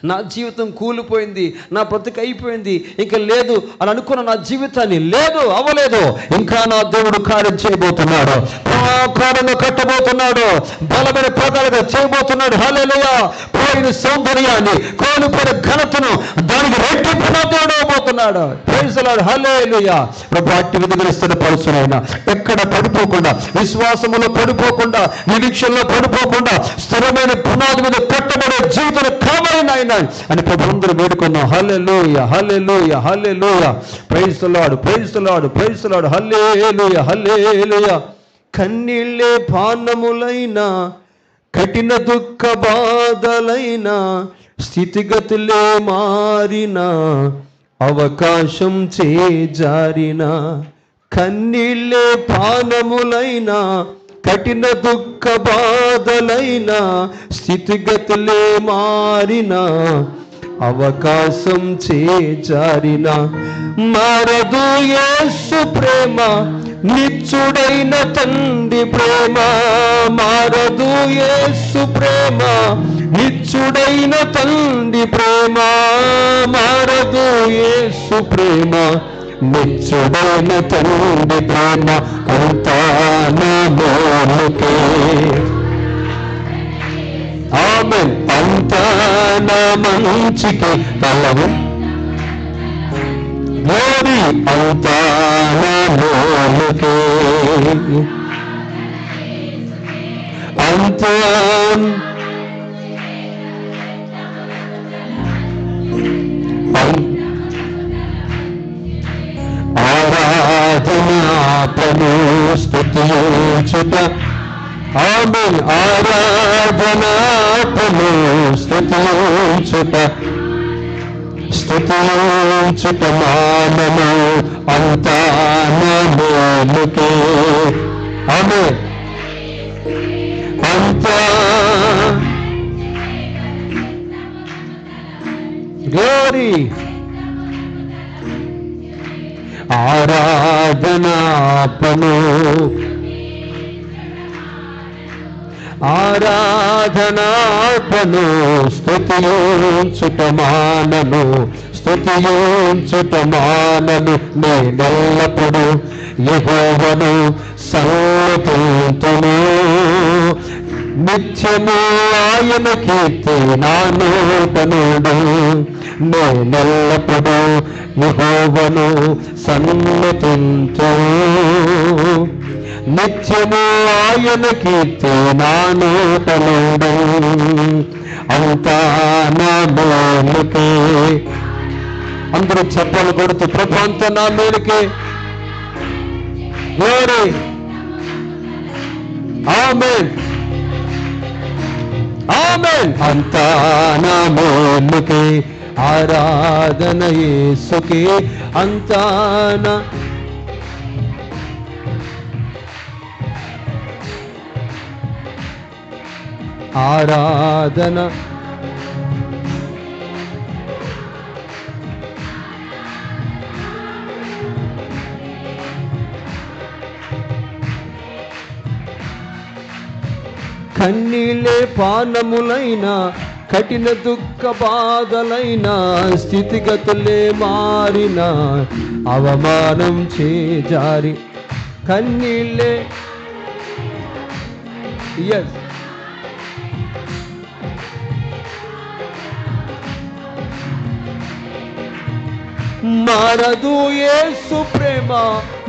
నా జీవితం కూలిపోయింది, నా బ్రతుకు అయిపోయింది, ఇంకా లేదు అని అనుకున్న నా జీవితాన్ని లేదు, అవ్వలేదు, ఇంకా నా దేవుడు కార్యం చేయబోతున్నాడు, ప్రాకారంగా కట్టబోతున్నాడు, బలమైన ప్రకారంగా చేయబోతున్నాడు. హల్లెలూయా. పోయిన సౌందర్యాన్ని, కోల్పోయిన ఘనతను దానికి రెట్టింపుగా దేవుడు ఇవ్వబోతున్నాడు. Praise the Lord. హల్లెలూయా. ప్రభు అట్టి విధంగా స్థిరపరుచునైనా, ఎక్కడ పడిపోకుండా, విశ్వాసములో పడిపోకుండా, నిరీక్షణలో పడిపోకుండా, స్థిరమైన పునాది మీద కట్టబడే జీవితం కావాలని అని ప్రభుందరూ వేడుకున్నాం. Hallelujah, hallelujah, hallelujah. Praise the Lord, praise the Lord, praise the Lord. Hallelujah, hallelujah. కన్నీళ్ళే పానములైనా, కఠిన దుఃఖ బాధలైనా, స్థితిగతులే మారినా, అవకాశం చేజారిన, కన్నీళ్ళే పానములైనా, కఠిన దుఃఖ బాధలైనా, స్థితిగతులే మారిన, అవకాశం చేజారిన, మారదు యేసు ప్రేమ, నిత్యుడైన తండ్రి ప్రేమ, మారదు యేసు ప్రేమ, నిత్యుడైన తండ్రి ప్రేమ, మారదు యేసు ప్రేమ, నిత్యుడైన తండ్రి ప్రేమ, అంతా నా మోహకే. ఆమేన్. అంతా నా మంచికి బలము, glory, అంతా నా మోహకే. అంతా ఆరాధనాపను స్తుతించుట, ఆమేన్. ఆరాధనాపను స్తుతించుట, స్తుతించుట మానము, అంతా నా మేలుకే. ఆమేన్. అంతా గ్లోరీ. ఆరాధనాపను, ఆరాధనాపను స్తుతించుట మానను, స్తుతించుట మానను. నేనెల్లప్పుడు యెహోవాను సన్నుతింతును, నిత్యము ఆయన కీర్తి నా నోట నుండు, నేనెల్లప్పుడూ యెహోవాను సన్నుతింతును. నిత్యము ఆయన కీర్తి నా నోట నుండు, అంతా నా మేలుకే. అందరూ చెప్పలు కొడుతూ ప్రభు అంతా నా మేలుకే. గ్లోరీ, ఆమేన్, ఆమేన్. అంతా నా మేలుకే, ఆరాధన యేసుకే. అంతా నా ఆరాధన కన్నీళ్ళే పానములైన, కఠిన దుఃఖ బాధలైన, స్థితిగతులే మారిన, అవమానం చేజారి కన్నీళ్ళే ఎస్ మారదు యేసు ప్రేమ,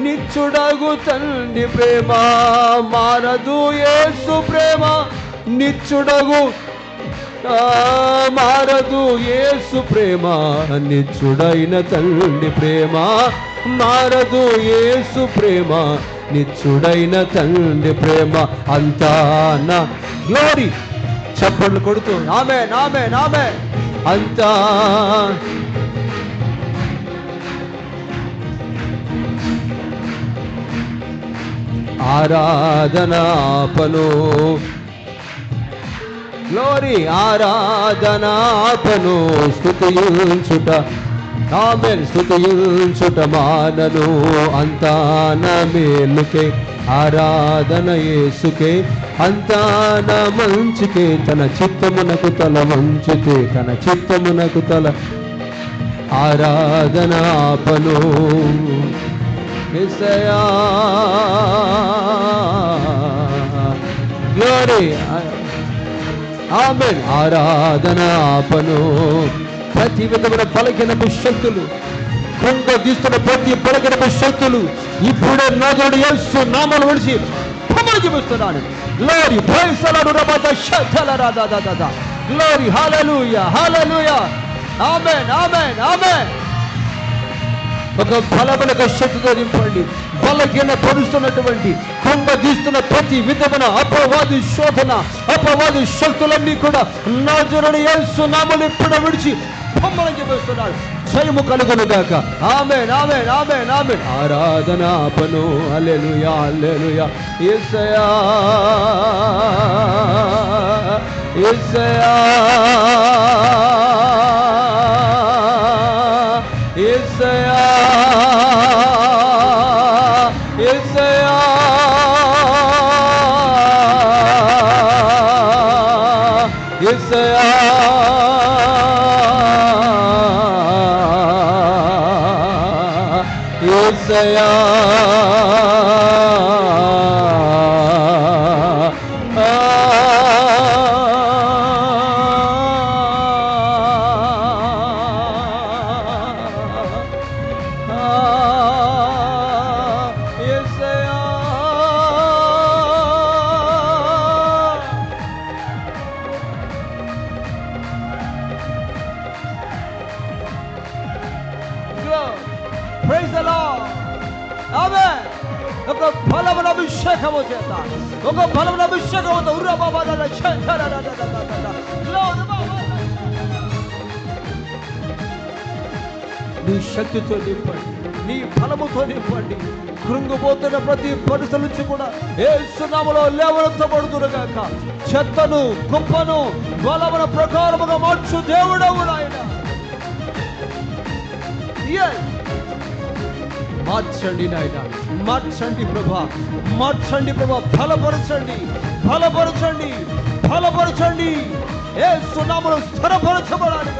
నిత్యుడగు తండ్రి ప్రేమ. మారదు యేసు ప్రేమ, నిత్యుడగు మారదు యేసు ప్రేమ, నిత్యుడైన తండ్రి ప్రేమ. మారదు యేసు ప్రేమ, నిత్యుడైన తండ్రి ప్రేమ. అంతా నా గ్లోరీ. చప్పట్లు కొడుతూ ఆమేన్, ఆమేన్, ఆమేన్. అంతా ఆరాధనాపను, గ్లోరీ, ఆరాధనాపను. స్తుతించుట, ఆమేన్, స్తుతించుట మానను. అంతా నా మేలుకే, ఆరాధన యేసుకే. అంతా నా మంచికే, తన చిత్తమునకు తల మంచికే, తన చిత్తమునకు తల. ఆరాధనాపను యేసయ్యా, గ్లోరీ, ఆమేన్. ఆరాధనాపను. ప్రతి విధమైన బలహీనపు శక్తులు, కృంగదీస్తున్న ప్రతి బలహీనపు శక్తులు ఇప్పుడే నాథుడు యేసు నామములో విడిచి భూమిని చూపిస్తున్నాను. Glory, praise the Lord. రబద షతల రాదా. Glory, hallelujah, hallelujah. Amen, amen, amen. ఒక బలమైన శక్తితో నింపండి. బలహీన పరుస్తున్నటువంటి, కృంగదీస్తున్న ప్రతి విధమైన అపవాది శోధన, అపవాది శక్తులన్నీ కూడా నాజరేయుడు యేసు నామములో ఇప్పుడు విడిచి బొమ్మలను చూపిస్తున్నాడు. జయము కలుగును గాక. ఆమేన్, amen, amen, amen. ఆరాధనాపను. Hallelujah, hallelujah. Yesayya, Yesayya, Yesayya, Yesayya, Yesayya, Yesayya. Praise the Lord. Amen. ఒక బలమైన అభిషేకము చేత, ఒక బలమైన అభిషేకముతో నీ శక్తితో నింపండి, నీ బలముతో నింపండి. కృంగిపోతున్న ప్రతి పరిస్థితి నుంచి కూడా యేసు నామములో లేవనెత్తబడుదురుగాక. చెత్తను, కుప్పను బలమైన ప్రకారముగా మార్చు దేవుడవు నాయన. మార్చండి నాయన, మార్చండి ప్రభా, మార్చండి ప్రభా. బలపరచండి, బలపరచండి, బలపరచండి. యేసు నామములో స్థిరపరచబడాలి.